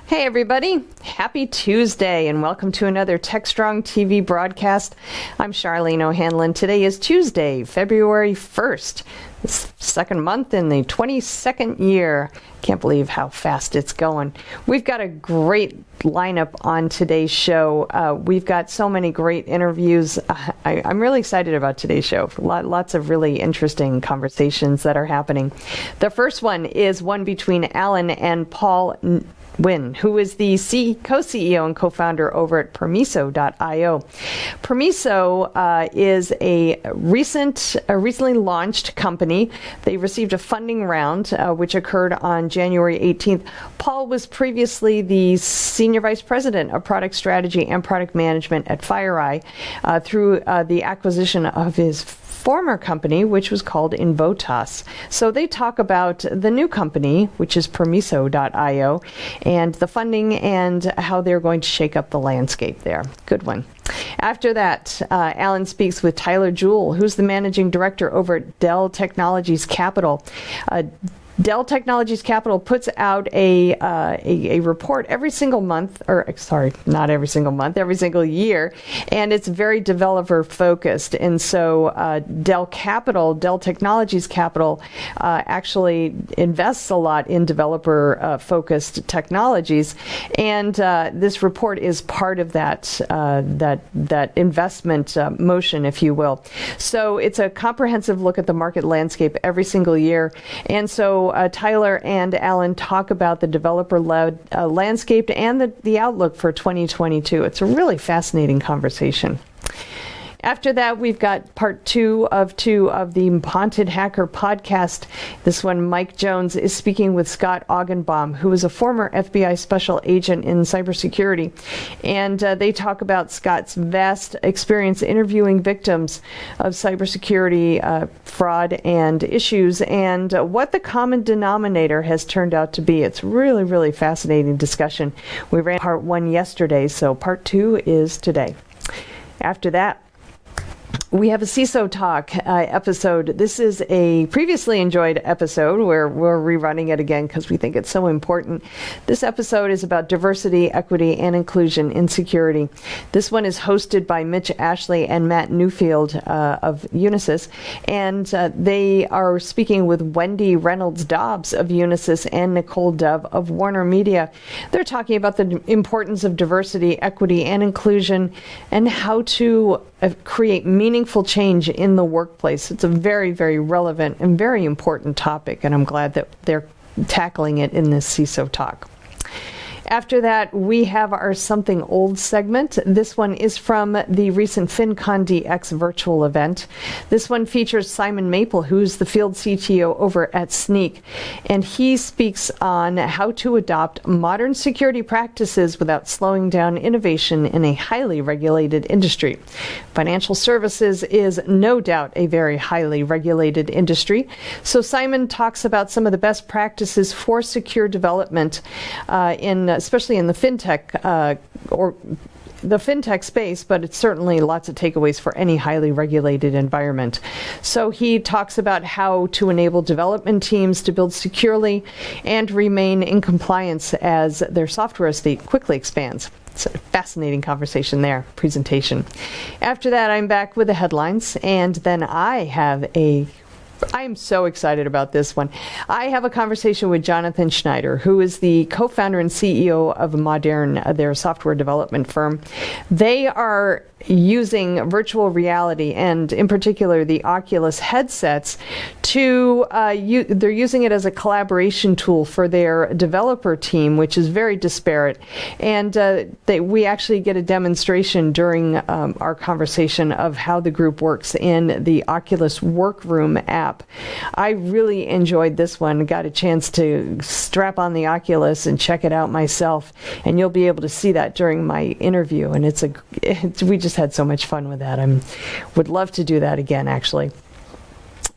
Hey everybody, happy Tuesday and welcome to another Techstrong TV broadcast. I'm Charlene O'Hanlon. Today is Tuesday, February 1st, the second month in the 22nd year. Can't believe how fast it's going. We've got a great lineup on today's show. We've got so many great interviews. I'm really excited about today's show. Lots of really interesting conversations that are happening. The first one is one between Alan and Paul Nguyen, who is the co-CEO and co-founder over at Permiso.io. Permiso is a recently launched company. They received a funding round, which occurred on January 18th. Paul was previously the Senior Vice President of Product Strategy and Product Management at FireEye through the acquisition of his former company, which was called Invotas. So they talk about the new company, which is Permiso.io, and the funding and how they're going to shake up the landscape there. Good one. After that, Alan speaks with Tyler Jewell, who's the managing director over at Dell Technologies Capital. Dell Technologies Capital puts out a report every single month, or sorry, not every single month, every single year, and it's very developer focused. And so Dell Technologies Capital actually invests a lot in developer focused technologies, and this report is part of that investment motion, if you will. So it's a comprehensive look at the market landscape every single year, and so Tyler and Alan talk about the developer-led landscape and the outlook for 2022. It's a really fascinating conversation. After that, we've got part two of the Haunted Hacker podcast. This one, Mike Jones is speaking with Scott Augenbaum, who is a former FBI special agent in cybersecurity. And they talk about Scott's vast experience interviewing victims of cybersecurity fraud and issues and what the common denominator has turned out to be. It's really, really fascinating discussion. We ran part one yesterday, so part two is today. After that, we have a CISO Talk episode. This is a previously enjoyed episode where we're rerunning it again because we think it's so important. This episode is about diversity, equity, and inclusion in security. This one is hosted by Mitch Ashley and Matt Newfield of Unisys, and they are speaking with Wendy Reynolds-Dobbs of Unisys and Nicole Dove of Warner Media. They're talking about the importance of diversity, equity, and inclusion and how to create meaningful change in the workplace. It's a very, very relevant and very important topic, and I'm glad that they're tackling it in this CISO Talk. After that, we have our Something Old segment. This one is from the recent FinCon DX virtual event. This one features Simon Maple, who's the field CTO over at Sneak, and he speaks on how to adopt modern security practices without slowing down innovation in a highly regulated industry. Financial services is no doubt a very highly regulated industry, so Simon talks about some of the best practices for secure development especially in the fintech or the fintech space, but it's certainly lots of takeaways for any highly regulated environment. So he talks about how to enable development teams to build securely and remain in compliance as their software estate quickly expands. It's a fascinating conversation there, presentation. After that, I'm back with the headlines, and then I'm so excited about this one. I have a conversation with Jonathan Schneider, who is the co-founder and CEO of Modern, their software development firm. They are using virtual reality and in particular the Oculus headsets they're using it as a collaboration tool for their developer team, which is very disparate. And we actually get a demonstration during our conversation of how the group works in the Oculus Workroom app. I really enjoyed this one. Got a chance to strap on the Oculus and check it out myself, and you'll be able to see that during my interview. And we just had so much fun with that. I would love to do that again, actually.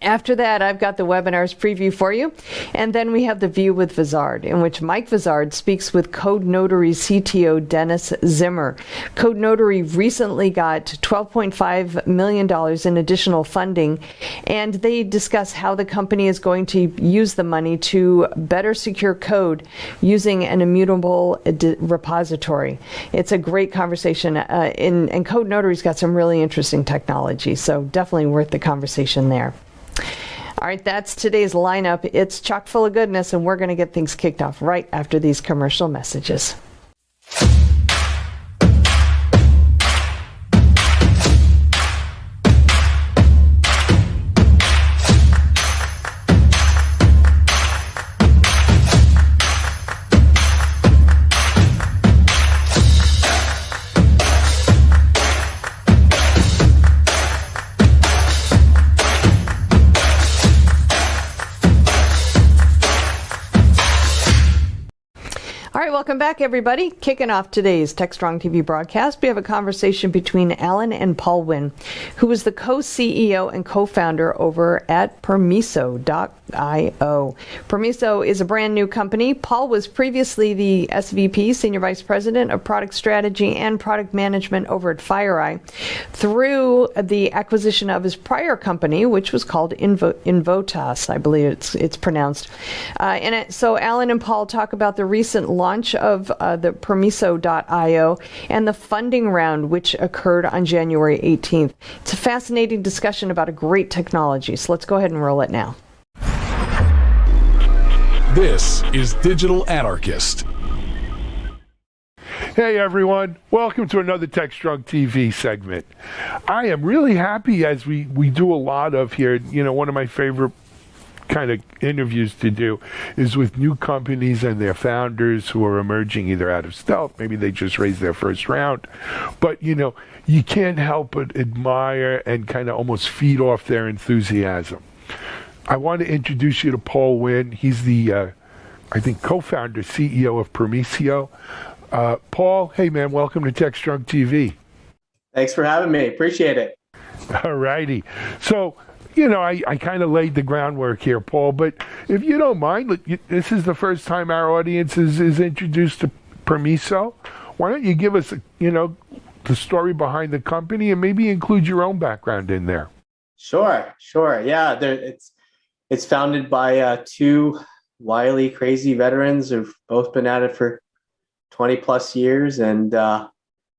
After that, I've got the webinar's preview for you. And then we have the View with Vizard, in which Mike Vizard speaks with Code Notary CTO Dennis Zimmer. Code Notary recently got $12.5 million in additional funding, and they discuss how the company is going to use the money to better secure code using an immutable repository. It's a great conversation, and Code Notary's got some really interesting technology, so definitely worth the conversation there. All right, that's today's lineup. It's chock full of goodness, and we're going to get things kicked off right after these commercial messages. All right, welcome back, everybody. Kicking off today's Techstrong TV broadcast, we have a conversation between Alan and Paul Nguyen, who is the co-CEO and co-founder over at Permiso.io. Permiso is a brand new company. Paul was previously the SVP, Senior Vice President of Product Strategy and Product Management over at FireEye, through the acquisition of his prior company, which was called Invotas, I believe it's pronounced. So Alan and Paul talk about the recent launch of the Permiso.io and the funding round, which occurred on January 18th. It's a fascinating discussion about a great technology, so let's go ahead and roll it now. This is Digital Anarchist. Hey everyone, welcome to another Techstrong TV segment. I am really happy, as we do a lot of here. One of my favorite kind of interviews to do is with new companies and their founders who are emerging either out of stealth, maybe they just raised their first round, but you can't help but admire and kind of almost feed off their enthusiasm. I want to introduce you to Paul Nguyen. He's the I think co-founder, CEO of Permiso. Paul, hey man, welcome to Techstrong TV. Thanks for having me. Appreciate it. All righty. So I kind of laid the groundwork here, Paul, but if you don't mind, this is the first time our audience is introduced to Permiso. Why don't you give us, the story behind the company and maybe include your own background in there? Sure. Yeah, it's founded by two wily, crazy veterans who've both been at it for 20 plus years, and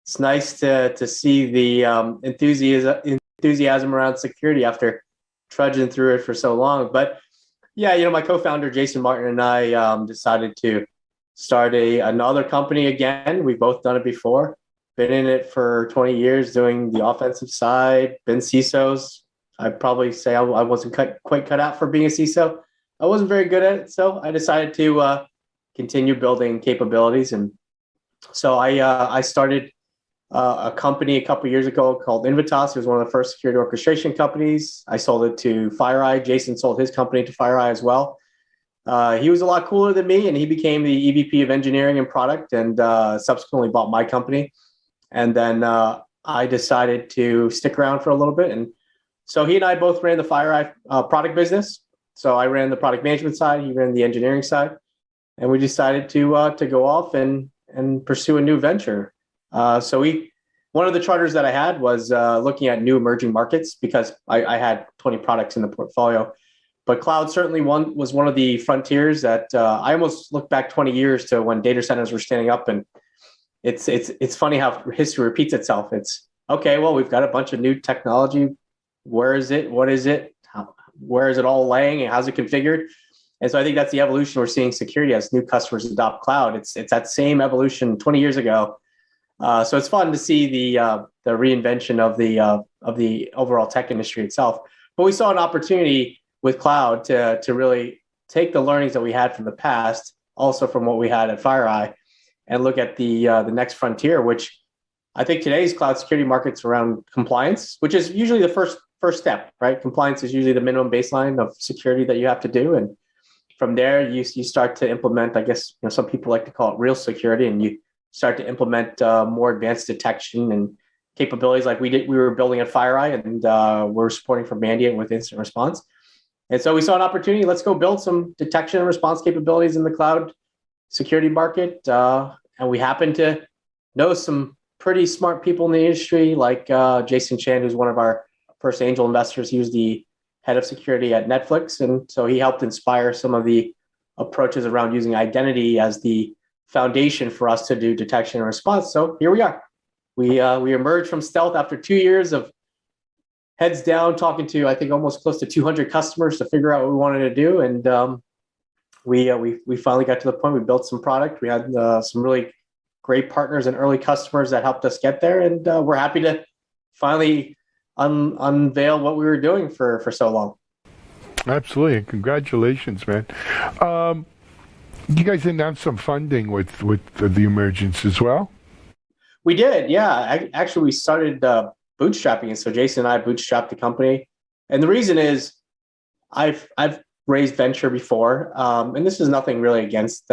it's nice to see the enthusiasm around security after trudging through it for so long. But yeah, my co-founder Jason Martin and I decided to start another company again. We've both done it before, been in it for 20 years doing the offensive side, been CISOs. I'd probably say I wasn't quite cut out for being a CISO. I wasn't very good at it, so I decided to continue building capabilities. And so I started a company a couple of years ago called Invotas. It was one of the first security orchestration companies. I sold it to FireEye. Jason sold his company to FireEye as well. He was a lot cooler than me, and he became the EVP of engineering and product, and subsequently bought my company. And then I decided to stick around for a little bit. And so he and I both ran the FireEye product business. So I ran the product management side, he ran the engineering side, and we decided to go off and pursue a new venture. So one of the charters that I had was looking at new emerging markets, because I had 20 products in the portfolio. But cloud certainly was one of the frontiers that I almost look back 20 years to when data centers were standing up. And it's funny how history repeats itself. It's okay, well, we've got a bunch of new technology. Where is it? What is it? Where is it all laying, and how's it configured? And so I think that's the evolution we're seeing security as new customers adopt cloud. It's that same evolution 20 years ago. So it's fun to see the reinvention of the overall tech industry itself. But we saw an opportunity with cloud to really take the learnings that we had from the past, also from what we had at FireEye, and look at the next frontier, which I think today's cloud security market's around compliance, which is usually the first step, right? Compliance is usually the minimum baseline of security that you have to do, and from there you start to implement, I guess some people like to call it real security, and you start to implement more advanced detection and capabilities like we were building at FireEye, and we're supporting for Mandiant with incident response. And so we saw an opportunity. Let's go build some detection and response capabilities in the cloud security market. And we happen to know some pretty smart people in the industry, like Jason Chan, who's one of our first angel investors. He was the head of security at Netflix. And so he helped inspire some of the approaches around using identity as the foundation for us to do detection and response. So here we are. We emerged from stealth after 2 years of heads down, talking to, I think, almost close to 200 customers to figure out what we wanted to do. And we finally got to the point. We built some product. We had some really great partners and early customers that helped us get there. And we're happy to finally unveil what we were doing for so long. Absolutely. Congratulations, man. You guys announced some funding with the emergence as well? We did, yeah. Actually, we started bootstrapping it. So Jason and I bootstrapped the company. And the reason is I've raised venture before. And this is nothing really against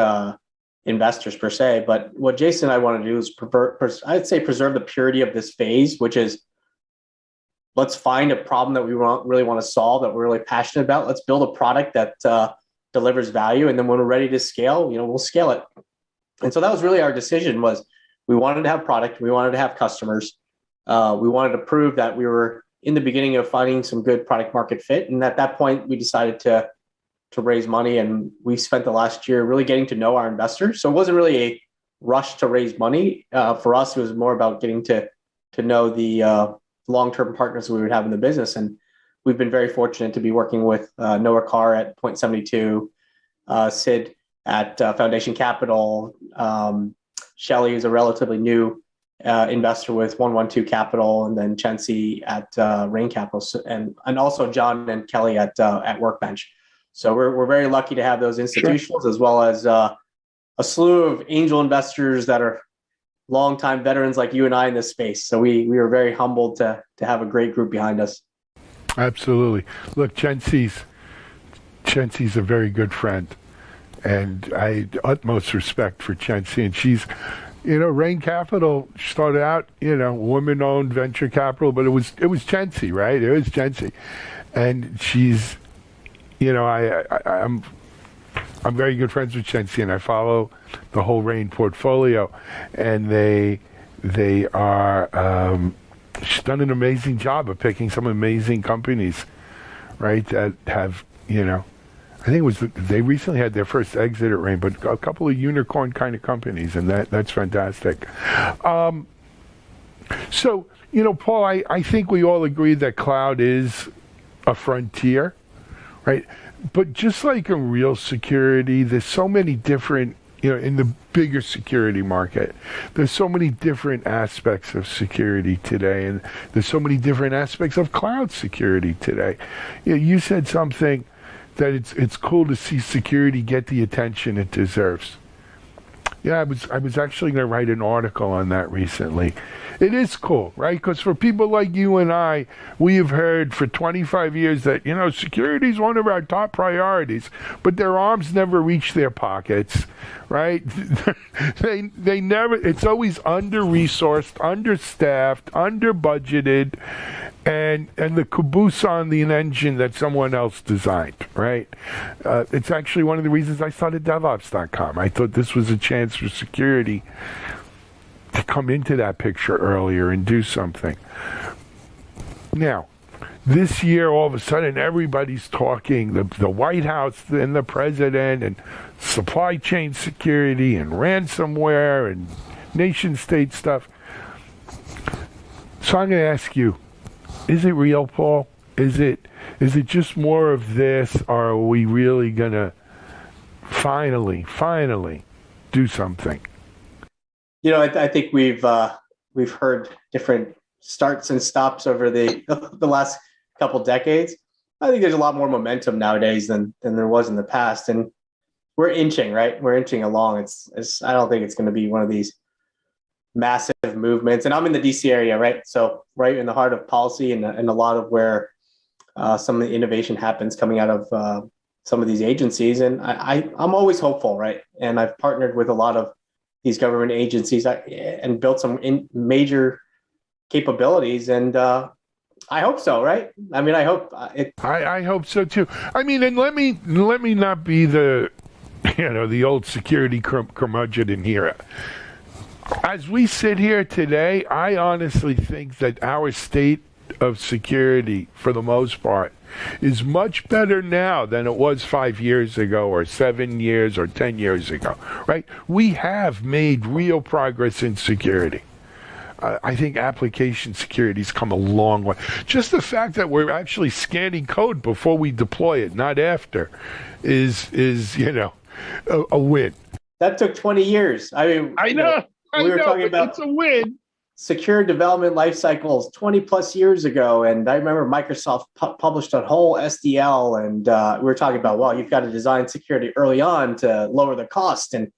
investors per se. But what Jason and I want to do is preserve the purity of this phase, which is let's find a problem that we really want to solve, that we're really passionate about. Let's build a product that delivers value. And then when we're ready to scale, we'll scale it. And so that was really our decision. Was we wanted to have product. We wanted to have customers. We wanted to prove that we were in the beginning of finding some good product market fit. And at that point, we decided to raise money. And we spent the last year really getting to know our investors. So it wasn't really a rush to raise money. For us, it was more about getting to know the long-term partners we would have in the business. And we've been very fortunate to be working with Noah Carr at Point 72, Sid at Foundation Capital, Shelley is a relatively new investor with 112 Capital, and then Chensi at Rain Capital, and also John and Kelly at Workbench. So we're very lucky to have those institutionals, as well as a slew of angel investors that are longtime veterans like you and I in this space. So we were very humbled to have a great group behind us. Absolutely. Look, Chensi's a very good friend, and I had utmost respect for Chensi. And she's, Rain Capital started out, woman-owned venture capital, but it was Chensi, right? It was Chensi, and she's, I'm very good friends with Chensi, and I follow the whole Rain portfolio, and they are. She's done an amazing job of picking some amazing companies, right? That have, I think they recently had their first exit at Rain, but a couple of unicorn kind of companies, and that's fantastic. So, Paul, I think we all agree that cloud is a frontier, right? But just like in real security, there's so many different, in the bigger security market, there's so many different aspects of security today, and there's so many different aspects of cloud security today. You said something that it's cool to see security get the attention it deserves. Yeah, I was actually going to write an article on that recently. It is cool, right? Because for people like you and I, we have heard for 25 years that, security is one of our top priorities, but their arms never reach their pockets, right? they never, it's always under-resourced, understaffed, under-budgeted, and the caboose on the engine that someone else designed, right? It's actually one of the reasons I started Devops.com. I thought this was a chance for security to come into that picture earlier and do something. Now, this year, all of a sudden, everybody's talking, the White House and the president, and supply chain security and ransomware and nation-state stuff. So I'm going to ask you, is it real, Paul? Is it just more of this, or are we really going to finally do something? I think we've heard different starts and stops over the last couple decades. I think there's a lot more momentum nowadays than there was in the past, and we're inching, right? We're inching along. It's I don't think it's going to be one of these massive movements. And I'm in the DC area, right? So right in the heart of policy and a lot of where some of the innovation happens coming out of some of these agencies. And I'm always hopeful, right? And I've partnered with a lot of these government agencies and built some major capabilities. And I hope so, right? I mean, I hope it. I hope so too. I mean, and let me not be the the old security curmudgeon in here. As we sit here today, I honestly think that our state of security, for the most part, is much better now than it was 5 years ago or 7 years or 10 years ago, right? We have made real progress in security. I think application security's come a long way. Just the fact that we're actually scanning code before we deploy it, not after, is a win. That took 20 years. I mean, I know. We were talking about it's a win. secure development life cycles 20 plus years ago. And I remember Microsoft published a whole SDL, and we were talking about, well, you've got to design security early on to lower the cost. And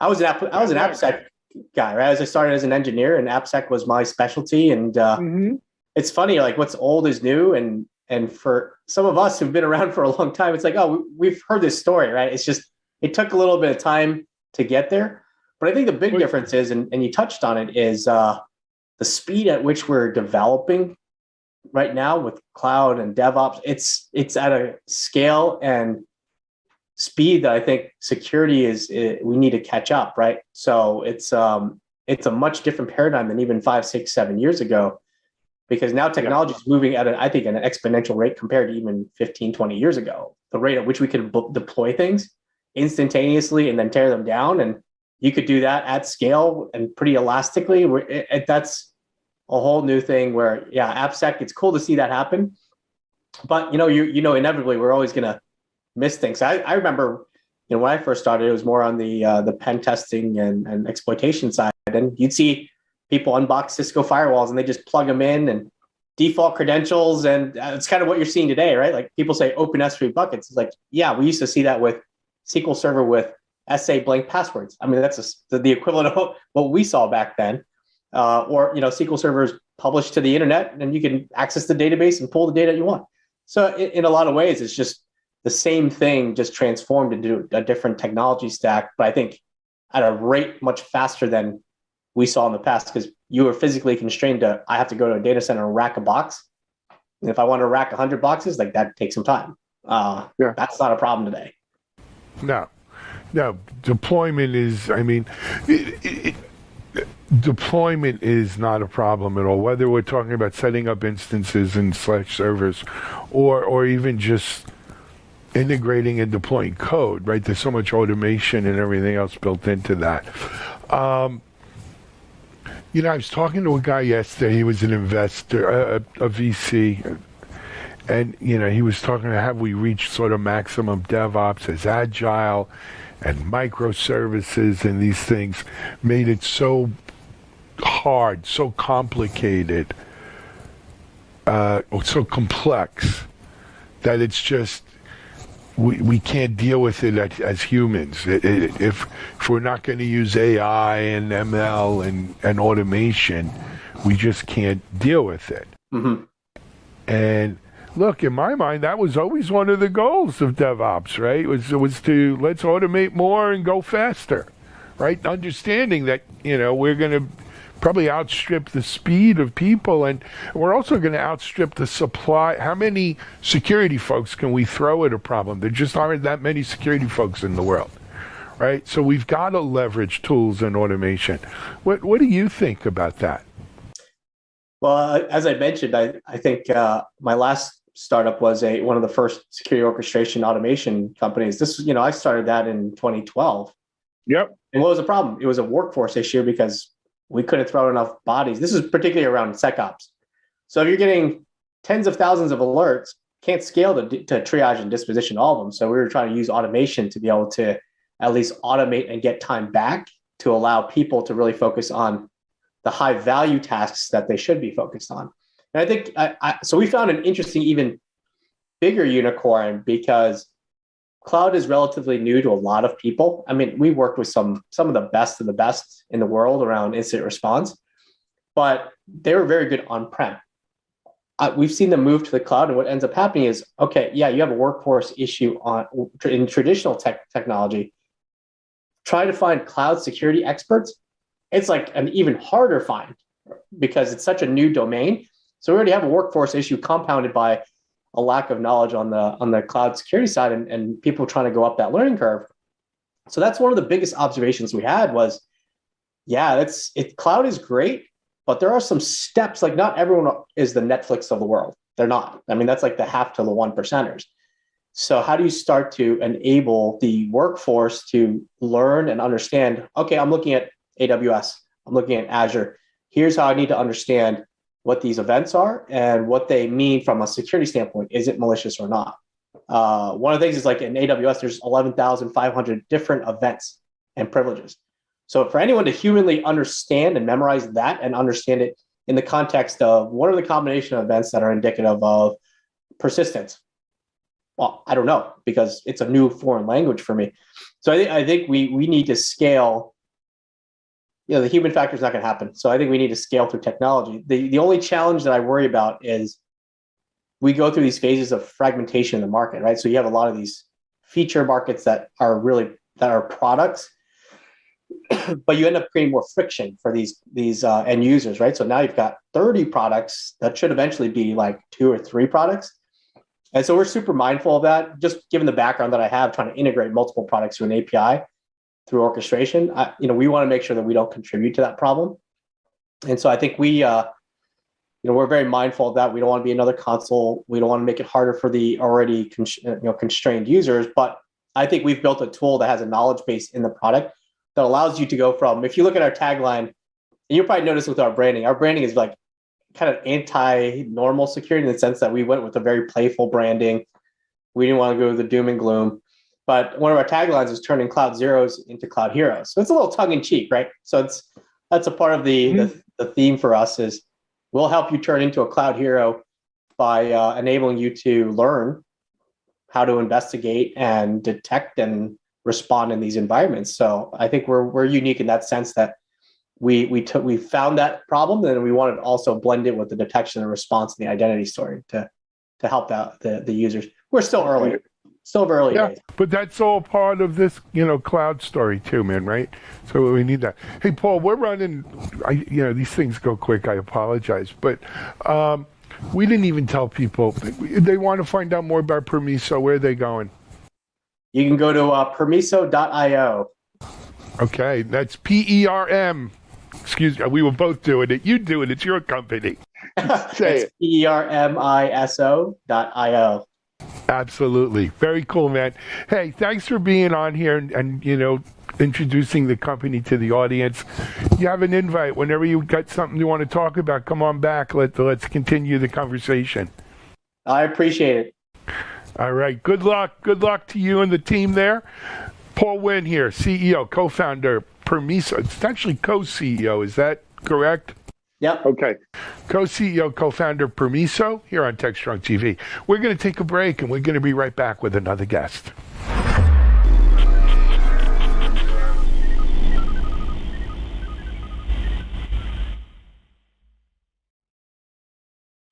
I was an AppSec guy, right? As I started as an engineer, and AppSec was my specialty. And it's funny, like what's old is new. And for some of us who've been around for a long time, it's like, oh, we've heard this story, right? It's just, it took a little bit of time to get there. But I think the big difference is, and you touched on it, is the speed at which we're developing right now with cloud and DevOps. It's at a scale and speed that I think security we need to catch up, right? So it's a much different paradigm than even 5, 6, 7 years ago, because now technology is moving at I think an exponential rate compared to even 15, 20 years ago. The rate at which we can deploy things instantaneously and then tear them down, and you could do that at scale and pretty elastically. That's a whole new thing where, AppSec, it's cool to see that happen. But, inevitably, we're always going to miss things. I remember, when I first started, it was more on the pen testing and exploitation side. And you'd see people unbox Cisco firewalls and they just plug them in and default credentials. And it's kind of what you're seeing today, right? Like people say open S3 buckets. It's like, we used to see that with SQL Server with SA blank passwords. I mean, that's the equivalent of what we saw back then. Or SQL servers published to the internet, and you can access the database and pull the data you want. So in a lot of ways, it's just the same thing, just transformed into a different technology stack. But I think at a rate much faster than we saw in the past, because you were physically constrained to, I have to go to a data center and rack a box. And if I want to rack 100 boxes, like that takes some time. That's not a problem today. No, deployment is, deployment is not a problem at all, whether we're talking about setting up instances in Slack servers or even just integrating and deploying code, right? There's so much automation and everything else built into that. I was talking to a guy yesterday. He was an investor, a VC, and, he was talking about have we reached sort of maximum DevOps as agile and microservices, and these things made it so hard, so complicated, or so complex that it's just we can't deal with it as humans. If we're not going to use AI and ML and automation, we just can't deal with it. Mm-hmm. And look, in my mind, that was always one of the goals of DevOps, right? It was to let's automate more and go faster, right? Understanding that, we're going to probably outstrip the speed of people, and we're also going to outstrip the supply. How many security folks can we throw at a problem? There just aren't that many security folks in the world, right? So we've got to leverage tools and automation. What do you think about that? Well, as I mentioned, I think my last startup was one of the first security orchestration automation companies. This, I started that in 2012. Yep. And what was the problem? It was a workforce issue because we couldn't throw enough bodies. This is particularly around SecOps. So if you're getting tens of thousands of alerts, can't scale to triage and disposition all of them. So we were trying to use automation to be able to at least automate and get time back to allow people to really focus on the high value tasks that they should be focused on. And I think, so we found an interesting, even bigger unicorn, because cloud is relatively new to a lot of people. I mean, we worked with some of the best in the world around incident response, but they were very good on-prem. We've seen them move to the cloud, and what ends up happening is, okay, you have a workforce issue in traditional technology. Try to find cloud security experts. It's like an even harder find because it's such a new domain. So we already have a workforce issue compounded by a lack of knowledge on the cloud security side and people trying to go up that learning curve. So that's one of the biggest observations we had was, cloud is great, but there are some steps, like not everyone is the Netflix of the world. They're not. I mean, that's like the half to the 1%ers. So how do you start to enable the workforce to learn and understand, okay, I'm looking at AWS, I'm looking at Azure. Here's how I need to understand what these events are and what they mean from a security standpoint. Is it malicious or not? One of the things is like in AWS, there's 11,500 different events and privileges. So for anyone to humanly understand and memorize that and understand it in the context of what are the combination of events that are indicative of persistence? Well, I don't know, because it's a new foreign language for me. So I think we need to scale. The human factor is not going to happen. So I think we need to scale through technology. The only challenge that I worry about is we go through these phases of fragmentation in the market, right? So you have a lot of these feature markets that are products, but you end up creating more friction for these end users, right? So now you've got 30 products that should eventually be like 2 or 3 products. And so we're super mindful of that, just given the background that I have trying to integrate multiple products to an API through orchestration. We want to make sure that we don't contribute to that problem. And so I think we're very mindful of that. We don't want to be another console. We don't want to make it harder for the already constrained users. But I think we've built a tool that has a knowledge base in the product that allows you to go from, if you look at our tagline, and you'll probably notice with our branding is like kind of anti-normal security in the sense that we went with a very playful branding. We didn't want to go with the doom and gloom. But one of our taglines is turning cloud zeros into cloud heroes. So it's a little tongue in cheek, right? So that's a part of the theme for us is we'll help you turn into a cloud hero by enabling you to learn how to investigate and detect and respond in these environments. So I think we're unique in that sense that we found that problem, and we wanted to also blend it with the detection and response and the identity story to help out the users. We're still early. Still very early days. But that's all part of this, cloud story too, man, right? So we need that. Hey, Paul, we're running, these things go quick. I apologize. But we didn't even tell people. They want to find out more about Permiso. Where are they going? You can go to permiso.io. Okay, that's PERM. Excuse me, we were both doing it. You do it. It's your company. Say it. PERMISO.io. Absolutely. Very cool, man. Hey, thanks for being on here and introducing the company to the audience. You have an invite. Whenever you got something you want to talk about, come on back. Let's continue the conversation. I appreciate it. All right. Good luck. Good luck to you and the team there. Paul Nguyen here, CEO, co-founder, Permiso. It's actually co-CEO. Is that correct? Yep. Okay. Co-CEO, co-founder, Permiso, here on Techstrong TV. We're going to take a break, and we're going to be right back with another guest.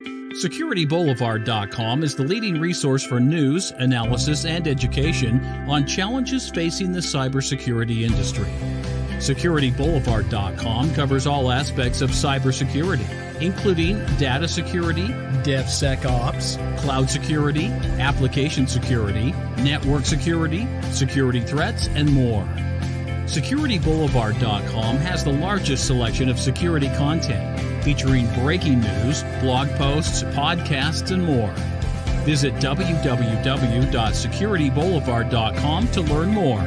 SecurityBoulevard.com is the leading resource for news, analysis, and education on challenges facing the cybersecurity industry. SecurityBoulevard.com covers all aspects of cybersecurity, including data security, DevSecOps, cloud security, application security, network security, security threats, and more. SecurityBoulevard.com has the largest selection of security content, featuring breaking news, blog posts, podcasts, and more. Visit www.securityboulevard.com to learn more.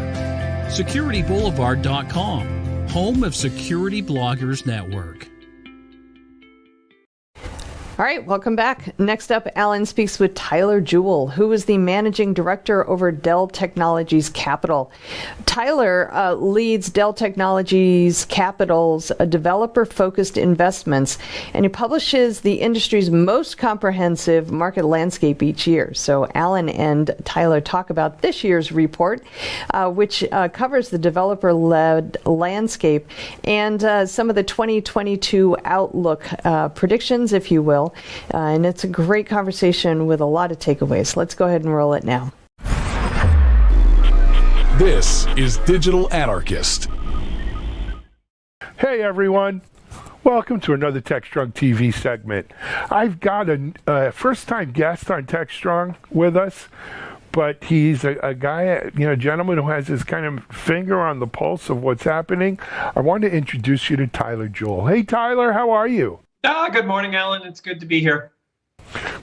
SecurityBoulevard.com, home of Security Bloggers Network. All right, welcome back. Next up, Alan speaks with Tyler Jewell, who is the managing director over Dell Technologies Capital. Tyler leads Dell Technologies Capital's developer-focused investments, and he publishes the industry's most comprehensive market landscape each year. So Alan and Tyler talk about this year's report, which covers the developer-led landscape and some of the 2022 outlook predictions, if you will. And it's a great conversation with a lot of takeaways. Let's go ahead and roll it now. This is Digital Anarchist. Hey, everyone. Welcome to another Techstrong TV segment. I've got a first-time guest on Techstrong with us, but he's a guy, gentleman who has his kind of finger on the pulse of what's happening. I want to introduce you to Tyler Jewell. Hey, Tyler, how are you? Good morning, Alan. It's good to be here.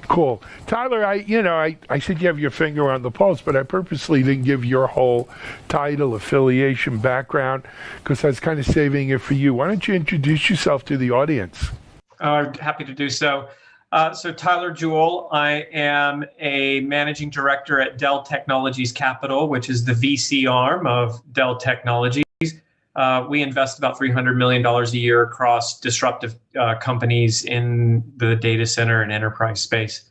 Cool. Tyler, I said you have your finger on the pulse, but I purposely didn't give your whole title, affiliation, background, because I was kind of saving it for you. Why don't you introduce yourself to the audience? Happy to do so. So Tyler Jewell, I am a managing director at Dell Technologies Capital, which is the VC arm of Dell Technologies. We invest about $300 million a year across disruptive companies in the data center and enterprise space.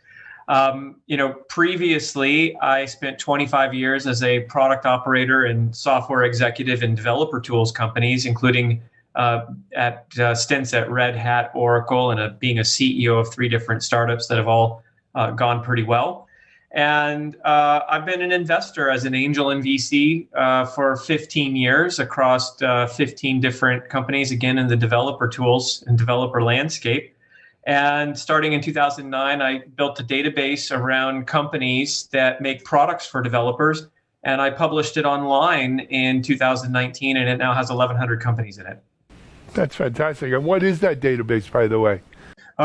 Previously, I spent 25 years as a product operator and software executive in developer tools companies, including at stints at Red Hat, Oracle, and being a CEO of 3 different startups that have all gone pretty well. And I've been an investor as an angel in VC for 15 years across 15 different companies, again, in the developer tools and developer landscape. And starting in 2009, I built a database around companies that make products for developers. And I published it online in 2019, and it now has 1,100 companies in it. That's fantastic. And what is that database, by the way?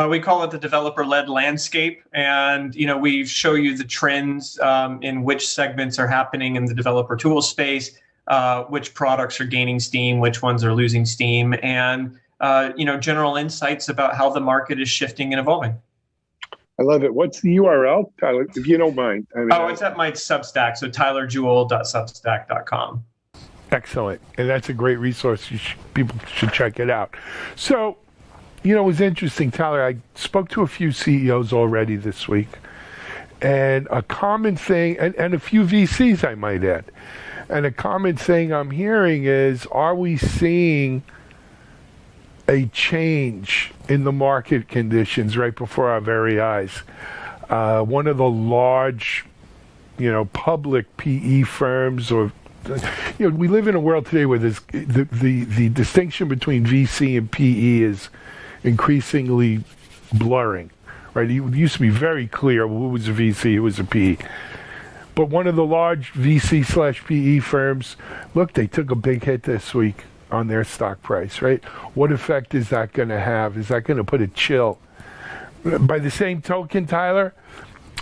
We call it the developer-led landscape, and we show you the trends in which segments are happening in the developer tool space, which products are gaining steam, which ones are losing steam, and general insights about how the market is shifting and evolving. I love it. What's the URL, Tyler, if you don't mind? It's at my Substack, so tylerjewell.substack.com. Excellent, and that's a great resource. People should check it out. So, it was interesting, Tyler. I spoke to a few CEOs already this week, and a common thing, and a few VCs, I might add, and a common thing I'm hearing is, are we seeing a change in the market conditions right before our very eyes? One of the large, public PE firms, or we live in a world today where there's the distinction between VC and PE is increasingly blurring, right? It used to be very clear who was a VC, who was a PE. But one of the large VC/PE firms, look, they took a big hit this week on their stock price, right? What effect is that going to have? Is that going to put a chill? By the same token, Tyler,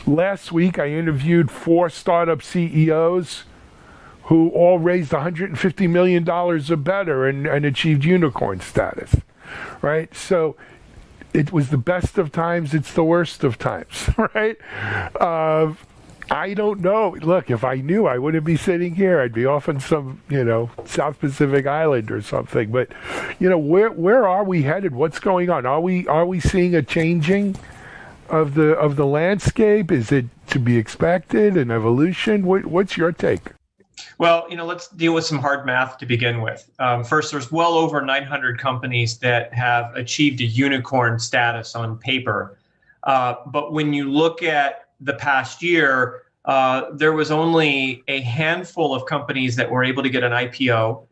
last week I interviewed 4 startup CEOs who all raised $150 million or better and achieved unicorn status. Right? So it was the best of times, it's the worst of times, right? I don't know. Look, if I knew, I wouldn't be sitting here. I'd be off on some, South Pacific island or something. But, where are we headed? What's going on? Are we seeing a changing of the landscape? Is it to be expected, an evolution? What's your take? Well, let's deal with some hard math to begin with. First, there's well over 900 companies that have achieved a unicorn status on paper. But when you look at the past year, there was only a handful of companies that were able to get an IPO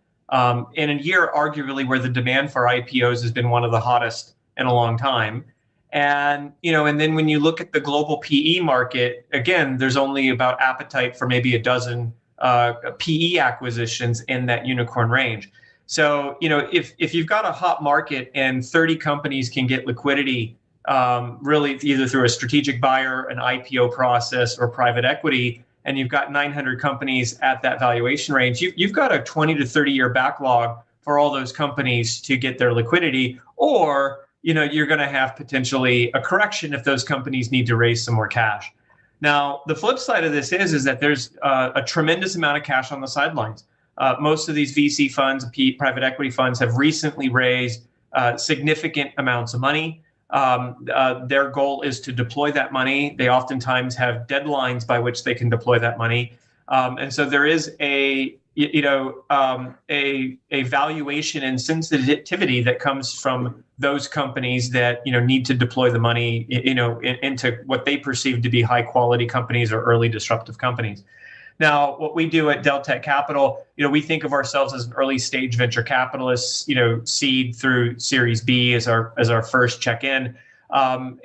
in a year, arguably, where the demand for IPOs has been one of the hottest in a long time. And, and then when you look at the global PE market, again, there's only about appetite for maybe a dozen PE acquisitions in that unicorn range. So, if you've got a hot market and 30 companies can get liquidity, really either through a strategic buyer, an IPO process, or private equity, and you've got 900 companies at that valuation range, you've got a 20 to 30 year backlog for all those companies to get their liquidity, or, you're going to have potentially a correction if those companies need to raise some more cash. Now, the flip side of this is that there's a tremendous amount of cash on the sidelines. Most of these VC funds, private equity funds, have recently raised significant amounts of money. Their goal is to deploy that money. They oftentimes have deadlines by which they can deploy that money. And so there is a valuation and sensitivity that comes from those companies that need to deploy the money into what they perceive to be high quality companies or early disruptive companies. Now, what we do at Deltec Capital, we think of ourselves as an early stage venture capitalists, seed through Series B as our first check-in. For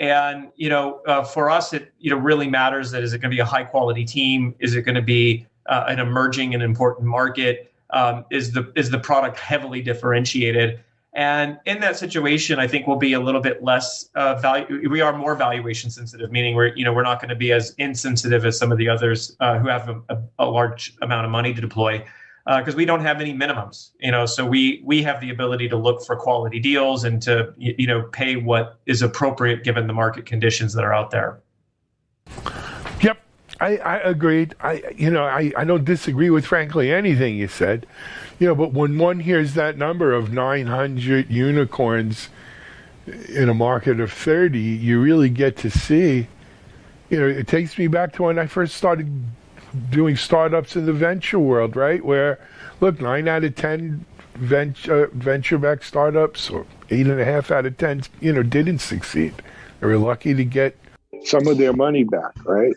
us, it really matters that is it going to be a high quality team? Is it going to be an emerging and important market? Is the product heavily differentiated? And in that situation, I think we'll be a little bit less value. We are more valuation sensitive, meaning we're not going to be as insensitive as some of the others who have a large amount of money to deploy, because we don't have any minimums. So we have the ability to look for quality deals and to pay what is appropriate given the market conditions that are out there. Yep, I agreed. I don't disagree with frankly anything you said. But when one hears that number of 900 unicorns in a market of 30, you really get to see, it takes me back to when I first started doing startups in the venture world, right? Where, look, 9 out of 10 venture-backed startups, or 8.5 out of 10, didn't succeed. They were lucky to get some of their money back, right?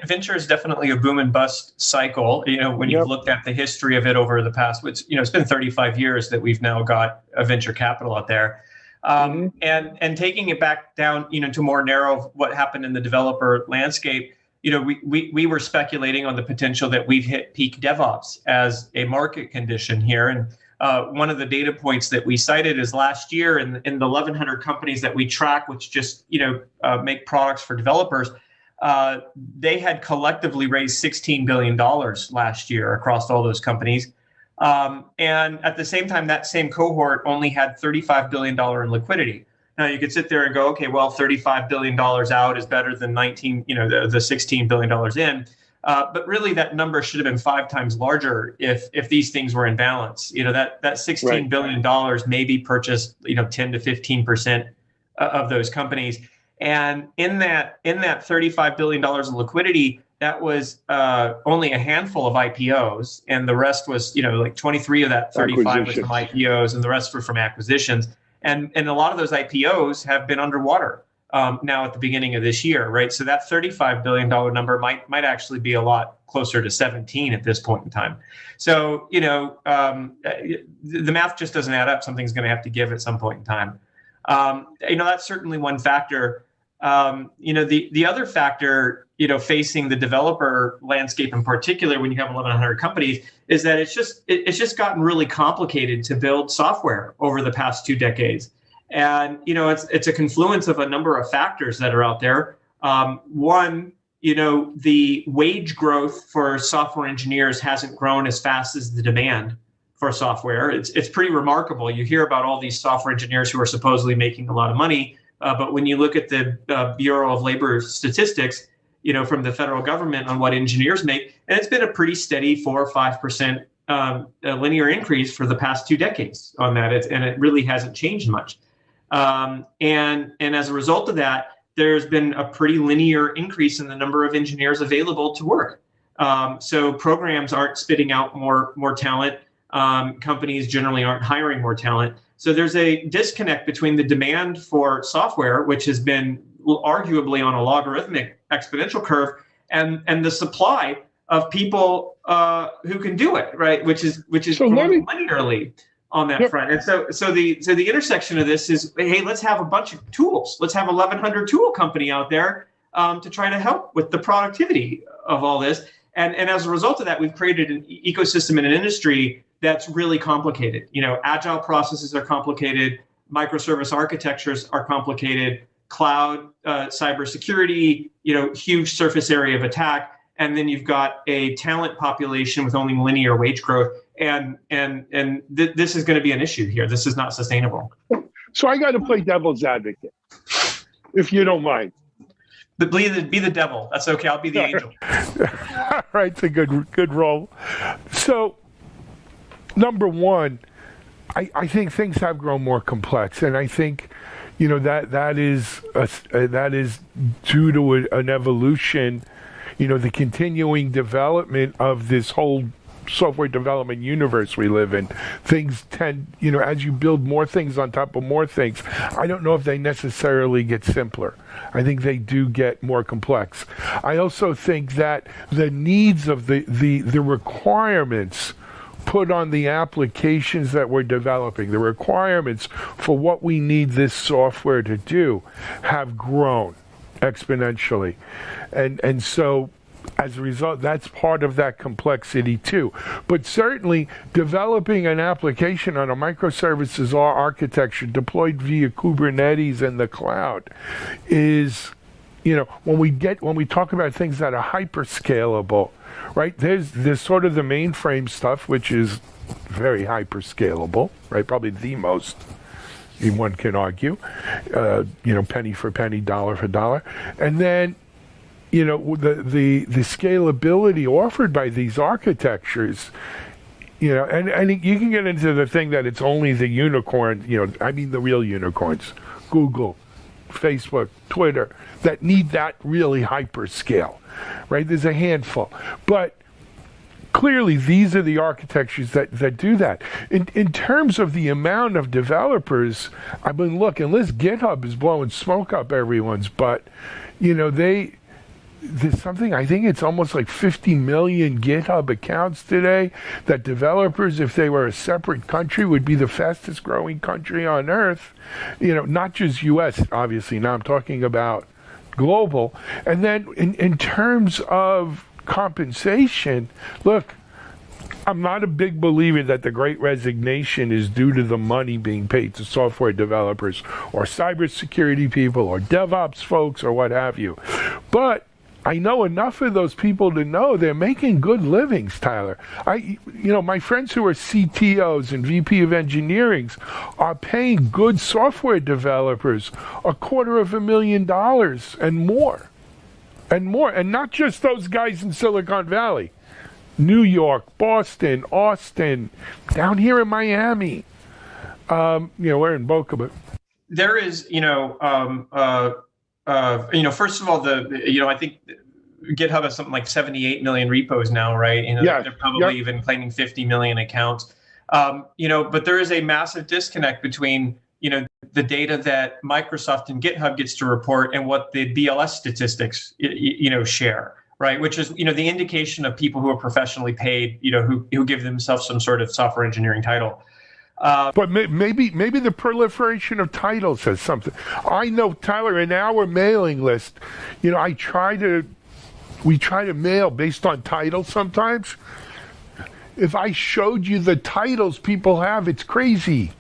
Venture is definitely a boom and bust cycle. When you've looked at the history of it over the past, it's been 35 years that we've now got a venture capital out there. And taking it back down, to more narrow what happened in the developer landscape, we were speculating on the potential that we've hit peak DevOps as a market condition here. And one of the data points that we cited is last year in the 1,100 companies that we track, which just make products for developers. They had collectively raised $16 billion last year across all those companies. And at the same time, that same cohort only had $35 billion in liquidity. Now you could sit there and go, okay, well, $35 billion out is better than the $16 billion in. But really that number should have been 5 times larger if these things were in balance. That $16 billion maybe purchased, 10 to 15% of those companies. And in that $35 billion in liquidity, that was only a handful of IPOs, and the rest was, like 23 of that 35 was from IPOs, and the rest were from acquisitions. And a lot of those IPOs have been underwater now at the beginning of this year, right? So that $35 billion number might actually be a lot closer to 17 at this point in time. So, the math just doesn't add up. Something's going to have to give at some point in time. That's certainly one factor. The other factor, facing the developer landscape in particular, when you have 1,100 companies, is that it's just gotten really complicated to build software over the past 2 decades. And, it's a confluence of a number of factors that are out there. One, the wage growth for software engineers hasn't grown as fast as the demand for software. It's pretty remarkable. You hear about all these software engineers who are supposedly making a lot of money. But when you look at the Bureau of Labor Statistics, from the federal government on what engineers make, and it's been a pretty steady 4 or 5% linear increase for the past 2 decades on that, and it really hasn't changed much. And as a result of that, there's been a pretty linear increase in the number of engineers available to work. So programs aren't spitting out more talent. Companies generally aren't hiring more talent. So there's a disconnect between the demand for software, which has been arguably on a logarithmic exponential curve, and the supply of people who can do it, right? Which is so linearly on that front. And so the intersection of this is, hey, let's have a bunch of tools. Let's have 1,100 tool company out there to try to help with the productivity of all this. And as a result of that, we've created an ecosystem in an industry that's really complicated. Agile processes are complicated, microservice architectures are complicated, cloud, cybersecurity, huge surface area of attack, and then you've got a talent population with only linear wage growth, and this is going to be an issue here. This is not sustainable. So I got to play devil's advocate, if you don't mind. Be the devil. That's okay. I'll be the angel. All right, it's a good role. So, number one, I think things have grown more complex, and I think that is due to an evolution. The continuing development of this whole software development universe we live in, things tend, as you build more things on top of more things, I don't know if they necessarily get simpler. I think they do get more complex. I also think that the needs of the requirements put on the applications that we're developing, the requirements for what we need this software to do, have grown exponentially. And so as a result, that's part of that complexity too. But certainly developing an application on a microservices architecture deployed via Kubernetes and the cloud is, when we talk about things that are hyper scalable, right? There's sort of the mainframe stuff, which is very hyper scalable, right? Probably the most, one can argue, penny for penny, dollar for dollar. And then, the scalability offered by these architectures, and you can get into the thing that it's only the unicorn, I mean the real unicorns, Google, Facebook, Twitter, that need that really hyper scale, right? There's a handful. But clearly these are the architectures that do that. In terms of the amount of developers, I've been looking, GitHub is blowing smoke up everyone's butt. There's something, I think it's almost like 50 million GitHub accounts today, that developers, if they were a separate country, would be the fastest growing country on earth. Not just US, obviously, now I'm talking about global. And then in terms of compensation, look, I'm not a big believer that the Great Resignation is due to the money being paid to software developers or cybersecurity people or DevOps folks or what have you. But I know enough of those people to know they're making good livings, Tyler. My friends who are CTOs and VP of engineering are paying good software developers $250,000 and more, and not just those guys in Silicon Valley, New York, Boston, Austin, down here in Miami. We're in Boca, but there is, first of all, I think GitHub has something like 78 million repos now, right? Yes. They're probably even claiming 50 million accounts. But there is a massive disconnect between, the data that Microsoft and GitHub gets to report and what the BLS statistics, share, right? Which is, the indication of people who are professionally paid, who give themselves some sort of software engineering title. But maybe the proliferation of titles says something. I know, Tyler, in our mailing list, we try to mail based on titles sometimes. If I showed you the titles people have, it's crazy.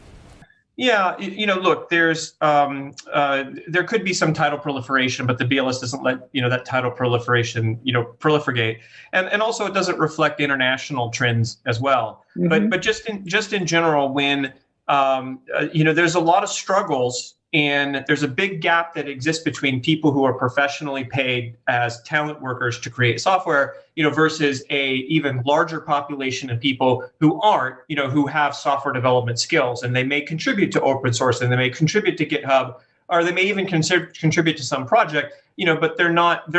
Yeah, look, there's there could be some title proliferation, but the BLS doesn't let that title proliferation proliferate, and also it doesn't reflect international trends as well. Mm-hmm. But just in general, when there's a lot of struggles, and there's a big gap that exists between people who are professionally paid as talent workers to create software, versus a even larger population of people who aren't, who have software development skills, and they may contribute to open source, and they may contribute to GitHub, or they may even contribute to some project, but they're not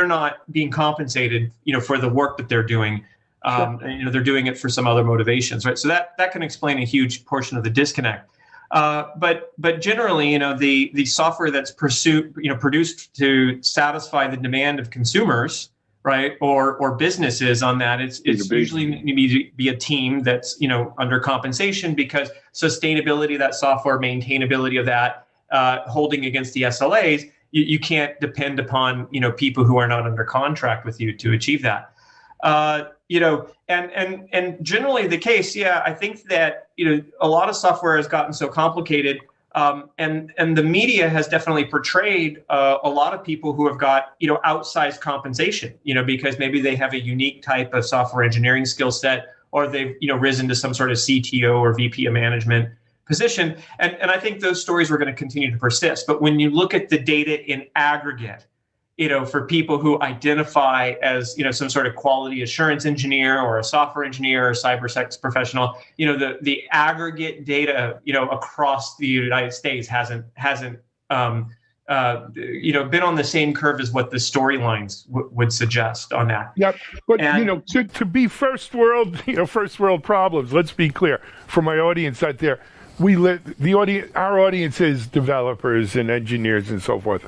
being compensated, for the work that they're doing. Sure. They're doing it for some other motivations, right? So that can explain a huge portion of the disconnect. But generally, the software that's produced to satisfy the demand of consumers, right, or businesses on that, it's usually need to be a team that's under compensation, because sustainability of that software, maintainability of that, holding against the SLAs, you can't depend upon people who are not under contract with you to achieve that. And generally the case, I think that, a lot of software has gotten so complicated, and the media has definitely portrayed a lot of people who have got, outsized compensation, because maybe they have a unique type of software engineering skill set, or they've, risen to some sort of CTO or VP of management position. And I think those stories were going to continue to persist. But when you look at the data in aggregate, for people who identify as, some sort of quality assurance engineer or a software engineer or cybersecurity professional, the aggregate data, across the United States hasn't been on the same curve as what the storylines would suggest on that. Yep. But And- to be first world problems. Let's be clear for my audience out there. Our audience is developers and engineers and so forth.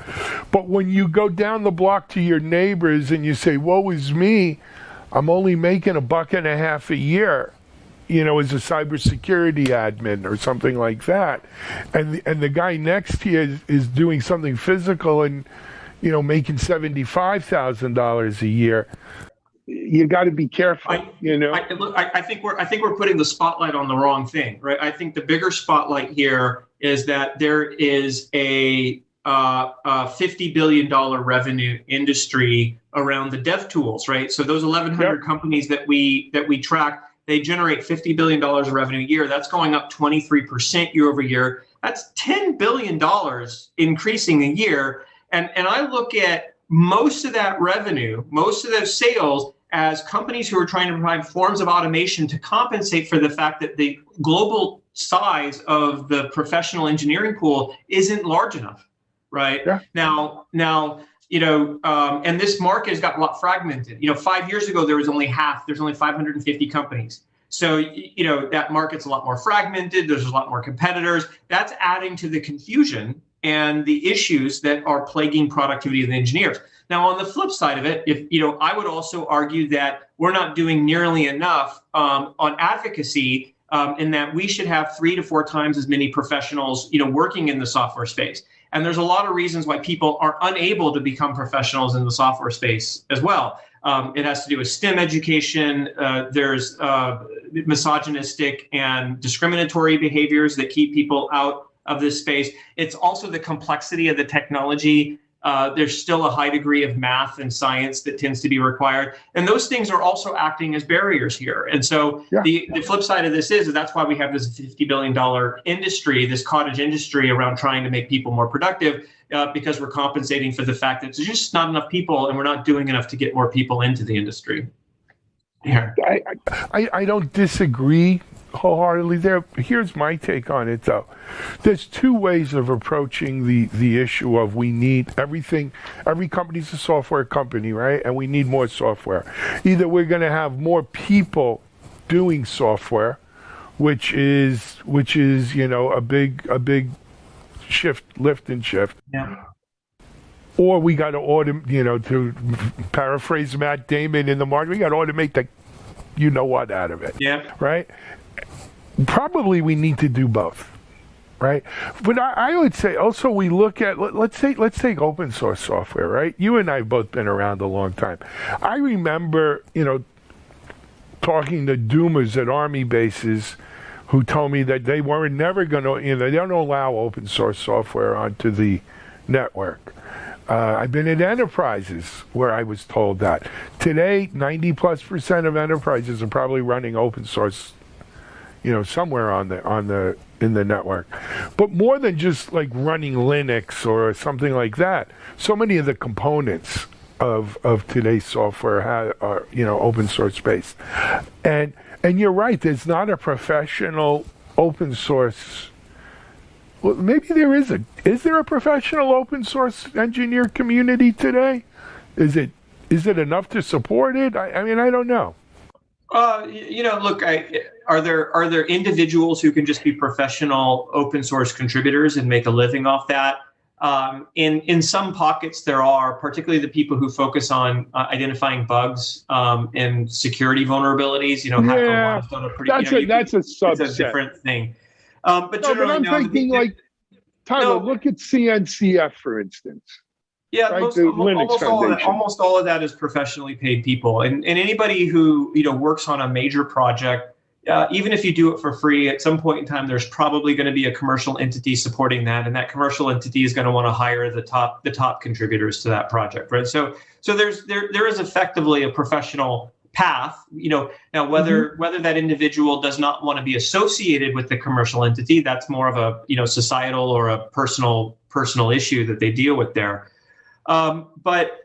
But when you go down the block to your neighbors and you say, "Woe is me, I'm only making $1.50 a year," as a cybersecurity admin or something like that, and the guy next to you is doing something physical and making $75,000 a year. You got to be careful. I think we're putting the spotlight on the wrong thing, right? I think the bigger spotlight here is that there is a $50 billion revenue industry around the dev tools, right? So those 1,100 companies that we track, they generate $50 billion of revenue a year. That's going up 23% year over year. That's $10 billion increasing a year. And I look at most of that revenue, most of those sales, as companies who are trying to provide forms of automation to compensate for the fact that the global size of the professional engineering pool isn't large enough, right? Yeah. Now, and this market has got a lot fragmented. 5 years ago, there's only 550 companies. So, that market's a lot more fragmented. There's a lot more competitors. That's adding to the confusion and the issues that are plaguing productivity of the engineers. Now, on the flip side of it, I would also argue that we're not doing nearly enough on advocacy in that we should have 3 to 4 times as many professionals, working in the software space. And there's a lot of reasons why people are unable to become professionals in the software space as well. It has to do with STEM education. There's misogynistic and discriminatory behaviors that keep people out of this space. It's also the complexity of the technology. There's still a high degree of math and science that tends to be required. And those things are also acting as barriers here. And so the flip side of this is that's why we have this $50 billion industry, this cottage industry around trying to make people more productive, because we're compensating for the fact that there's just not enough people and we're not doing enough to get more people into the industry. Yeah. I don't disagree wholeheartedly there. Here's my take on it, though. There's 2 ways of approaching the issue of we need everything. Every company's a software company, right? And we need more software. Either we're going to have more people doing software, which is a big lift and shift. Yeah. Or we got to automate, to paraphrase Matt Damon in the market, we got to automate the what out of it. Yeah. Right? Probably we need to do both, right? But I would say also we look at, let's take open source software, right? You and I have both been around a long time. I remember, talking to doomers at Army bases who told me that they were never going to, they don't allow open source software onto the network. I've been in enterprises where I was told that. Today, 90+% of enterprises are probably running open source, somewhere in the network. But more than just like running Linux or something like that, so many of the components of today's software are open source based. And you're right, there's not a professional open source. Well, maybe there isn't. Is there a professional open source engineer community today? Is it enough to support it? I mean, I don't know. Look, are there individuals who can just be professional open source contributors and make a living off that? In some pockets there are, particularly the people who focus on identifying bugs and security vulnerabilities. HackerOne's done a pretty. That's a subset. It's a different thing. But I'm thinking Tyler, look at CNCF, for instance. Yeah, right? almost all of that is professionally paid people, and anybody who works on a major project, even if you do it for free, at some point in time, there's probably going to be a commercial entity supporting that, and that commercial entity is going to want to hire the top contributors to that project, right? So there is effectively a professional path. Now whether that individual does not want to be associated with the commercial entity, that's more of a societal or a personal issue that they deal with there. But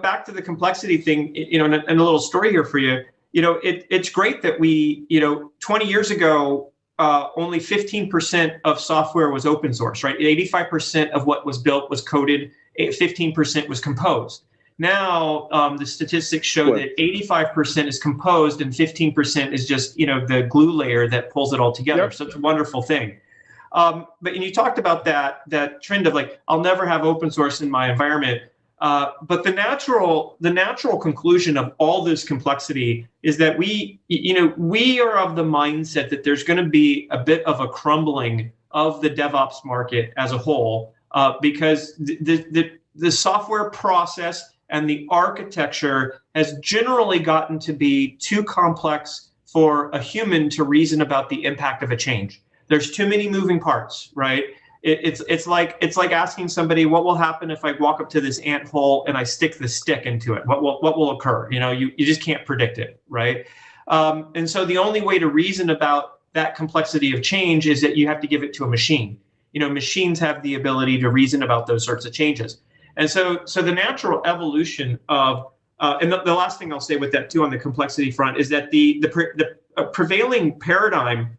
back to the complexity thing, and a little story here for you. It's great that we, 20 years ago, only 15% of software was open source, right? 85% of what was built was coded, 15% was composed. Now, the statistics show that 85% is composed and 15% is just, the glue layer that pulls it all together. Yep. So it's a wonderful thing. But you talked about that trend of like, I'll never have open source in my environment. But the natural conclusion of all this complexity is that we are of the mindset that there's going to be a bit of a crumbling of the DevOps market as a whole, because the software process and the architecture has generally gotten to be too complex for a human to reason about the impact of a change. There's too many moving parts, right? It's like asking somebody, what will happen if I walk up to this ant hole and I stick the stick into it? What will occur? You just can't predict it, right? And so the only way to reason about that complexity of change is that you have to give it to a machine. Machines have the ability to reason about those sorts of changes. And so the natural evolution of, and the last thing I'll say with that too on the complexity front is that the prevailing paradigm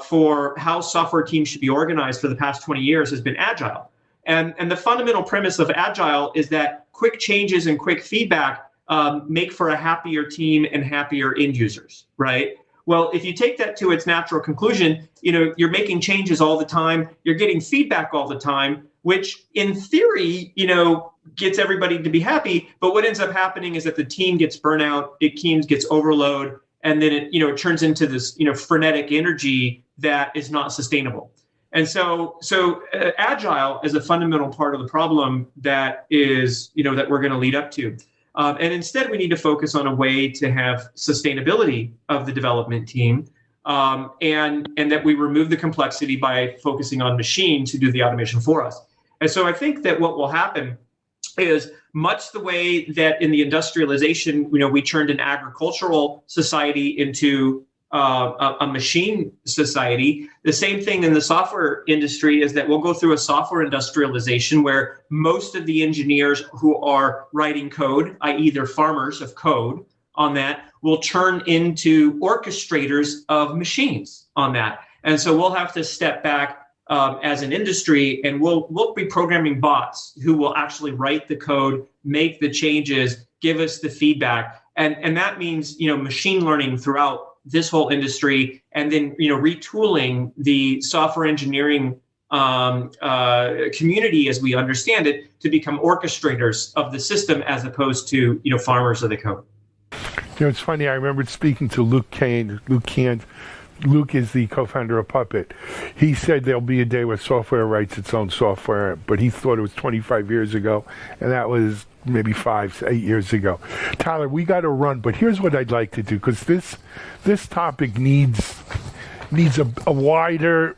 for how software teams should be organized for the past 20 years has been agile. And the fundamental premise of agile is that quick changes and quick feedback make for a happier team and happier end users, right? Well, if you take that to its natural conclusion, you're making changes all the time, you're getting feedback all the time, which in theory, gets everybody to be happy. But what ends up happening is that the team gets burnout, team gets overload, and then it turns into this frenetic energy that is not sustainable. And so agile is a fundamental part of the problem that is that we're going to lead up to. And instead, we need to focus on a way to have sustainability of the development team, and that we remove the complexity by focusing on machines who do the automation for us. And so I think that what will happen is much the way that in the industrialization, we turned an agricultural society into a machine society. The same thing in the software industry is that we'll go through a software industrialization where most of the engineers who are writing code, i.e. they're farmers of code on that, will turn into orchestrators of machines on that. And so we'll have to step back as an industry, and we'll be programming bots who will actually write the code, make the changes, give us the feedback. And that means, machine learning throughout this whole industry, and then, retooling the software engineering community as we understand it to become orchestrators of the system as opposed to, farmers of the code. It's funny. I remember speaking to Luke Kane. Luke is the co-founder of Puppet. He said there'll be a day where software writes its own software, but he thought it was 25 years ago, and that was maybe 8 years ago. Tyler, we got to run, but here's what I'd like to do, because this topic needs a wider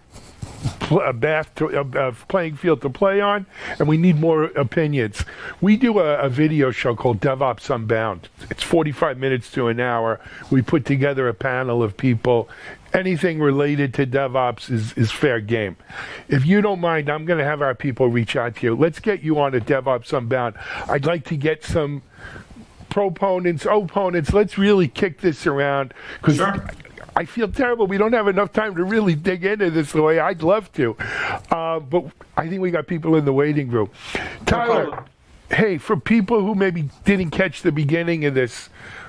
playing field to play on, and we need more opinions. We do a video show called Devops Unbound. It's 45 minutes to an hour. We put together a panel of people. Anything related to DevOps is fair game. If you don't mind, I'm going to have our people reach out to you. Let's get you on a Devops Unbound. I'd like to get some proponents, opponents. Let's really kick this around, because sure. I feel terrible. We don't have enough time to really dig into this the way I'd love to. But I think we got people in the waiting room. Tyler, hey, for people who maybe didn't catch the beginning of this,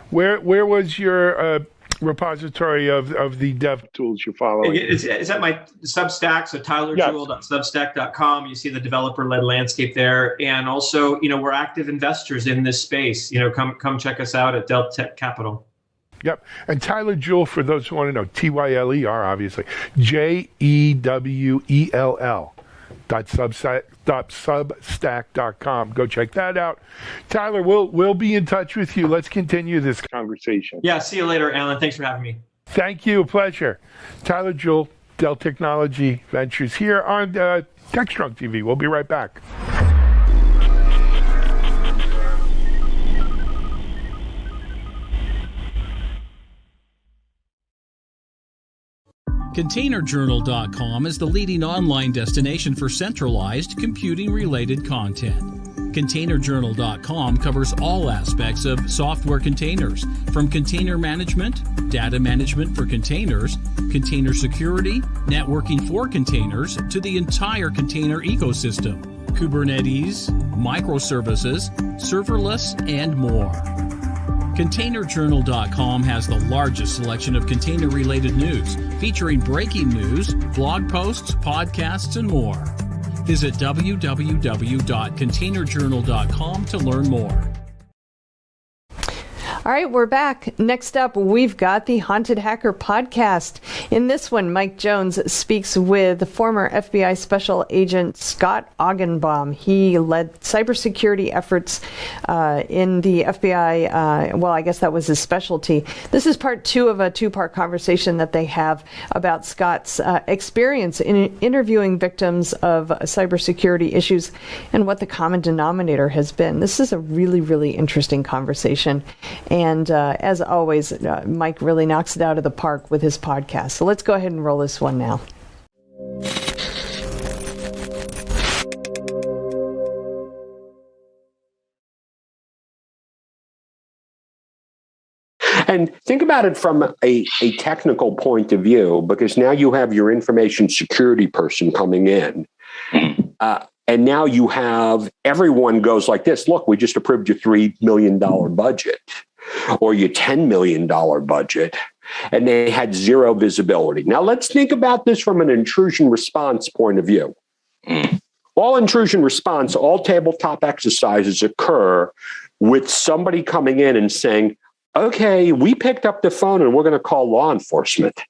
where was your repository of the dev tools you're following? It's at my Substack, so tylerjewell.substack.com. You see the developer-led landscape there. And also, we're active investors in this space. Come check us out at Delta Tech Capital. Yep. And Tyler Jewell, for those who want to know, Tyler, obviously, JEWELL.substack.com. Go check that out. Tyler, we'll be in touch with you. Let's continue this conversation. Yeah, see you later, Alan. Thanks for having me. Thank you. A pleasure. Tyler Jewell, Dell Technology Ventures here on Techstrong TV. We'll be right back. ContainerJournal.com is the leading online destination for centralized computing-related content. ContainerJournal.com covers all aspects of software containers, from container management, data management for containers, container security, networking for containers, to the entire container ecosystem, Kubernetes, microservices, serverless, and more. ContainerJournal.com has the largest selection of container-related news, featuring breaking news, blog posts, podcasts, and more. Visit www.containerjournal.com to learn more. All right, we're back. Next up, we've got the Haunted Hacker podcast. In this one, Mike Jones speaks with former FBI Special Agent Scott Augenbaum. He led cybersecurity efforts in the FBI. Well, I guess that was his specialty. This is part two of a two-part conversation that they have about Scott's experience in interviewing victims of cybersecurity issues and what the common denominator has been. This is a really, really interesting conversation. And as always, Mike really knocks it out of the park with his podcast. So let's go ahead and roll this one now. And think about it from a technical point of view, because now you have your information security person coming in. And now you have everyone goes like this. Look, we just approved your $3 million budget or your $10 million budget, and they had zero visibility. Now let's think about this from an intrusion response point of view. All intrusion response, all tabletop exercises occur with somebody coming in and saying, okay, we picked up the phone and we're going to call law enforcement.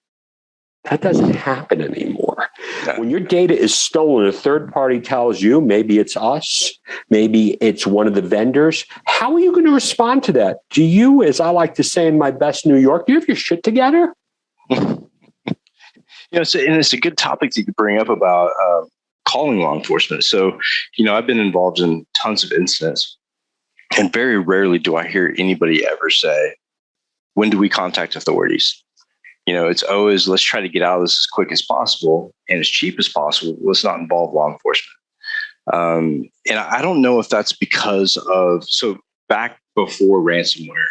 That doesn't happen anymore. When your data is stolen, a third party tells you, maybe it's us, maybe it's one of the vendors. How are you going to respond to that? Do you, as I like to say in my best New York, do you have your shit together? And it's a good topic that you bring up about calling law enforcement. So, I've been involved in tons of incidents, and very rarely do I hear anybody ever say, when do we contact authorities? It's always, let's try to get out of this as quick as possible and as cheap as possible. Let's not involve law enforcement. And I don't know if that's because of, so back before ransomware,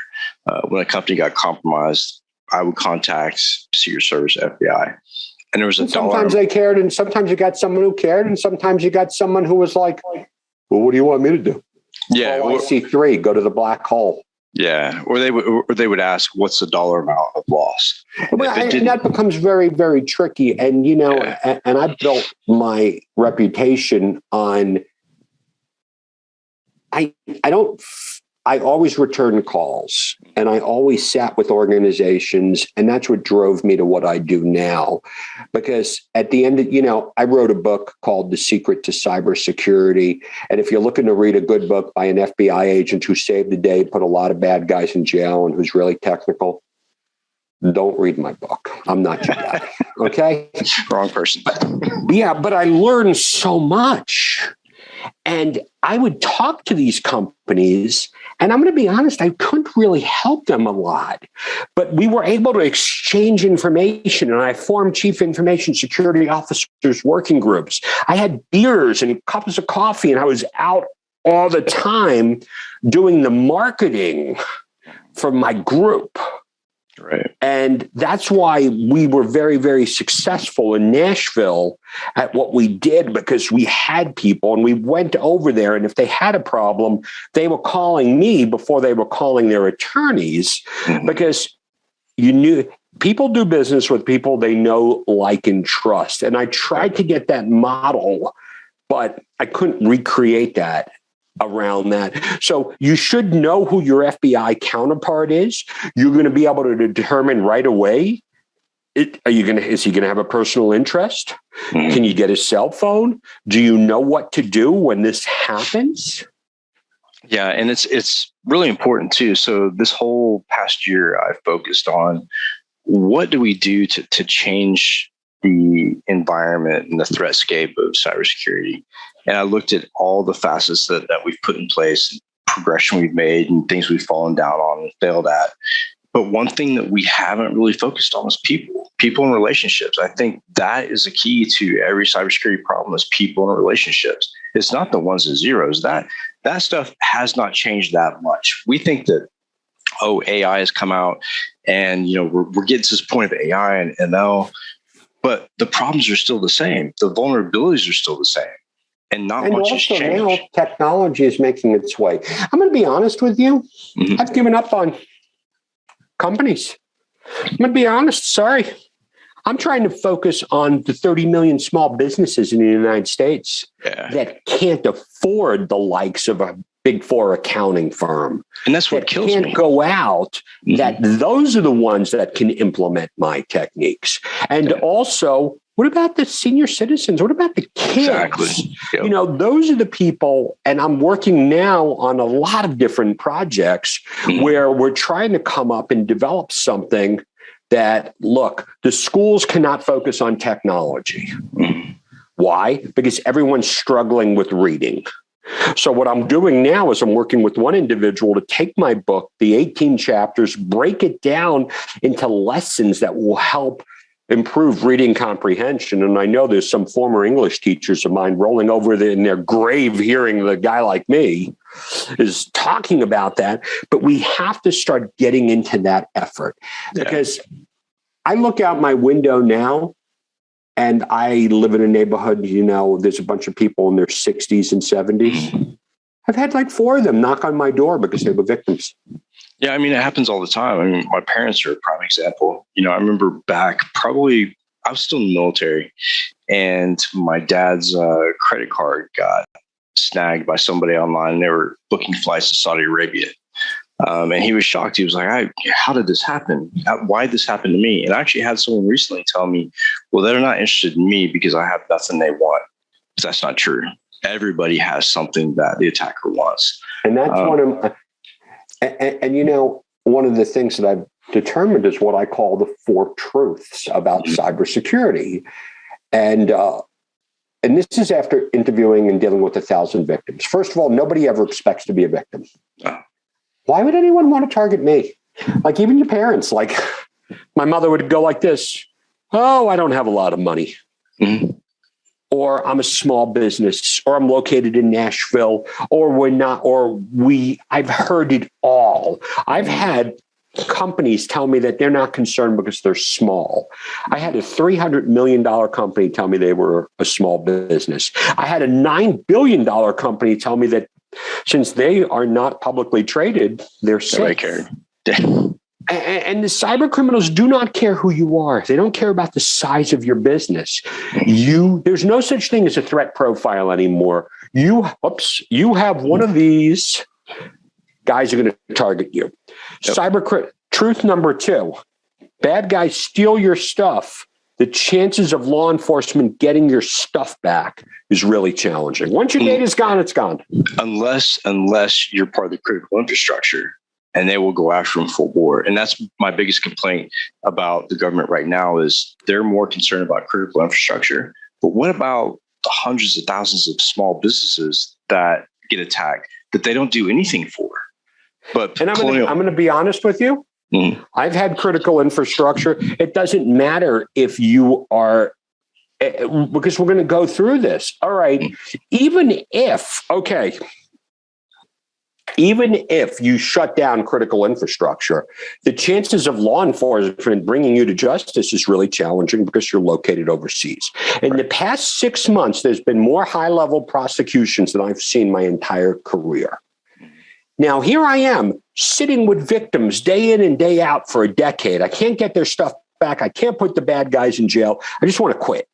when a company got compromised, I would contact Secret Service, FBI. And there was a sometimes they cared, and sometimes you got someone who cared, and sometimes you got someone who was like, well, what do you want me to do? Yeah. Oh, I see 3, go to the black hole. Yeah, or they would ask, "What's the dollar amount of loss?" Well, and that becomes very, very tricky. And and I built my reputation on. I always returned calls, and I always sat with organizations, and that's what drove me to what I do now. Because at the end of, I wrote a book called The Secret to Cybersecurity. And if you're looking to read a good book by an FBI agent who saved the day, put a lot of bad guys in jail, and who's really technical, don't read my book. I'm not your guy. Okay? Wrong person. But I learned so much. And I would talk to these companies, and I'm going to be honest, I couldn't really help them a lot. But we were able to exchange information, and I formed chief information security officers working groups. I had beers and cups of coffee, and I was out all the time doing the marketing for my group. Right. And that's why we were very, very successful in Nashville at what we did, because we had people and we went over there. And if they had a problem, they were calling me before they were calling their attorneys, because you knew people do business with people they know, like, and trust. And I tried to get that model, but I couldn't recreate that around that. So you should know who your FBI counterpart is. You're going to be able to determine right away, is he going to have a personal interest? Can you get his cell phone? Do you know what to do when this happens? Yeah, and it's really important too. So this whole past year, I've focused on what do we do to change the environment and the threatscape of cybersecurity. And I looked at all the facets that we've put in place, progression we've made, and things we've fallen down on and failed at. But one thing that we haven't really focused on is people and relationships. I think that is a key to every cybersecurity problem, is people and relationships. It's not the ones and zeros. That stuff has not changed that much. We think that, AI has come out and, we're getting to this point of AI and ML, but the problems are still the same. The vulnerabilities are still the same. And not much has changed. And also now technology is making its way. I'm going to be honest with you. Mm-hmm. I've given up on companies. I'm going to be honest. Sorry. I'm trying to focus on the 30 million small businesses in the United States that can't afford the likes of a Big Four accounting firm. And that's what kills me. Can't go out. That those are the ones that can implement my techniques. And also, what about the senior citizens? What about the kids? Exactly. Yep. Those are the people, and I'm working now on a lot of different projects where we're trying to come up and develop something that, look, the schools cannot focus on technology. Why? Because everyone's struggling with reading. So what I'm doing now is I'm working with one individual to take my book, the 18 chapters, break it down into lessons that will help improve reading comprehension. And I know there's some former English teachers of mine rolling over in their grave hearing the guy like me is talking about that. But we have to start getting into that effort because I look out my window now and I live in a neighborhood, there's a bunch of people in their 60s and 70s. I've had like 4 of them knock on my door because they were victims. Yeah, it happens all the time. My parents are a prime example. I remember back probably, I was still in the military, and my dad's credit card got snagged by somebody online. They were booking flights to Saudi Arabia. And he was shocked. He was like, how did this happen? Why did this happen to me? And I actually had someone recently tell me, well, they're not interested in me because I have nothing they want. But that's not true. Everybody has something that the attacker wants. And that's one of one of the things that I've determined is what I call the 4 truths about cybersecurity. And this is after interviewing and dealing with 1,000 victims. First of all, nobody ever expects to be a victim. Why would anyone want to target me? Like even your parents, like my mother would go like this. Oh, I don't have a lot of money. Or I'm a small business, or I'm located in Nashville, or we're not, I've heard it all. I've had companies tell me that they're not concerned because they're small. I had a $300 million company tell me they were a small business. I had a $9 billion company tell me that since they are not publicly traded, they're safe. And the cyber criminals do not care who you are. They don't care about the size of your business. There's no such thing as a threat profile anymore. You have one of these guys are going to target you. Truth number 2, bad guys steal your stuff. The chances of law enforcement getting your stuff back is really challenging. Once your data's gone, it's gone. Unless you're part of the critical infrastructure, and they will go after them full bore. And that's my biggest complaint about the government right now is they're more concerned about critical infrastructure. But what about the hundreds of thousands of small businesses that get attacked that they don't do anything for? But I'm going to be honest with you. I've had critical infrastructure. It doesn't matter if you are, because we're going to go through this. All right. Even if you shut down critical infrastructure, the chances of law enforcement bringing you to justice is really challenging because you're located overseas. In the past 6 months, there's been more high-level prosecutions than I've seen my entire career. Now, here I am sitting with victims day in and day out for a decade. I can't get their stuff back. I can't put the bad guys in jail. I just want to quit.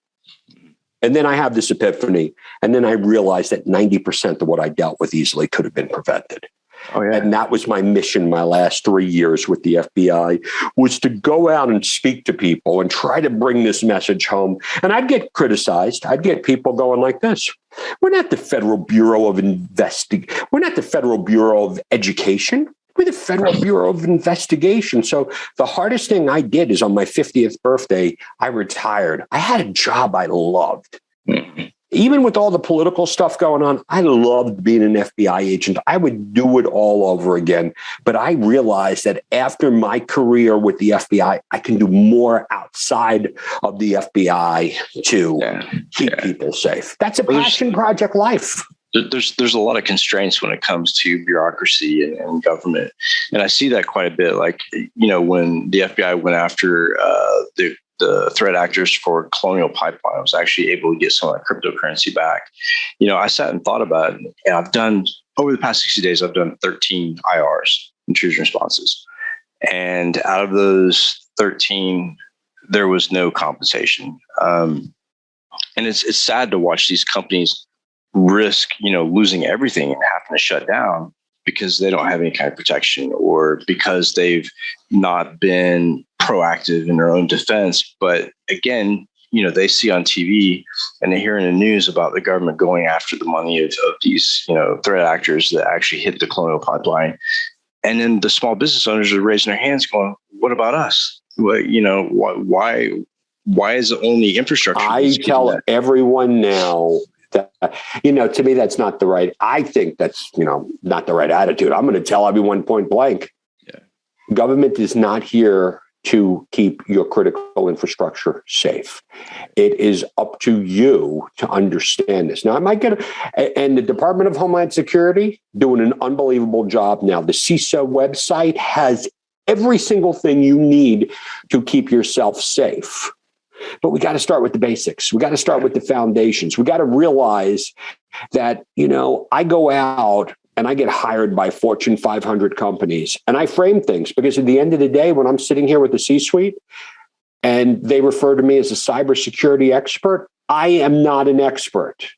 And then I have this epiphany. And then I realized that 90% of what I dealt with easily could have been prevented. Oh, yeah. And that was my mission my last 3 years with the FBI, was to go out and speak to people and try to bring this message home. And I'd get criticized. I'd get people going like this. We're not the Federal Bureau of We're not the Federal Bureau of Education. We're the Federal Bureau of Investigation. So the hardest thing I did is on my 50th birthday, I retired. I had a job I loved. Even with all the political stuff going on, I loved being an FBI agent. I would do it all over again. But I realized that after my career with the FBI, I can do more outside of the FBI to keep people safe. That's a passion project life. there's a lot of constraints when it comes to bureaucracy and government, and I see that quite a bit. Like, when the FBI went after the threat actors for Colonial Pipeline, I was actually able to get some of that cryptocurrency back. I sat and thought about it, and I've done, over the past 60 days, I've done 13 IRs, intrusion responses, and out of those 13, there was no compensation. And it's sad to watch these companies risk, losing everything and having to shut down because they don't have any kind of protection, or because they've not been proactive in their own defense. But again, they see on TV and they hear in the news about the government going after the money of these, threat actors that actually hit the Colonial Pipeline. And then the small business owners are raising their hands going, what about us? Well, why is it only infrastructure? I tell everyone now that, to me, that's not the right, I think that's, not the right attitude. I'm going to tell everyone point blank. Yeah. Government is not here to keep your critical infrastructure safe. It is up to you to understand this. Now, I might get, and the Department of Homeland Security doing an unbelievable job now. The CISO website has every single thing you need to keep yourself safe. But we got to start with the basics. We got to start with the foundations. We got to realize that, I go out and I get hired by Fortune 500 companies, and I frame things because at the end of the day, when I'm sitting here with the C-suite and they refer to me as a cybersecurity expert, I am not an expert.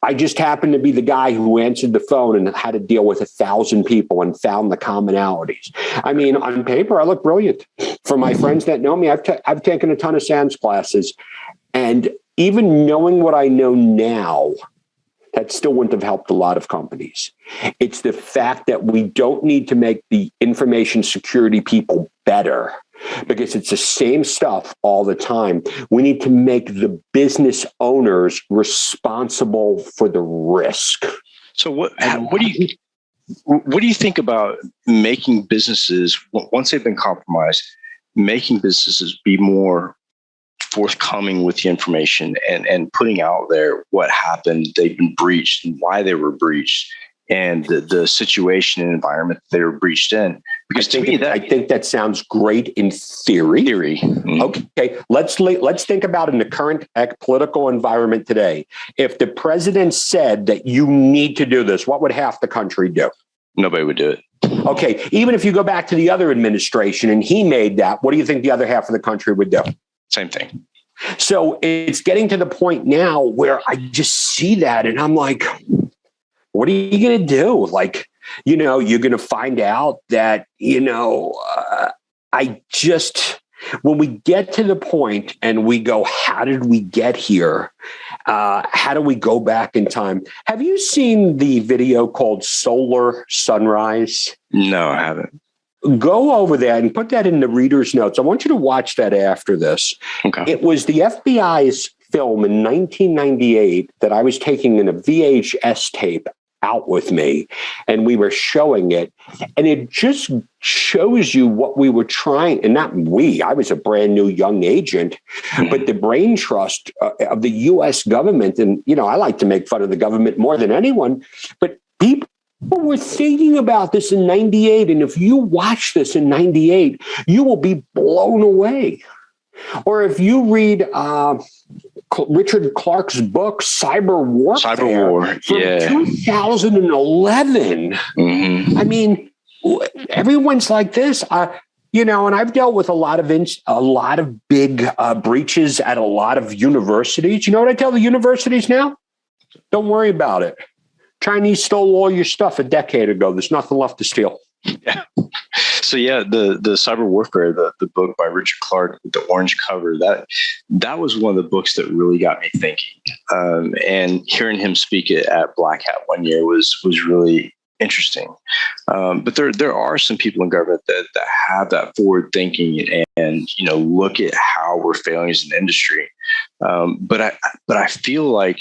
I just happen to be the guy who answered the phone and had to deal with 1,000 people and found the commonalities. I mean, on paper, I look brilliant. For my friends that know me, I've taken a ton of SANS classes, and even knowing what I know now, that still wouldn't have helped a lot of companies. It's the fact that we don't need to make the information security people better, because it's the same stuff all the time. We need to make the business owners responsible for the risk. So what do you think about making businesses, once they've been compromised, making businesses be more forthcoming with the information and putting out there what happened, they've been breached, and why they were breached, and the situation and environment they were breached in? Because I think that sounds great in theory. Mm-hmm. Okay, let's think about in the current political environment today. If the president said that you need to do this, what would half the country do? Nobody would do it. Okay, even if you go back to the other administration and he made that, what do you think the other half of the country would do? Same thing. So it's getting to the point now where I just see that and I'm like, what are you going to do? Like, you're going to find out that, when we get to the point and we go, how did we get here? How do we go back in time? Have you seen the video called Solar Sunrise? No, I haven't. Go over that and put that in the reader's notes. I want you to watch that after this. Okay. It was the FBI's film in 1998 that I was taking in a VHS tape out with me, and we were showing it, and it just shows you what we were trying, and not we, I was a brand new young agent, but the brain trust of the U.S. government. And, I like to make fun of the government more than anyone, but people were thinking about this in 98. And if you watch this in 98, you will be blown away. Or if you read Richard Clark's book, Cyber Warfare, from 2011. Mm-hmm. I mean, everyone's like this. And I've dealt with a lot of big breaches at a lot of universities. You know what I tell the universities now? Don't worry about it. Chinese stole all your stuff a decade ago. There's nothing left to steal. Yeah. So the Cyber Warfare, the book by Richard Clark with the orange cover, that was one of the books that really got me thinking. And hearing him speak it at Black Hat one year was really interesting. But there are some people in government that have that forward thinking and look at how we're failing as an industry. But I feel like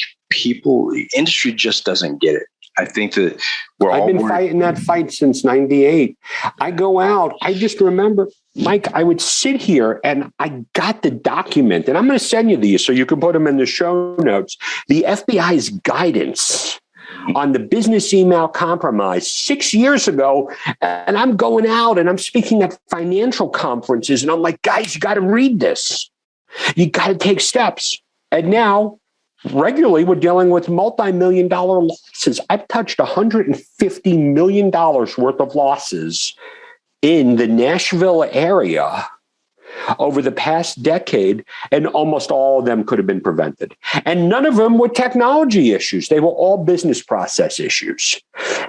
industry just doesn't get it. I think that I've been fighting that fight since 98. I go out. I just remember, Mike, I would sit here and I got the document, and I'm going to send you these so you can put them in the show notes. The FBI's guidance on the business email compromise 6 years ago. And I'm going out and I'm speaking at financial conferences. And I'm like, guys, you got to read this. You got to take steps. And now regularly we're dealing with multi-million-dollar losses. I've touched $150 million worth of losses in the Nashville area over the past decade, and almost all of them could have been prevented. And none of them were technology issues. They were all business process issues.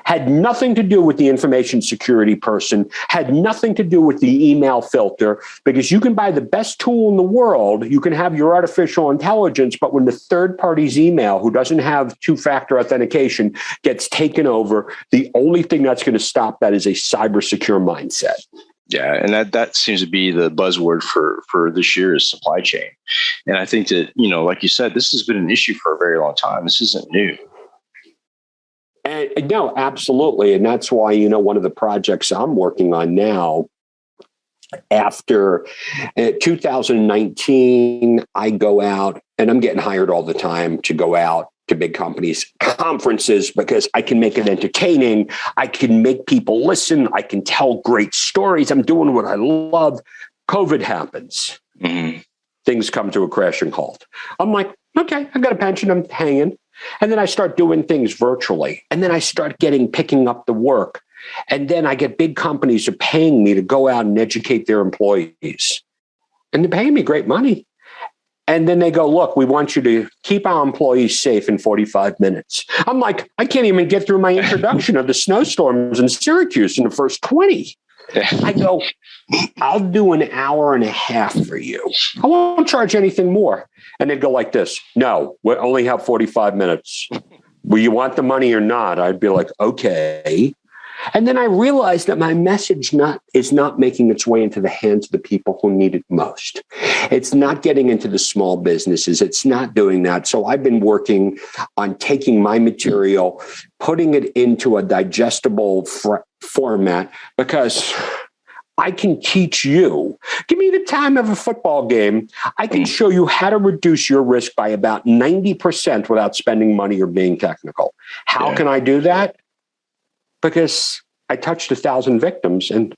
Had nothing to do with the information security person, had nothing to do with the email filter, because you can buy the best tool in the world, you can have your artificial intelligence, but when the third party's email, who doesn't have two-factor authentication, gets taken over, the only thing that's going to stop that is a cyber secure mindset. Yeah, and that seems to be the buzzword for this year is supply chain. And I think that, like you said, this has been an issue for a very long time. This isn't new. And no, absolutely. And that's why, one of the projects I'm working on now, after 2019, I go out and I'm getting hired all the time to go out to big companies, conferences, because I can make it entertaining. I can make people listen. I can tell great stories. I'm doing what I love. COVID happens. Mm-hmm. Things come to a crashing halt. I'm like, okay, I got a pension. I'm hanging. And then I start doing things virtually. And then I start picking up the work. And then I get big companies are paying me to go out and educate their employees. And they're paying me great money. And then they go, look, we want you to keep our employees safe in 45 minutes. I'm like, I can't even get through my introduction of the snowstorms in Syracuse in the first 20. I go, I'll do an hour and a half for you. I won't charge anything more. And they'd go like this. No, we only have 45 minutes. Will you want the money or not? I'd be like, okay. And then I realized that my message is not making its way into the hands of the people who need it most. It's not getting into the small businesses. It's not doing that. So I've been working on taking my material, putting it into a digestible format, because I can teach you. Give me the time of a football game. I can show you how to reduce your risk by about 90% without spending money or being technical. How can I do that? Because I touched 1,000 victims and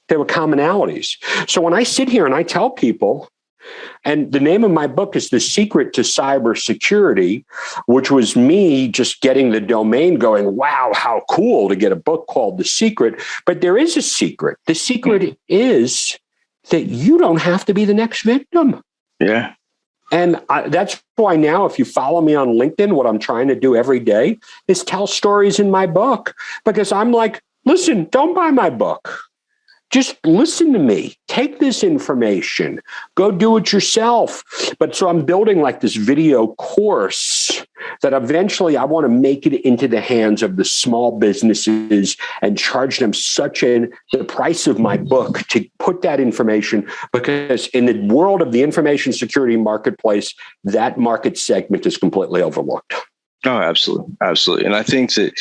there were commonalities. So when I sit here and I tell people, and the name of my book is The Secret to Cybersecurity, which was me just getting the domain going, wow, how cool to get a book called The Secret. But there is a secret. The secret is that you don't have to be the next victim. Yeah. And that's why now, if you follow me on LinkedIn, what I'm trying to do every day is tell stories in my book, because I'm like, listen, don't buy my book. Just listen to me. Take this information. Go do it yourself. But so I'm building like this video course that eventually I want to make it into the hands of the small businesses and charge them the price of my book to put that information, because in the world of the information security marketplace, that market segment is completely overlooked. Oh, absolutely. Absolutely. And I think that,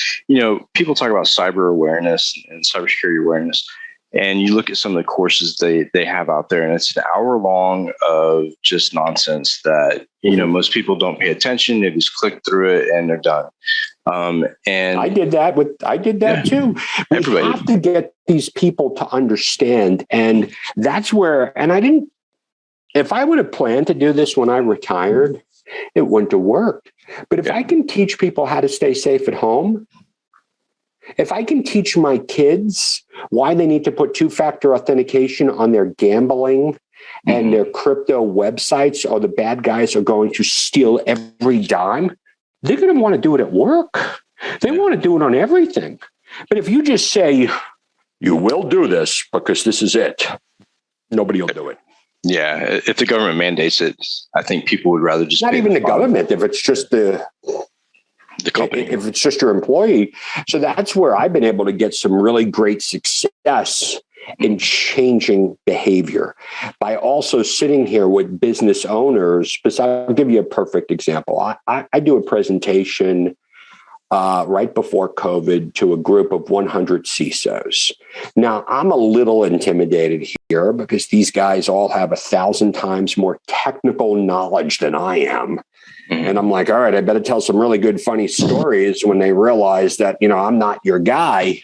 people talk about cyber awareness and cybersecurity awareness. And you look at some of the courses they have out there, and it's an hour long of just nonsense that, most people don't pay attention. They just click through it and they're done. And I did that too. We have to get these people to understand. And that's where, if I would have planned to do this when I retired, it wouldn't have worked. But if I can teach people how to stay safe at home, if I can teach my kids why they need to put two-factor authentication on their gambling and their crypto websites, or the bad guys are going to steal every dime, they're going to want to do it at work. They want to do it on everything. But if you just say, you will do this because this is it, nobody will do it. Yeah. If the government mandates it, I think people would rather just not even the government. If it's just the company, if it's just your employee. So that's where I've been able to get some really great success in changing behavior by also sitting here with business owners. Because I'll give you a perfect example. I do a presentation right before COVID to a group of 100 CISOs. Now, I'm a little intimidated here because these guys all have 1,000 times more technical knowledge than I am. And I'm like, all right, I better tell some really good, funny stories when they realize that, I'm not your guy.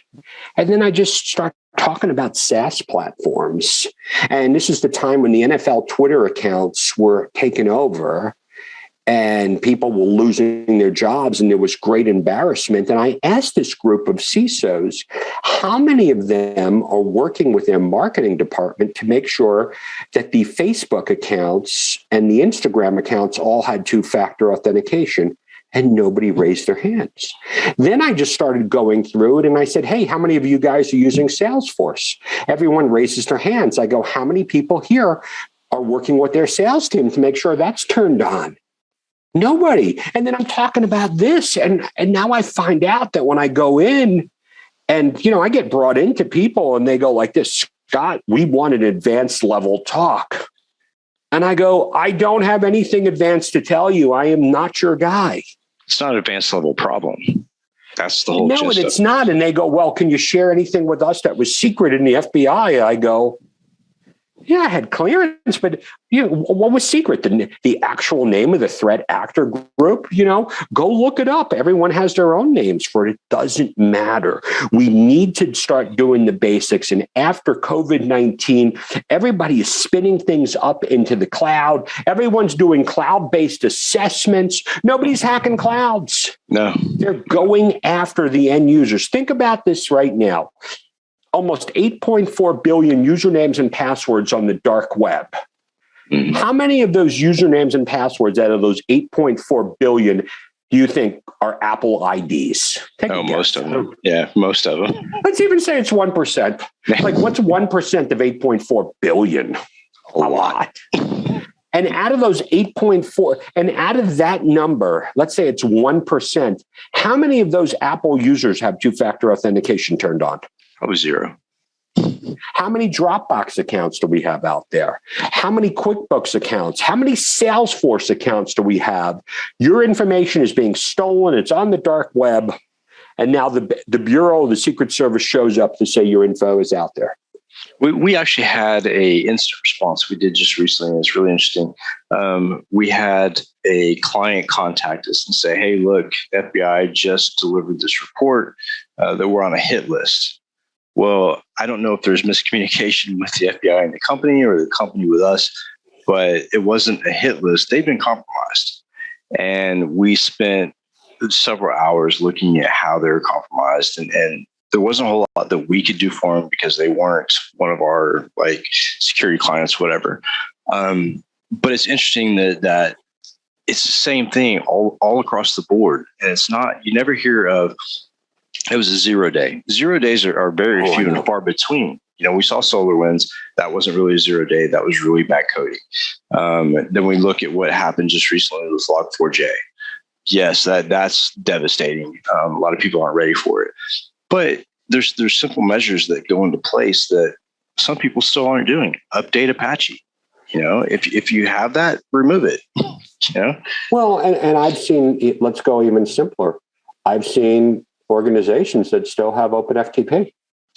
And then I just start talking about SaaS platforms. And this is the time when the NFL Twitter accounts were taken over and people were losing their jobs, and there was great embarrassment. And I asked this group of CISOs, how many of them are working with their marketing department to make sure that the Facebook accounts and the Instagram accounts all had two-factor authentication? And nobody raised their hands. Then I just started going through it, and I said, hey, how many of you guys are using Salesforce? Everyone raises their hands. I go, how many people here are working with their sales team to make sure that's turned on? Nobody. And then I'm talking about this. And now I find out that when I go in and, I get brought into people and they go like this, Scott, we want an advanced level talk. And I go, I don't have anything advanced to tell you. I am not your guy. It's not an advanced level problem. That's the whole gist. No, it's not. And they go, well, can you share anything with us that was secret in the FBI? I go, yeah, I had clearance, but what was secret? The actual name of the threat actor group, go look it up. Everyone has their own names for it. It doesn't matter. We need to start doing the basics. And after COVID-19, everybody is spinning things up into the cloud. Everyone's doing cloud-based assessments. Nobody's hacking clouds. No. They're going after the end users. Think about this right now. Almost 8.4 billion usernames and passwords on the dark web. How many of those usernames and passwords out of those 8.4 billion do you think are Apple IDs? Most of them. Yeah, most of them. Let's even say it's 1%. Like, what's 1% of 8.4 billion? A lot. And out of those 8.4, and out of that number, let's say it's 1%, how many of those Apple users have two-factor authentication turned on? Probably zero. How many Dropbox accounts do we have out there? How many QuickBooks accounts? How many Salesforce accounts do we have? Your information is being stolen. It's on the dark web. And now the Bureau, the Secret Service shows up to say your info is out there. We actually had a incident response we did just recently. And it's really interesting. We had a client contact us and say, hey, look, FBI just delivered this report that we're on a hit list. Well, I don't know if there's miscommunication with the FBI and the company or the company with us, but it wasn't a hit list. They've been compromised. And we spent several hours looking at how they're compromised. And there wasn't a whole lot that we could do for them because they weren't one of our security clients, whatever. But it's interesting that it's the same thing all across the board. And it's not, you never hear of, it was a 0 day. 0 days are very few and far between. We saw SolarWinds. That wasn't really a 0 day. That was really bad coding. Then we look at what happened just recently with Log4j. Yes, that's devastating. A lot of people aren't ready for it. But there's simple measures that go into place that some people still aren't doing. Update Apache. If you have that, remove it. Well, and I've seen, let's go even simpler. I've seen organizations that still have OpenFTP.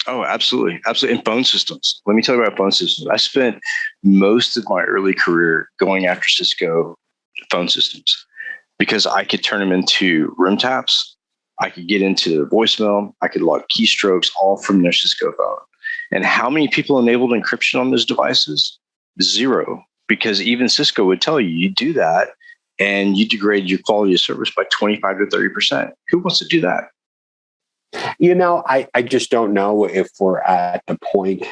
Oh, absolutely. Absolutely. And phone systems. Let me tell you about phone systems. I spent most of my early career going after Cisco phone systems because I could turn them into room taps. I could get into voicemail. I could log keystrokes all from their Cisco phone. And how many people enabled encryption on those devices? Zero. Because even Cisco would tell you do that and you degrade your quality of service by 25 to 30%. Who wants to do that? I just don't know if we're at the point.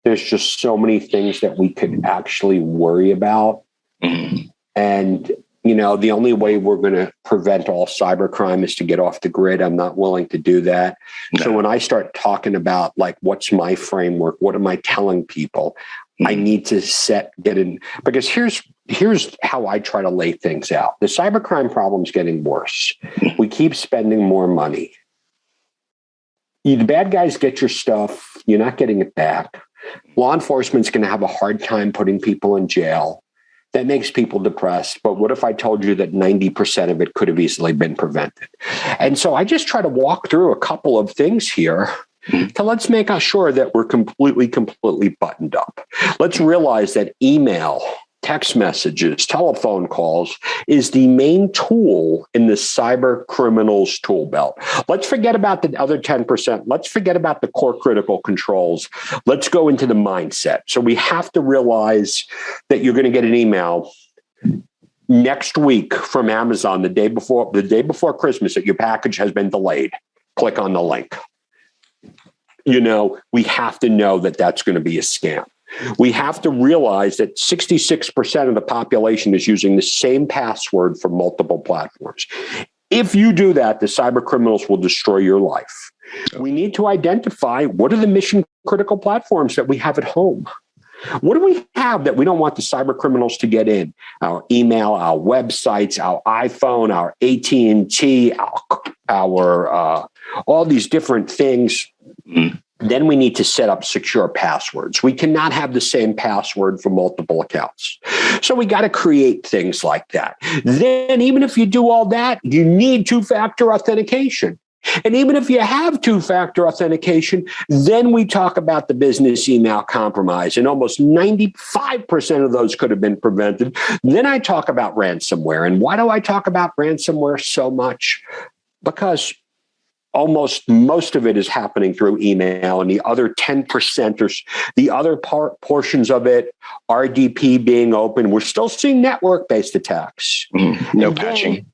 There's just so many things that we could actually worry about. Mm-hmm. And, the only way we're going to prevent all cybercrime is to get off the grid. I'm not willing to do that. No. So when I start talking about what's my framework, what am I telling people? Mm-hmm. I need to get in, because here's how I try to lay things out. The cybercrime problem is getting worse. Mm-hmm. We keep spending more money. The bad guys get your stuff. You're not getting it back. Law enforcement's going to have a hard time putting people in jail. that makes people depressed. But what if I told you that 90% of it could have easily been prevented? And so I just try to walk through a couple of things here to let's make sure that we're completely buttoned up. Let's realize that email, text messages, telephone calls is the main tool in the cyber criminals tool belt. Let's forget about the other 10%. Let's forget about the core critical controls. Let's go into the mindset. So we have to realize that you're going to get an email next week from Amazon the day before Christmas that your package has been delayed. Click on the link. We have to know that that's going to be a scam. We have to realize that 66% of the population is using the same password for multiple platforms. If you do that, the cyber criminals will destroy your life. We need to identify what are the mission critical platforms that we have at home. What do we have that we don't want the cyber criminals to get in? Our email, our websites, our iPhone, our AT&T, our all these different things. Then we need to set up secure passwords. We cannot have the same password for multiple accounts. So we got to create things like that. Then even if you do all that, you need two-factor authentication. And even if you have two-factor authentication, then we talk about the business email compromise, and almost 95% of those could have been prevented. Then I talk about ransomware. And why do I talk about ransomware so much? Because almost most of it is happening through email, and the other 10% or the other portions of it, RDP being open, we're still seeing network-based attacks. No patching.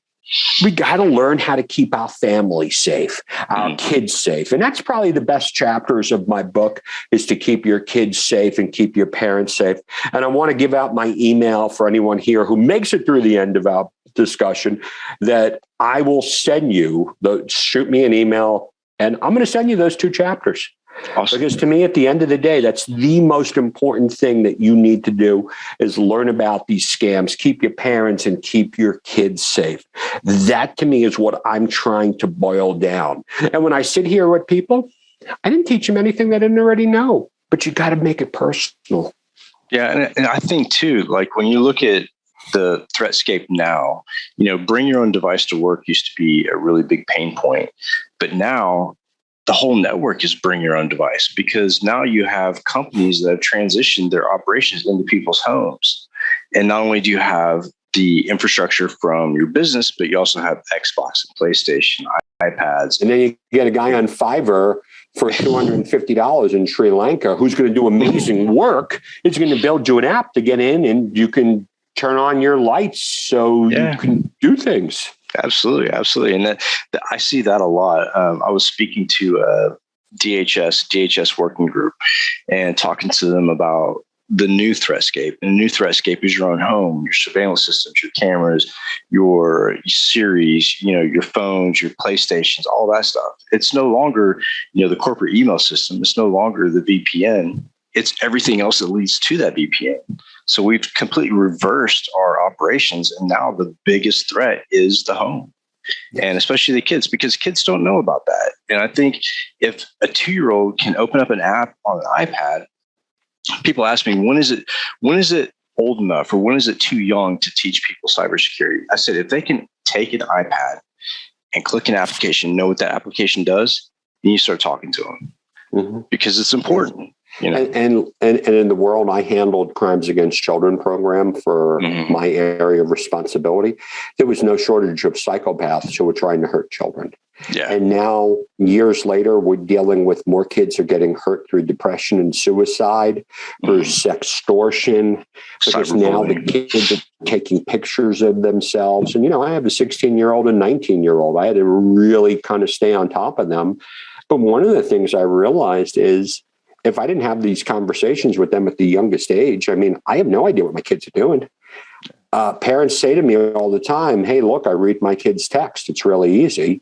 We got to learn how to keep our family safe, our kids safe. And that's probably the best chapters of my book, is to keep your kids safe and keep your parents safe. And I want to give out my email for anyone here who makes it through the end of our discussion, that I will send you, shoot me an email, and I'm going to send you those 2 chapters. Awesome. Because to me, at the end of the day, that's the most important thing that you need to do, is learn about these scams, keep your parents and keep your kids safe. That to me is what I'm trying to boil down. And when I sit here with people, I didn't teach them anything they didn't already know, but you got to make it personal. Yeah. And I think too, like when you look at the threatscape now, bring your own device to work used to be a really big pain point, but now the whole network is bring your own device, because now you have companies that have transitioned their operations into people's homes. And not only do you have the infrastructure from your business, but you also have Xbox and PlayStation, iPads. And then you get a guy on Fiverr for $250 in Sri Lanka who's going to do amazing work. He's going to build you an app to get in, and you can turn on your lights so you can do things. Absolutely. And I see that a lot. I was speaking to DHS working group and talking to them about the new threatscape. And the new threatscape is your own home, your surveillance systems, your cameras, your Siris, your phones, your PlayStations, all that stuff. It's no longer, the corporate email system. It's no longer the VPN. It's everything else that leads to that VPN. So we've completely reversed our operations. And now the biggest threat is the home, and especially the kids, because kids don't know about that. And I think if a 2-year-old can open up an app on an iPad, people ask me, when is it old enough, or when is it too young to teach people cybersecurity? I said, if they can take an iPad and click an application, know what that application does, then you start talking to them, because it's important. And in the world, I handled crimes against children program for my area of responsibility. There was no shortage of psychopaths who were trying to hurt children. Yeah. And now, years later, we're dealing with more kids are getting hurt through depression and suicide, through sextortion, because now the kids are taking pictures of themselves. And, I have a 16-year-old and 19-year-old. I had to really kind of stay on top of them. But one of the things I realized is, if I didn't have these conversations with them at the youngest age, I have no idea what my kids are doing. Parents say to me all the time, hey, look, I read my kid's text. It's really easy.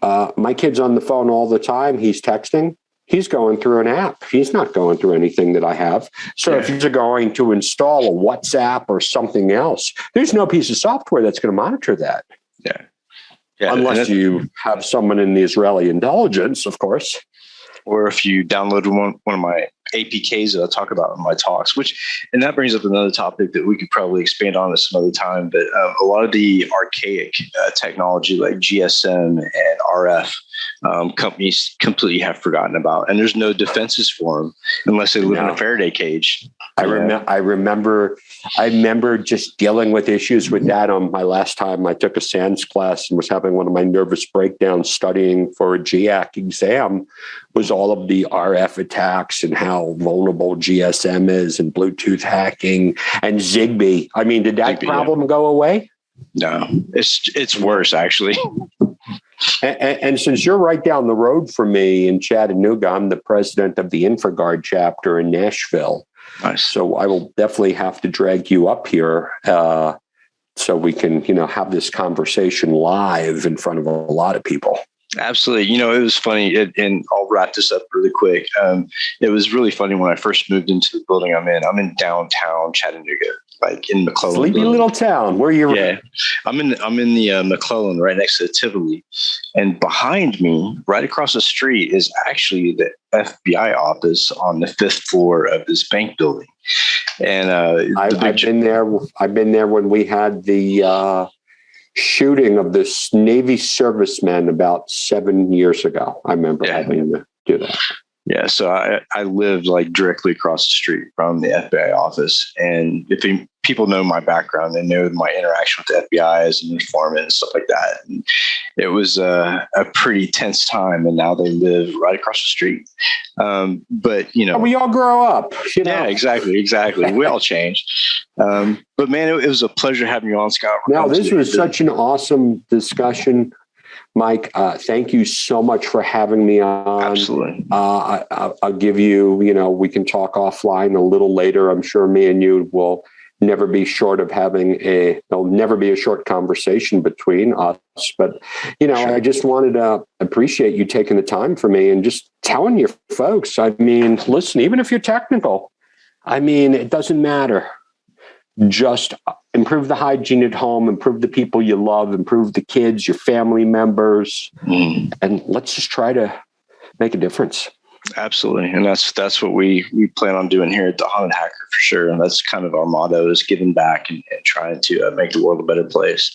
My kid's on the phone all the time. He's texting. He's going through an app. He's not going through anything that I have. So if he's going to install a WhatsApp or something else, there's no piece of software that's going to monitor that. Yeah. Unless you have someone in the Israeli intelligence, of course. Or if you download one of my APKs that I talk about in my talks, and that brings up another topic that we could probably expand on at some other time. But a lot of the archaic technology like GSM and RF companies completely have forgotten about, and there's no defenses for them unless they live in a Faraday cage. I remember just dealing with issues with that on my last time I took a SANS class and was having one of my nervous breakdowns studying for a GIAC exam, was all of the RF attacks and how vulnerable GSM is and Bluetooth hacking and Zigbee. I mean, did that problem go away? No, it's worse actually. And since you're right down the road from me in Chattanooga, I'm the president of the InfraGuard chapter in Nashville. Nice. So I will definitely have to drag you up here so we can, have this conversation live in front of a lot of people. Absolutely. It was funny, and I'll wrap this up really quick. It was really funny when I first moved into the building I'm in. I'm in downtown Chattanooga, like in McClellan. Sleepy little town. Where are you? Yeah, I'm in the McClellan, right next to Tivoli, and behind me, right across the street, is actually the FBI office on the 5th floor of this bank building. And I've been there. I've been there when we had the shooting of this Navy serviceman about 7 years ago. I remember having to do that. Yeah, so I lived like directly across the street from the FBI office. And if people know my background, they know my interaction with the FBI as an informant and stuff like that. And it was a pretty tense time, and now they live right across the street. But, we all grow up. Yeah, exactly. We all change. But, man, it was a pleasure having you on, Scott. No, this was such an awesome discussion. Mike, thank you so much for having me on. Absolutely. I'll give you, we can talk offline a little later. I'm sure me and you will never be short of there'll never be a short conversation between us. But, sure. I just wanted to appreciate you taking the time for me and just telling your folks, listen, even if you're technical, it doesn't matter. Just improve the hygiene at home, improve the people you love, improve the kids, your family members, and let's just try to make a difference. Absolutely. And that's what we plan on doing here at the Haunted Hacker for sure. And that's kind of our motto, is giving back and trying to make the world a better place.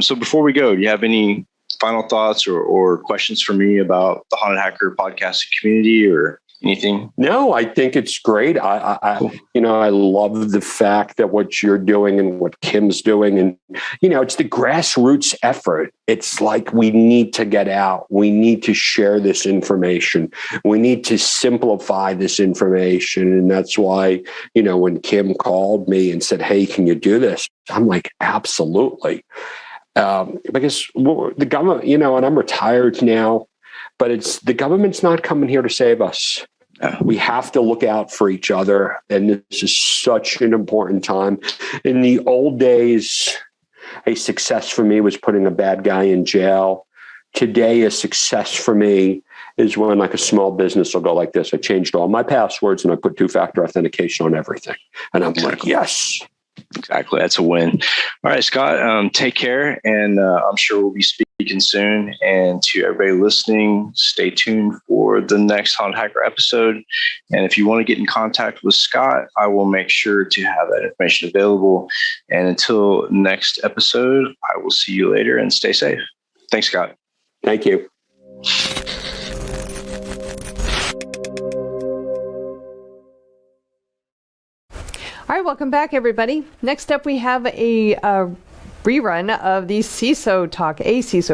So before we go, do you have any final thoughts or questions for me about the Haunted Hacker podcasting community or anything? No, I think it's great. Cool. I love the fact that what you're doing and what Kim's doing, and it's the grassroots effort. It's like we need to get out. We need to share this information. We need to simplify this information, and that's why when Kim called me and said, "Hey, can you do this?" I'm like, absolutely, because the government, and I'm retired now. But it's the government's not coming here to save us. We have to look out for each other. And this is such an important time. In the old days, a success for me was putting a bad guy in jail. Today, a success for me is when like a small business will go like this. I changed all my passwords and I put 2-factor authentication on everything. And I'm like, yes. Exactly. That's a win. All right, Scott, take care. And I'm sure we'll be speaking soon. And to everybody listening, stay tuned for the next Haunted Hacker episode. And if you want to get in contact with Scott, I will make sure to have that information available. And until next episode, I will see you later and stay safe. Thanks, Scott. Thank you. All right, welcome back, everybody. Next up, we have a rerun of the CISO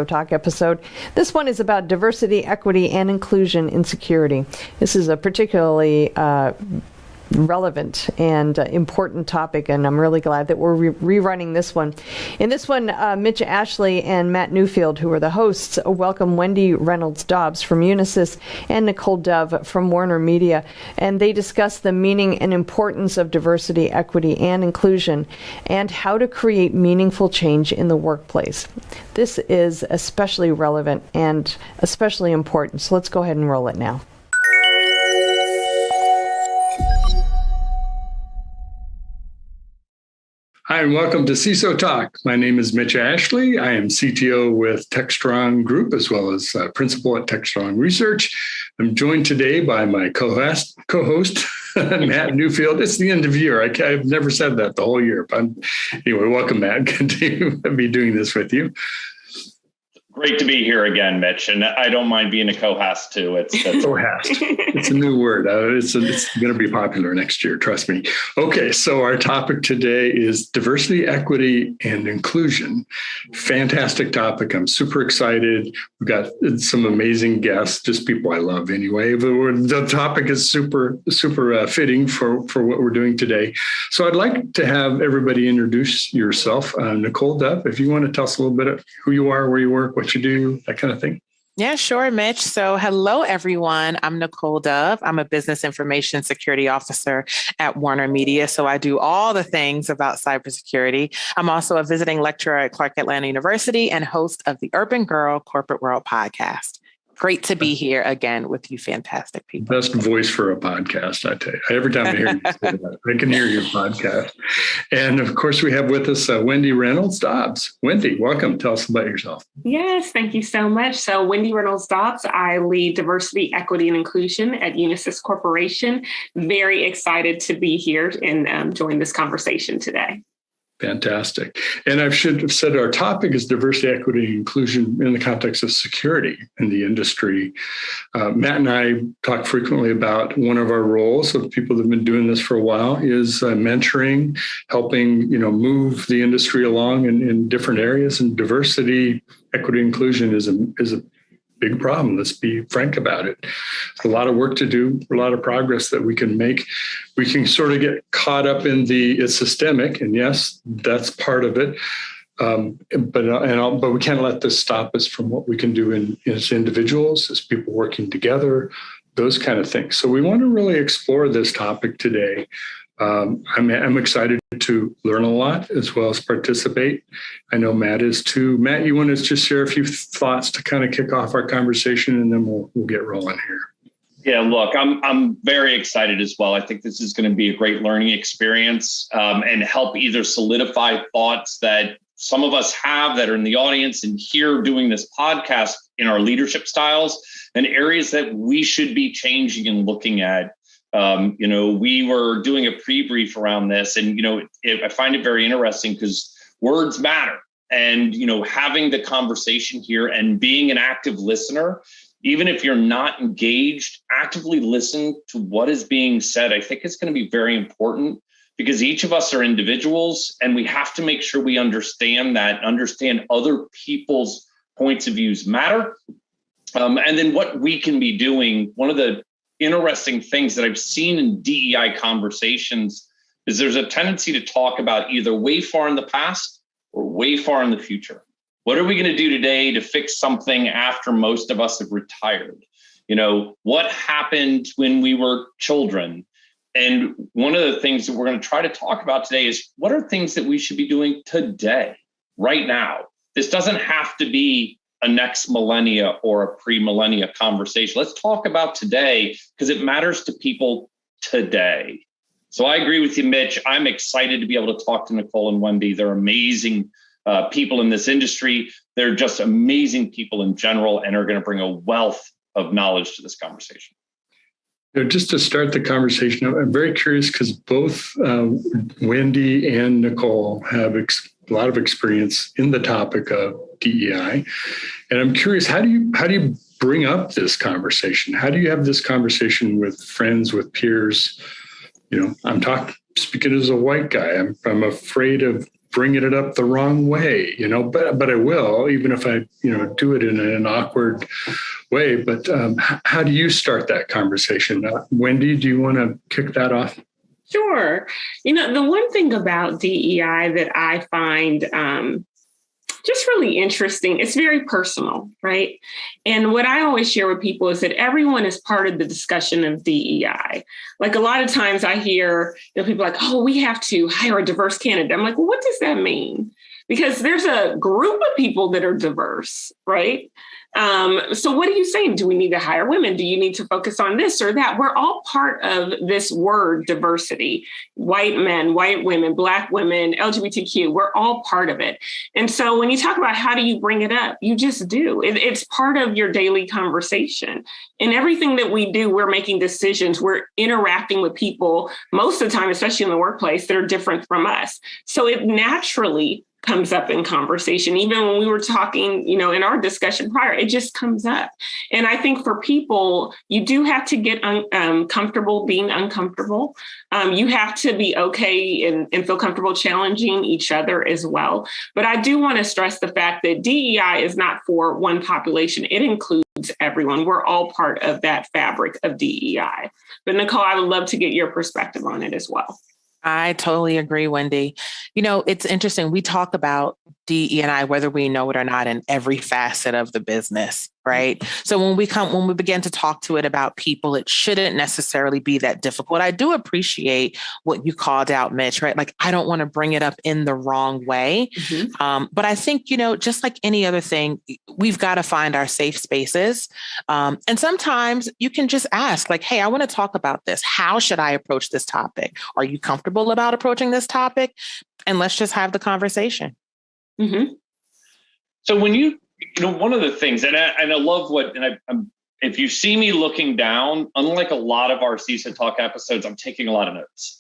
Talk episode. This one is about diversity, equity, and inclusion in security. This is a particularly relevant and important topic, and I'm really glad that we're rerunning this one. In this one, Mitch Ashley and Matt Newfield, who are the hosts, welcome Wendy Reynolds-Dobbs from Unisys and Nicole Dove from Warner Media, and they discuss the meaning and importance of diversity, equity, and inclusion, and how to create meaningful change in the workplace. This is especially relevant and especially important, so let's go ahead and roll it now. Hi, and welcome to CISO Talk. My name is Mitch Ashley. I am CTO with Techstrong Group, as well as principal at Techstrong Research. I'm joined today by my co-host, Matt Newfield. It's the end of year. I've never said that the whole year. But anyway, welcome, Matt. Good to be doing this with you. Great to be here again, Mitch. And I don't mind being a co-host too. It's a new word. It's going to be popular next year. Trust me. Okay. So our topic today is diversity, equity, and inclusion. Fantastic topic. I'm super excited. We've got some amazing guests, just people I love anyway. The topic is super fitting for what we're doing today. So I'd like to have everybody introduce yourself. Nicole Dove, if you want to tell us a little bit of who you are, where you work, what you do, that kind of thing. Yeah, sure, Mitch. So hello, everyone. I'm Nicole Dove. I'm a business information security officer at Warner Media. So I do all the things about cybersecurity. I'm also a visiting lecturer at Clark Atlanta University and host of the Urban Girl Corporate World podcast. Great to be here again with you fantastic people. Best voice for a podcast, I tell you. Every time I hear you say that, I can hear your podcast. And of course, we have with us Wendy Reynolds Dobbs. Wendy, welcome. Tell us about yourself. Yes, thank you so much. So Wendy Reynolds Dobbs, I lead diversity, equity, and inclusion at Unisys Corporation. Very excited to be here and join this conversation today. Fantastic. And I should have said our topic is diversity, equity, and inclusion in the context of security in the industry. Matt and I talk frequently about one of our roles of people that have been doing this for a while is mentoring, helping move the industry along in different areas. And diversity, equity, inclusion is a big problem. Let's be frank about it. There's a lot of work to do, a lot of progress that we can make. We can sort of get caught up in it's systemic, and yes, that's part of it. But we can't let this stop us from what we can do as individuals, as people working together, those kind of things. So we want to really explore this topic today. I'm excited to learn a lot as well as participate. I know Matt is too. Matt, you want to just share a few thoughts to kind of kick off our conversation, and then we'll get rolling here. Yeah, look, I'm very excited as well. I think this is going to be a great learning experience and help either solidify thoughts that some of us have that are in the audience and here doing this podcast in our leadership styles and areas that we should be changing and looking at. We were doing a pre-brief around this, and I find it very interesting because words matter. And having the conversation here and being an active listener, even if you're not engaged, actively listen to what is being said. I think it's going to be very important because each of us are individuals, and we have to make sure we understand other people's points of views matter, and then what we can be doing. One of the interesting things that I've seen in DEI conversations is there's a tendency to talk about either way far in the past or way far in the future. What are we going to do today to fix something after most of us have retired? What happened when we were children? And one of the things that we're going to try to talk about today is what are things that we should be doing today, right now? This doesn't have to be a next millennia or a pre-millennia conversation. Let's talk about today because it matters to people today. So I agree with you, Mitch. I'm excited to be able to talk to Nicole and Wendy. They're amazing people in this industry. They're just amazing people in general and are going to bring a wealth of knowledge to this conversation. Just to start the conversation, I'm very curious because both Wendy and Nicole have a lot of experience in the topic of DEI. And I'm curious, how do you bring up this conversation? How do you have this conversation with friends, with peers? I'm speaking as a white guy. I'm afraid of bringing it up the wrong way, but I will, even if I, do it in an awkward way. But how do you start that conversation? Wendy, do you want to kick that off? Sure. The one thing about DEI that I find just really interesting, it's very personal, right? And what I always share with people is that everyone is part of the discussion of DEI. Like a lot of times I hear people like, oh, we have to hire a diverse candidate. I'm like, well, what does that mean? because there's a group of people that are diverse, right? So what are you saying? Do we need to hire women? Do you need to focus on this or that? We're all part of this word diversity. White men, white women, Black women, LGBTQ, we're all part of it. And so when you talk about how do you bring it up, you just do. It's part of your daily conversation. In everything that we do, we're making decisions. We're interacting with people most of the time, especially in the workplace, that are different from us. So it naturally comes up in conversation. Even when we were talking, in our discussion prior, it just comes up. And I think for people, you do have to get comfortable being uncomfortable. You have to be okay and feel comfortable challenging each other as well. But I do want to stress the fact that DEI is not for one population. It includes everyone. We're all part of that fabric of DEI. But Nicole, I would love to get your perspective on it as well. I totally agree, Wendy. It's interesting. We talk about DE&I, whether we know it or not, in every facet of the business, right? So when we begin to talk to it about people, it shouldn't necessarily be that difficult. I do appreciate what you called out, Mitch, right? Like, I don't want to bring it up in the wrong way. Mm-hmm. But I think, just like any other thing, we've got to find our safe spaces. And sometimes you can just ask, like, hey, I want to talk about this. How should I approach this topic? Are you comfortable about approaching this topic? And let's just have the conversation. Mm-hmm. So when one of the things, and I love if you see me looking down, unlike a lot of our CISA Talk episodes, I'm taking a lot of notes.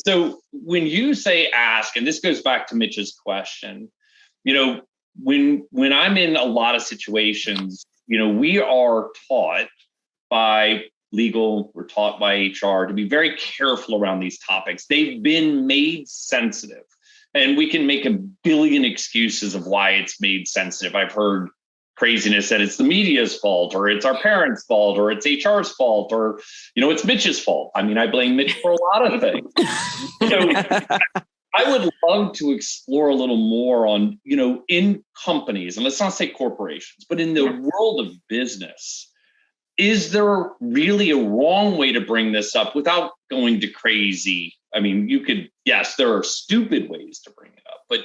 So when you say ask, and this goes back to Mitch's question, when I'm in a lot of situations, we are taught by legal, we're taught by HR to be very careful around these topics. They've been made sensitive. And we can make a billion excuses of why it's made sensitive. I've heard craziness that it's the media's fault, or it's our parents' fault, or it's HR's fault, or, it's Mitch's fault. I mean, I blame Mitch for a lot of things. I would love to explore a little more on, in companies, and let's not say corporations, but in the world of business, is there really a wrong way to bring this up without going to crazy? I mean, yes, there are stupid ways to bring it up, but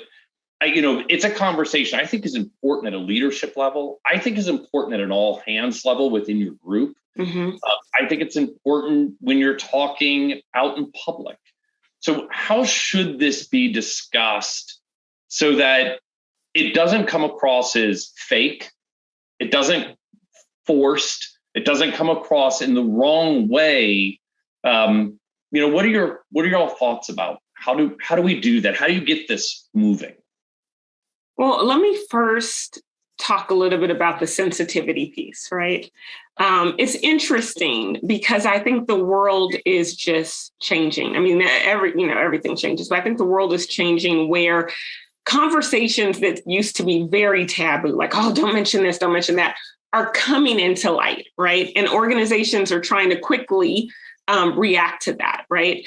it's a conversation I think is important at a leadership level. I think is important at an all hands level within your group. Mm-hmm. I think it's important when you're talking out in public. So how should this be discussed so that it doesn't come across as fake? It doesn't forced. It doesn't come across in the wrong way. What are your thoughts about how do we do that? How do you get this moving? Well, let me first talk a little bit about the sensitivity piece, right? It's interesting because I think the world is just changing. I mean, everything changes, but I think the world is changing where conversations that used to be very taboo, like, oh, don't mention this, don't mention that, are coming into light, right? And organizations are trying to quickly react to that, right?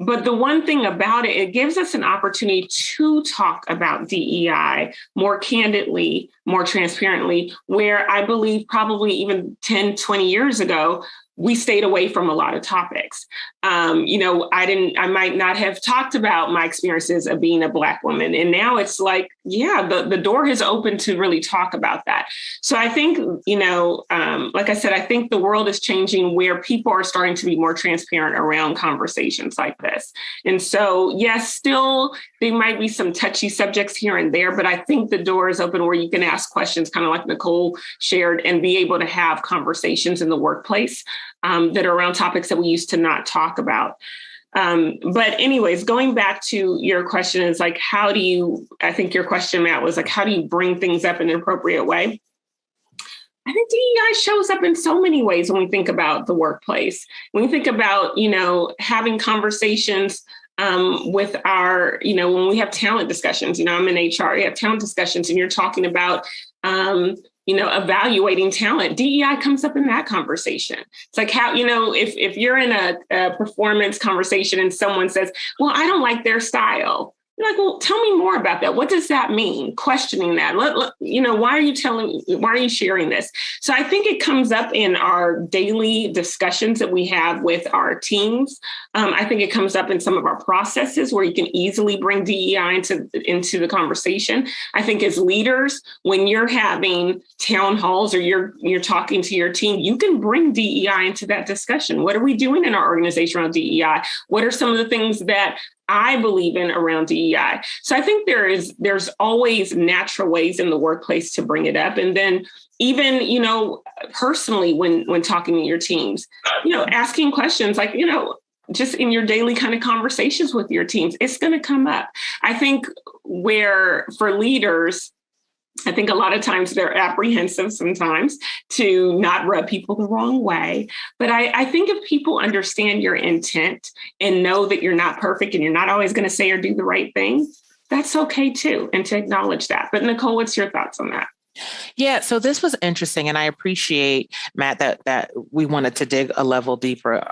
But the one thing about it, it gives us an opportunity to talk about DEI more candidly, more transparently, where I believe probably even 10, 20 years ago, we stayed away from a lot of topics. I might not have talked about my experiences of being a Black woman. And now it's like, the door has opened to really talk about that. So I think, like I said, I think the world is changing where people are starting to be more transparent around conversations like this. And so, yes, still, there might be some touchy subjects here and there, but I think the door is open where you can ask questions, kind of like Nicole shared, and be able to have conversations in the workplace that are around topics that we used to not talk about. But anyways, going back to your question is like, I think your question, Matt, was like, how do you bring things up in an appropriate way? I think DEI shows up in so many ways when we think about the workplace. When we think about, having conversations with our, when we have talent discussions, I'm in HR, you have talent discussions and you're talking about, evaluating talent. DEI comes up in that conversation. It's like how, if you're in a performance conversation and someone says, well, I don't like their style. You're like, well, tell me more about that. What does that mean? Questioning that. Why are you sharing this? So I think it comes up in our daily discussions that we have with our teams. I think it comes up in some of our processes where you can easily bring DEI into the conversation. I think as leaders, when you're having town halls or you're talking to your team, you can bring DEI into that discussion. What are we doing in our organization around DEI? What are some of the things that I believe in around DEI? So I think there's always natural ways in the workplace to bring it up. And then even, personally, when talking to your teams, asking questions like, just in your daily kind of conversations with your teams, it's going to come up. I think where for leaders, I think a lot of times they're apprehensive sometimes to not rub people the wrong way. But I think if people understand your intent and know that you're not perfect and you're not always going to say or do the right thing, that's okay too, and to acknowledge that. But Nicole, what's your thoughts on that? Yeah, so this was interesting. And I appreciate, Matt, that we wanted to dig a level deeper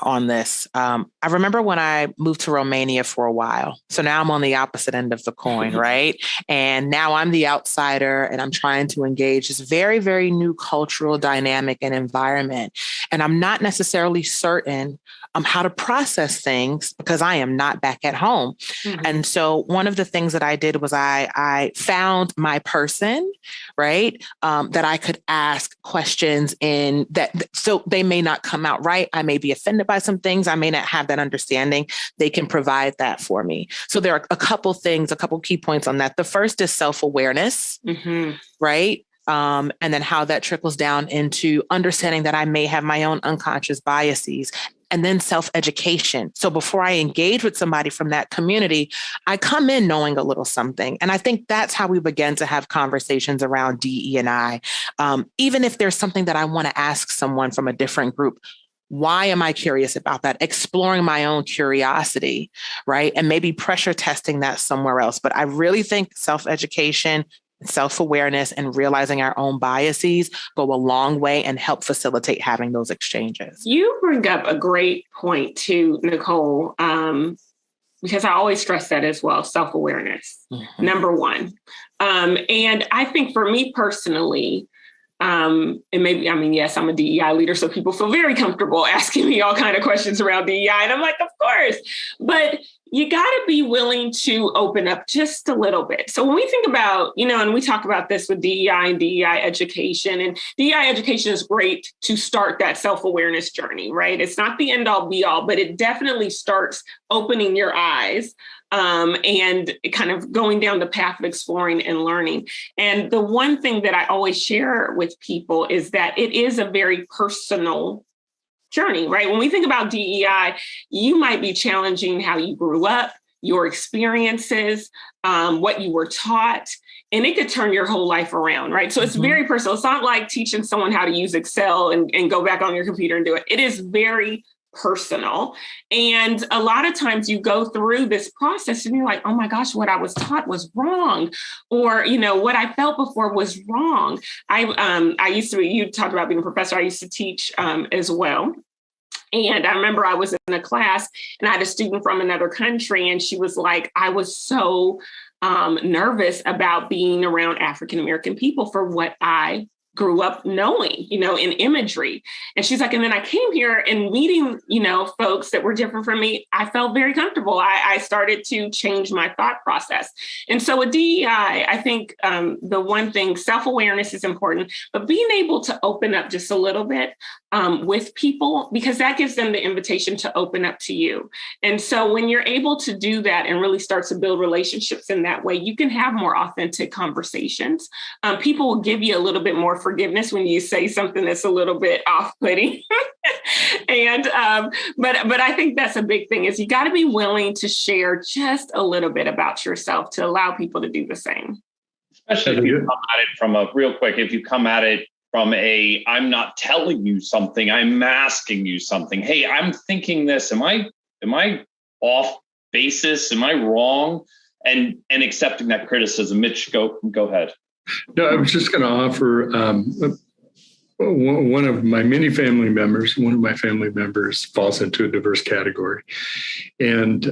on this. I remember when I moved to Romania for a while. So now I'm on the opposite end of the coin, right? And now I'm the outsider and I'm trying to engage this very, very new cultural dynamic and environment. And I'm not necessarily certain how to process things because I am not back at home. Mm-hmm. And so one of the things that I did was I found my person, right? That I could ask questions in that, so they may not come out right. I may be offended by some things. I may not have that understanding. They can provide that for me. So there are a couple key points on that. The first is self-awareness, mm-hmm. right? And then how that trickles down into understanding that I may have my own unconscious biases. And then self-education. So before I engage with somebody from that community, I come in knowing a little something. And I think that's how we begin to have conversations around DE&I. Even if there's something that I want to ask someone from a different group, why am I curious about that? Exploring my own curiosity, right? And maybe pressure testing that somewhere else. But I really think self-education, self-awareness, and realizing our own biases go a long way and help facilitate having those exchanges. You bring up a great point too, Nicole, because I always stress that as well, self-awareness, mm-hmm. number one. And I think for me personally, and maybe, yes, I'm a DEI leader, so people feel very comfortable asking me all kinds of questions around DEI. And I'm like, of course, but you got to be willing to open up just a little bit. So when we think about, and we talk about this with DEI and DEI education, and DEI education is great to start that self-awareness journey, right? It's not the end all be all, but it definitely starts opening your eyes and kind of going down the path of exploring and learning. And the one thing that I always share with people is that it is a very personal journey, right? When we think about DEI, you might be challenging how you grew up, your experiences, what you were taught, and it could turn your whole life around, right? So it's mm-hmm. very personal. It's not like teaching someone how to use Excel and go back on your computer and do it. It is very personal. And a lot of times you go through this process and you're like, oh my gosh, what I was taught was wrong. Or, what I felt before was wrong. I used to, you talked about being a professor. I used to teach as well. And I remember I was in a class and I had a student from another country and she was like, I was so nervous about being around African-American people for what I grew up knowing, in imagery. And she's like, and then I came here and meeting, folks that were different from me, I felt very comfortable. I started to change my thought process. And so with DEI, I think the one thing, self-awareness is important, but being able to open up just a little bit with people, because that gives them the invitation to open up to you. And so when you're able to do that and really start to build relationships in that way, you can have more authentic conversations. People will give you a little bit more forgiveness when you say something that's a little bit off-putting. And but I think that's a big thing is you got to be willing to share just a little bit about yourself to allow people to do the same. Especially if you come at it from if you come at it from I'm not telling you something, I'm asking you something. Hey, I'm thinking this. Am I off basis? Am I wrong? And accepting that criticism. Mitch, go ahead. No, I was just going to offer one of my family members falls into a diverse category. And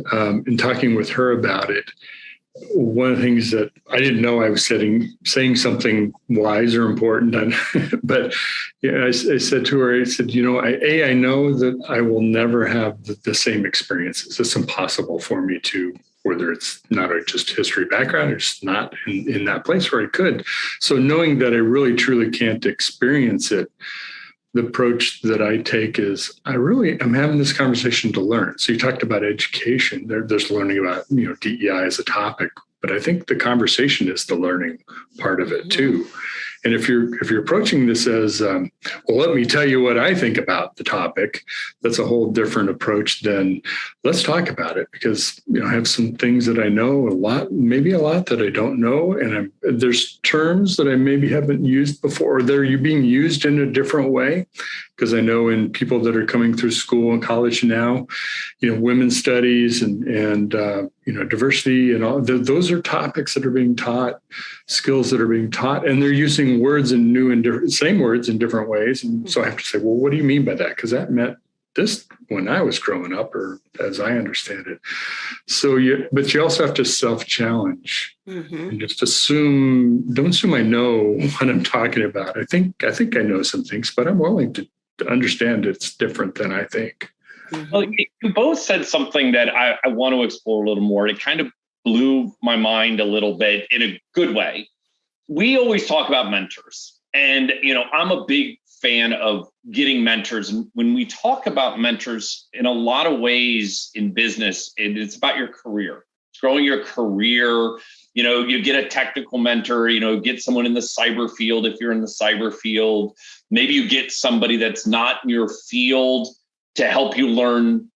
in talking with her about it, one of the things that I didn't know I was saying something wise or important, but I said to her, I said, I know that I will never have the same experiences. It's impossible for me to, whether it's not just history background, or just not in that place where I could. So knowing that I really truly can't experience it, the approach that I take is I'm having this conversation to learn. So you talked about education. There's learning about, DEI as a topic, but I think the conversation is the learning part of it too. And if you're approaching this as, well, let me tell you what I think about the topic, that's a whole different approach than let's talk about it, because I have some things that I know maybe a lot that I don't know. And there's terms that I maybe haven't used before, or they're being used in a different way. Because I know in people that are coming through school and college now, women's studies and diversity and all, those are topics that are being taught, skills that are being taught, and they're using words in new and same words in different ways. And so I have to say, well, what do you mean by that? Because that meant this when I was growing up, or as I understand it. So but you also have to self-challenge and just don't assume I know what I'm talking about. I think I know some things, but I'm willing to understand it's different than I think. Well, you both said something that I want to explore a little more. It kind of blew my mind a little bit in a good way. We always talk about mentors, and I'm a big fan of getting mentors. And when we talk about mentors, in a lot of ways in business, it's about your career. It's growing your career. You get a technical mentor, get someone in the cyber field if you're in the cyber field. Maybe you get somebody that's not in your field to help you learn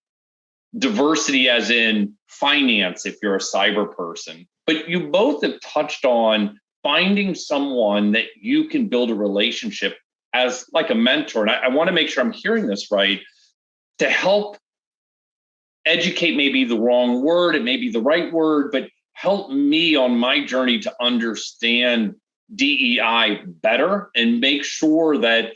diversity, as in finance, if you're a cyber person. But you both have touched on finding someone that you can build a relationship as like a mentor. And I want to make sure I'm hearing this right, to help educate, maybe the wrong word, it may be the right word, but help me on my journey to understand DEI better and make sure that,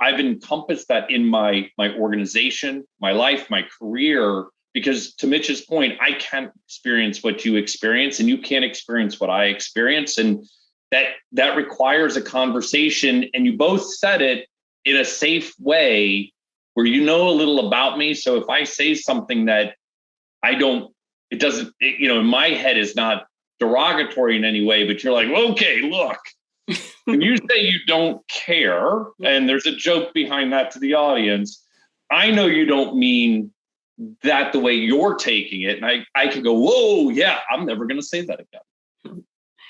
I've encompassed that in my organization, my life, my career, because to Mitch's point, I can't experience what you experience and you can't experience what I experience. And that requires a conversation. And you both said it in a safe way where a little about me. So if I say something that in my head is not derogatory in any way, but you're like, okay, look, when you say you don't care, and there's a joke behind that to the audience, I know you don't mean that the way you're taking it. And I could go, whoa, yeah, I'm never going to say that again.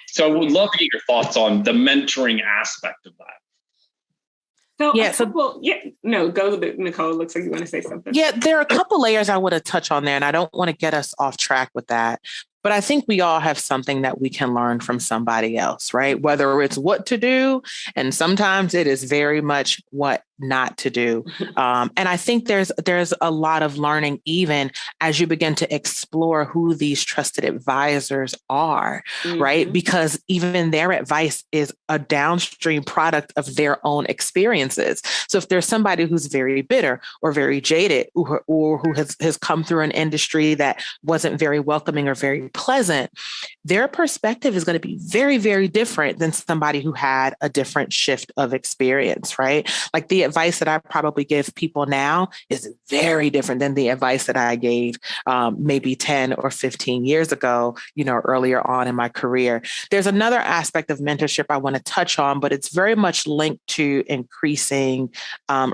So I would love to get your thoughts on the mentoring aspect of that. Go Nicole. Looks like you want to say something. Yeah, there are a couple layers I want to touch on there, and I don't want to get us off track with that. But I think we all have something that we can learn from somebody else, right? Whether it's what to do, and sometimes it is very much what not to do. And I think there's a lot of learning even as you begin to explore who these trusted advisors are, right? Because even their advice is a downstream product of their own experiences. So if there's somebody who's very bitter or very jaded or who has come through an industry that wasn't very welcoming or very pleasant, their perspective is going to be very, very different than somebody who had a different shift of experience, right? Like the advice that I probably give people now is very different than the advice that I gave maybe 10 or 15 years ago, earlier on in my career. There's another aspect of mentorship I want to touch on, but it's very much linked to increasing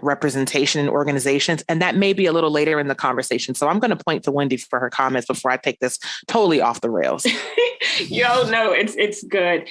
representation in organizations. And that may be a little later in the conversation. So I'm going to point to Wendy for her comments before I take this totally off the rails. No, it's good.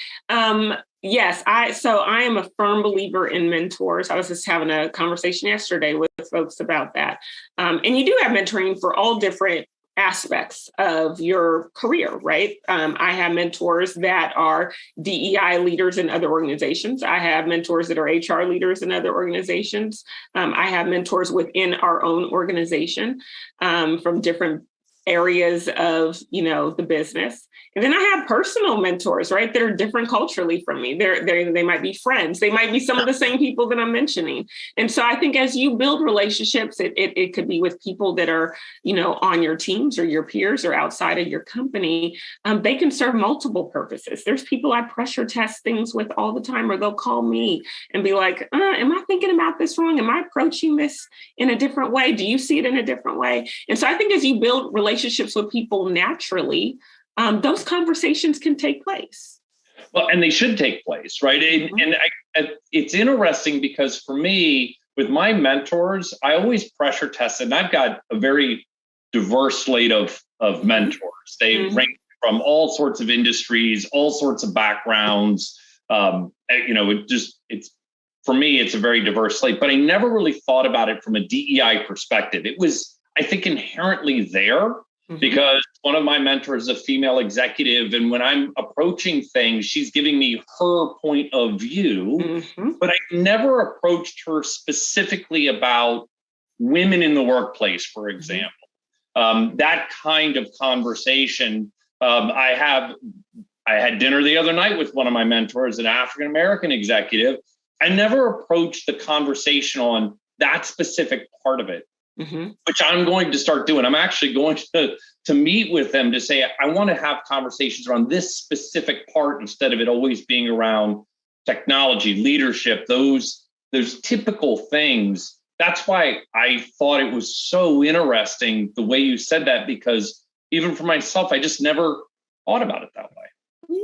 Yes, I am a firm believer in mentors. I was just having a conversation yesterday with folks about that. And you do have mentoring for all different aspects of your career, right? I have mentors that are DEI leaders in other organizations. I have mentors that are HR leaders in other organizations. I have mentors within our own organization from different areas of, the business. And then I have personal mentors, right, that are different culturally from me. They might be friends. They might be some of the same people that I'm mentioning. And so I think as you build relationships, it could be with people that are, on your teams or your peers or outside of your company. They can serve multiple purposes. There's people I pressure test things with all the time, or they'll call me and be like, am I thinking about this wrong? Am I approaching this in a different way? Do you see it in a different way? And so I think as you build relationships with people naturally, those conversations can take place. Well, and they should take place, right? And it's interesting because for me, with my mentors, I always pressure test, and I've got a very diverse slate of mentors. They range from all sorts of industries, all sorts of backgrounds. It's for me, it's a very diverse slate, but I never really thought about it from a DEI perspective. It was, I think, inherently there. Because one of my mentors is a female executive, and when I'm approaching things, she's giving me her point of view, but I never approached her specifically about women in the workplace, for example. That kind of conversation. I had dinner the other night with one of my mentors, an African-American executive. I never approached the conversation on that specific part of it. Which I'm going to start doing. I'm actually going to meet with them to say, I want to have conversations around this specific part instead of it always being around technology, leadership, those typical things. That's why I thought it was so interesting the way you said that, because even for myself, I just never thought about it that way.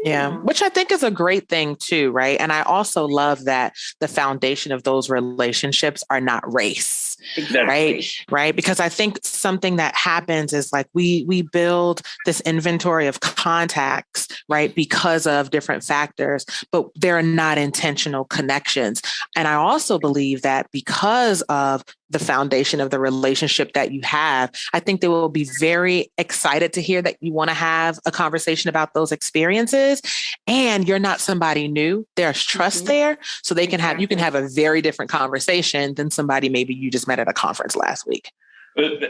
Yeah, which I think is a great thing too, right? And I also love that the foundation of those relationships are not race, right? Because I think something that happens is like we build this inventory of contacts, right? Because of different factors, but they're not intentional connections. And I also believe that because of the foundation of the relationship that you have, I think they will be very excited to hear that you want to have a conversation about those experiences, and you're not somebody new. There's trust there, so you can have a very different conversation than somebody maybe you just met at a conference last week.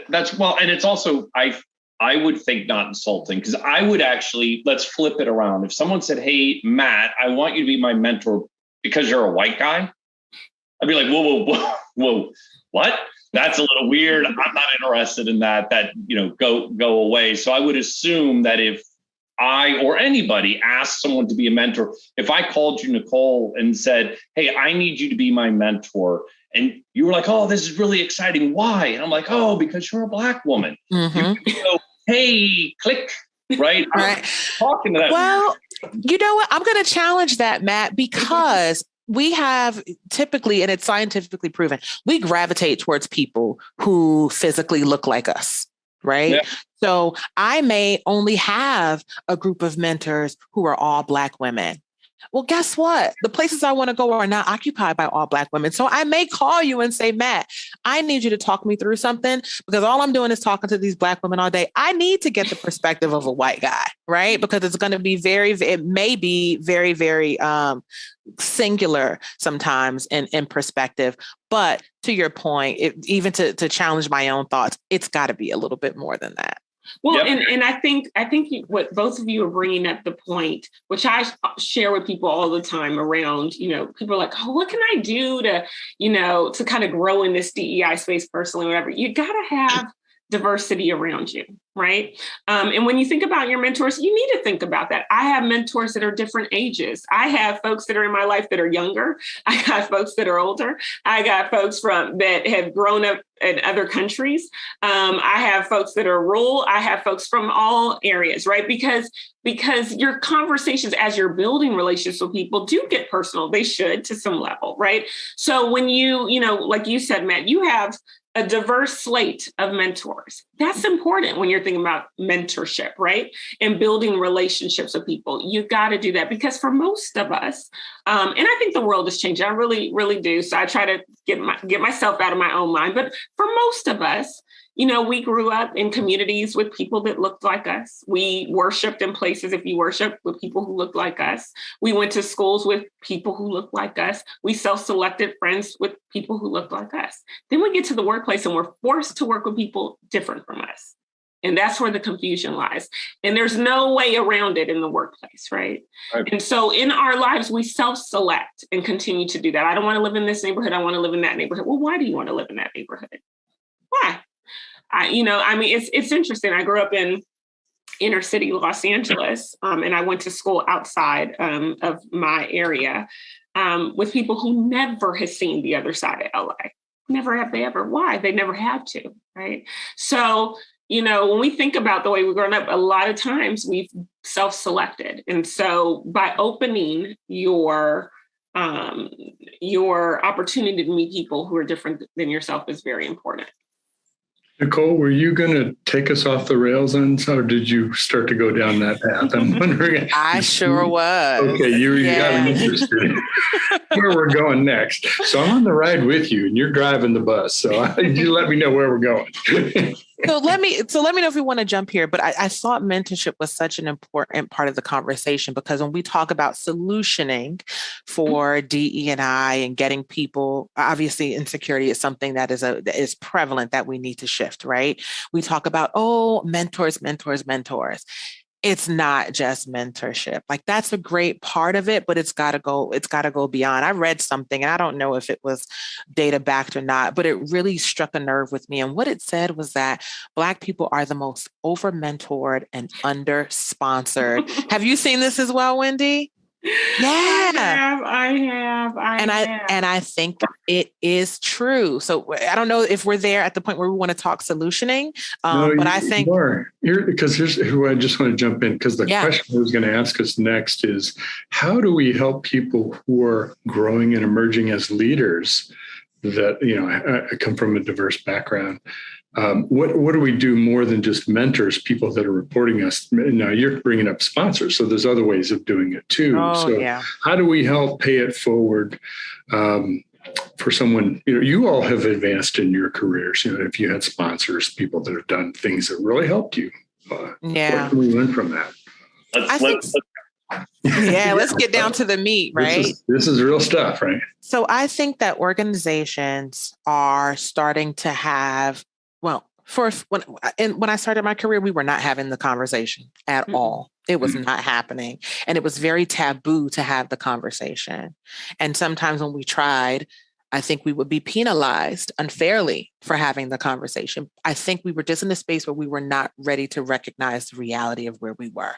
That's well, and it's also I would think not insulting, because I would actually, let's flip it around. If someone said, "Hey, Matt, I want you to be my mentor because you're a white guy," I'd be like, whoa. What? That's a little weird. I'm not interested in that. Go away. So I would assume that if I or anybody asked someone to be a mentor, if I called you, Nicole, and said, "Hey, I need you to be my mentor," and you were like, "Oh, this is really exciting. Why?" And I'm like, "Oh, because you're a Black woman." You go, "Hey, click." Right. I'm talking to that. Well, you know what? I'm going to challenge that, Matt, because we have typically, and it's scientifically proven, we gravitate towards people who physically look like us, right? Yeah. So I may only have a group of mentors who are all Black women. Well, guess what? The places I want to go are not occupied by all Black women. So I may call you and say, "Matt, I need you to talk me through something, because all I'm doing is talking to these Black women all day. I need to get the perspective of a white guy," right? Because it's going to be it may be very, very singular sometimes in perspective. But to your point, even to challenge my own thoughts, it's got to be a little bit more than that. Well, and I think what both of you are bringing up the point, which I share with people all the time around, people are like, "Oh, what can I do to kind of grow in this DEI space personally, whatever." You got to have diversity around you, right? And when you think about your mentors, you need to think about that. I have mentors that are different ages. I have folks that are in my life that are younger. I got folks that are older. I got folks that have grown up in other countries. I have folks that are rural. I have folks from all areas, right? Because your conversations as you're building relationships with people do get personal. They should, to some level, right? So when you like you said, Matt, you have a diverse slate of mentors. That's important when you're thinking about mentorship, right? And building relationships with people. You got to do that, because for most of us, and I think the world is changing. I really, really do. So I try to get myself out of my own mind. But for most of us, we grew up in communities with people that looked like us. We worshiped in places, if you worship, with people who looked like us. We went to schools with people who looked like us. We self-selected friends with people who looked like us. Then we get to the workplace and we're forced to work with people different from us. And that's where the confusion lies. And there's no way around it in the workplace, right? And so in our lives, we self-select and continue to do that. I don't want to live in this neighborhood. I want to live in that neighborhood. Well, why do you want to live in that neighborhood? Why? It's interesting. I grew up in inner city Los Angeles, and I went to school outside of my area with people who never had seen the other side of LA. Never have they ever. Why? They never had to, right? So, when we think about the way we've grown up, a lot of times we've self-selected. And so by opening your opportunity to meet people who are different than yourself is very important. Nicole, were you going to take us off the rails on, or did you start to go down that path? I'm wondering. I sure was. Okay, you got me interested where we're going next. So I'm on the ride with you, and you're driving the bus. So you let me know where we're going. So let me know if we want to jump here, but I thought mentorship was such an important part of the conversation, because when we talk about solutioning for DE&I and getting people, obviously insecurity is something that is prevalent that we need to shift, right? We talk about, mentors. It's not just mentorship. Like, that's a great part of it, but it's got to go beyond. I read something, and I don't know if it was data backed or not, but it really struck a nerve with me. And what it said was that Black people are the most over mentored and under sponsored. Have you seen this as well, Wendy? Yeah, I have. And I think it is true. So I don't know if we're there at the point where we want to talk solutioning, but I think because here's who I just want to jump in, because the question I was going to ask us next is, how do we help people who are growing and emerging as leaders that, I come from a diverse background. What do we do more than just mentors, people that are reporting us? Now you're bringing up sponsors, so there's other ways of doing it too. How do we help pay it forward for someone? You all have advanced in your careers. If you had sponsors, people that have done things that really helped you, what can we learn from that? Let's get down to the meat, right? This is real stuff, right? So I think that organizations are starting to have, when I started my career, we were not having the conversation at all. It was not happening. And it was very taboo to have the conversation. And sometimes when we tried, I think we would be penalized unfairly for having the conversation. I think we were just in a space where we were not ready to recognize the reality of where we were.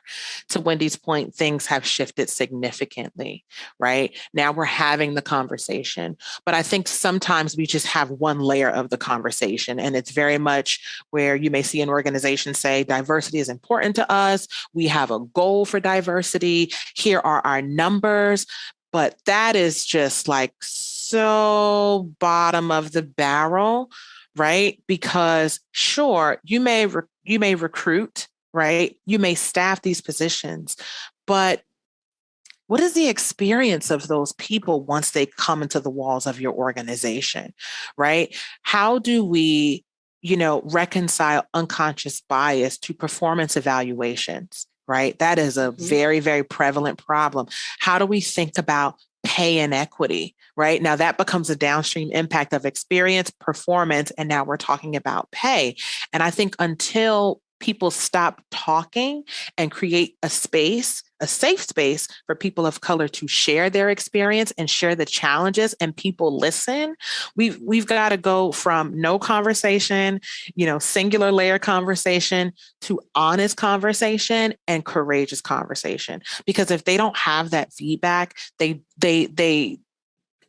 To Wendy's point, things have shifted significantly, right? Now we're having the conversation, but I think sometimes we just have one layer of the conversation. And it's very much where you may see an organization say, diversity is important to us. We have a goal for diversity. Here are our numbers. But that is just like so bottom of the barrel, right? Because sure, you may recruit, right? You may staff these positions, but what is the experience of those people once they come into the walls of your organization, right? How do we, reconcile unconscious bias to performance evaluations? Right? That is a very, very prevalent problem. How do we think about pay inequity? Right? Now that becomes a downstream impact of experience, performance, and now we're talking about pay. And I think until people stop talking and create a safe space for people of color to share their experience and share the challenges, and people listen, we've got to go from no conversation, singular layer conversation, to honest conversation and courageous conversation. Because if they don't have that feedback, they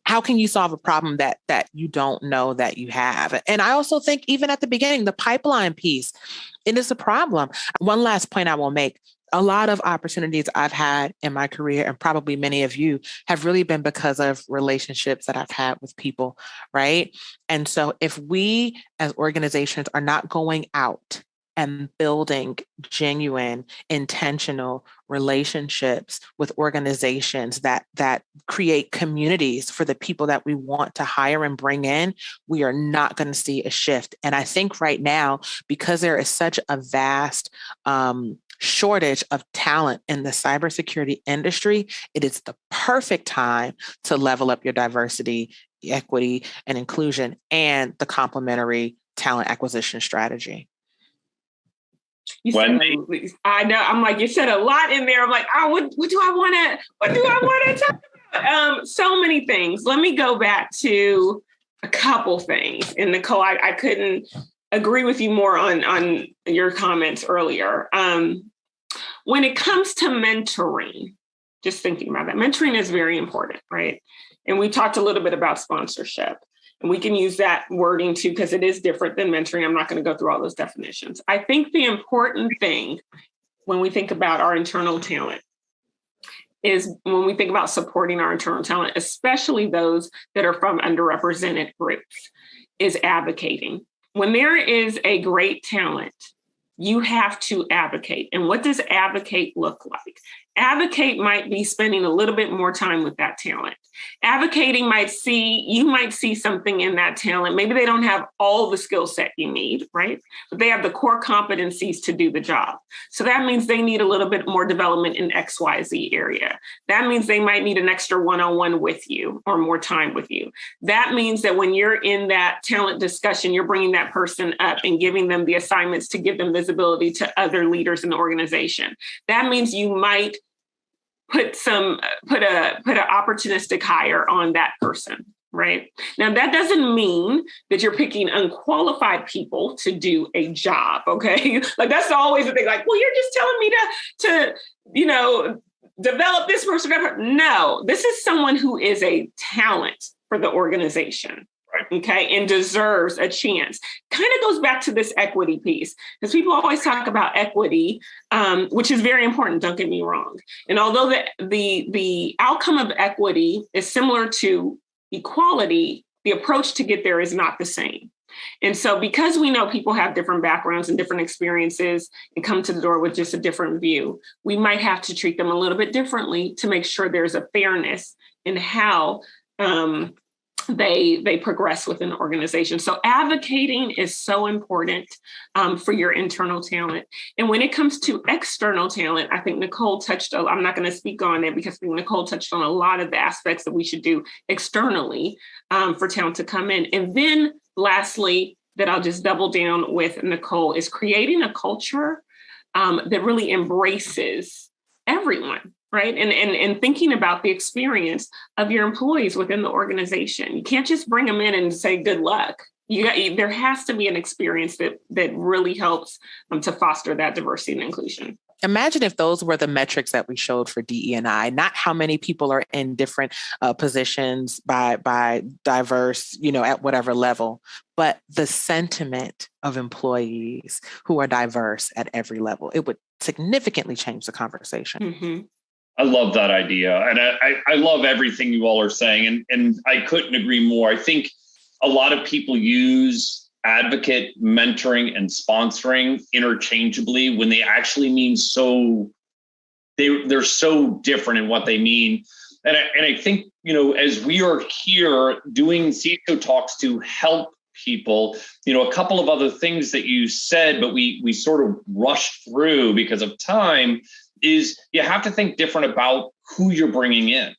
how can you solve a problem that you don't know that you have? And I also think even at the beginning, the pipeline piece, it is a problem. One last point I will make. A lot of opportunities I've had in my career, and probably many of you, have really been because of relationships that I've had with people, right? And so if we as organizations are not going out and building genuine, intentional relationships with organizations that create communities for the people that we want to hire and bring in, we are not going to see a shift. And I think right now, because there is such a vast shortage of talent in the cybersecurity industry, it is the perfect time to level up your diversity, equity, and inclusion, and the complementary talent acquisition strategy. Wendy. I know. I'm like, you said a lot in there. I'm like, oh, what do I want to talk about? So many things. Let me go back to a couple things. And Nicole, I couldn't agree with you more on your comments earlier. When it comes to mentoring, just thinking about that, mentoring is very important, right? And we talked a little bit about sponsorship. And we can use that wording too, because it is different than mentoring. I'm not going to go through all those definitions. I think the important thing when we think about our internal talent is when we think about supporting our internal talent, especially those that are from underrepresented groups, is advocating. When there is a great talent, you have to advocate. And what does advocate look like? Advocate might be spending a little bit more time with that talent. Advocating you might see something in that talent. Maybe they don't have all the skill set you need, right? But they have the core competencies to do the job. So that means they need a little bit more development in XYZ area. That means they might need an extra one-on-one with you or more time with you. That means that when you're in that talent discussion, you're bringing that person up and giving them the assignments to give them visibility to other leaders in the organization. That means you might put an opportunistic hire on that person, right? Now, that doesn't mean that you're picking unqualified people to do a job, okay? Like, that's always the thing, like, well, you're just telling me to develop this person. No, this is someone who is a talent for the organization. Okay, and deserves a chance. Kind of goes back to this equity piece, because people always talk about equity, which is very important, don't get me wrong. And although the outcome of equity is similar to equality, the approach to get there is not the same. And so because we know people have different backgrounds and different experiences and come to the door with just a different view, we might have to treat them a little bit differently to make sure there's a fairness in how they progress within the organization. So advocating is so important for your internal talent. And when it comes to external talent, I think Nicole I'm not going to speak on it because Nicole touched on a lot of the aspects that we should do externally for talent to come in. And then lastly, that I'll just double down with Nicole, is creating a culture that really embraces everyone. Right. And thinking about the experience of your employees within the organization. You can't just bring them in and say, good luck. There has to be an experience that really helps to foster that diversity and inclusion. Imagine if those were the metrics that we showed for DE&I, not how many people are in different positions by diverse, at whatever level, but the sentiment of employees who are diverse at every level. It would significantly change the conversation. Mm-hmm. I love that idea. And I love everything you all are saying. And I couldn't agree more. I think a lot of people use advocate, mentoring, and sponsoring interchangeably when they actually mean they're so different in what they mean. And I think, as we are here doing CISO talks to help people, a couple of other things that you said, but we sort of rushed through because of time, is you have to think different about who you're bringing in.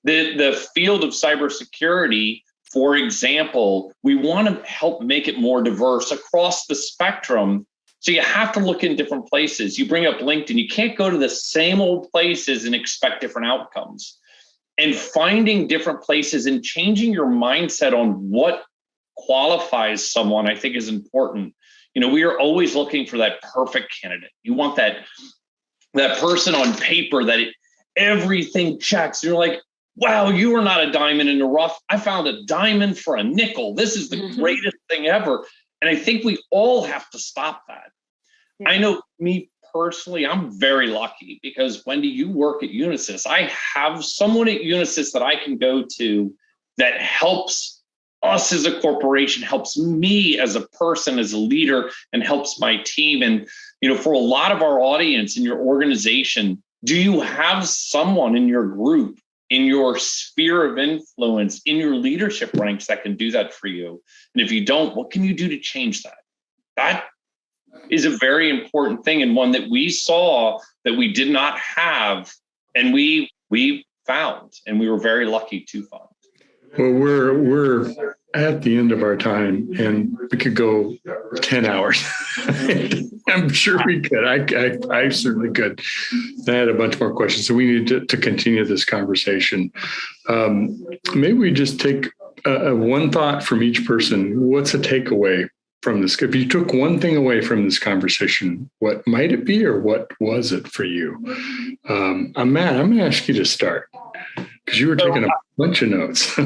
The field of cybersecurity, for example, we want to help make it more diverse across the spectrum. So you have to look in different places. You bring up LinkedIn, you can't go to the same old places and expect different outcomes. And finding different places and changing your mindset on what qualifies someone, I think, is important. We are always looking for that perfect candidate. You want that person on paper that everything checks. You're like, wow, you are not a diamond in the rough. I found a diamond for a nickel. This is the greatest thing ever. And I think we all have to stop that. Yeah. I know me personally, I'm very lucky because Wendy, you work at Unisys. I have someone at Unisys that I can go to that helps us as a corporation, helps me as a person, as a leader, and helps my team. And for a lot of our audience in your organization, do you have someone in your group, in your sphere of influence, in your leadership ranks that can do that for you? And if you don't, what can you do to change that? That is a very important thing, and one that we saw that we did not have, and we found, and we were very lucky to find. Well, we're at the end of our time, and we could go 10 hours. I'm sure we could. I certainly could. I had a bunch more questions, so we need to continue this conversation. Maybe we just take one thought from each person. What's a takeaway from this? If you took one thing away from this conversation, what might it be, or what was it for you? Matt, I'm going to ask you to start, because you were taking a bunch of notes. I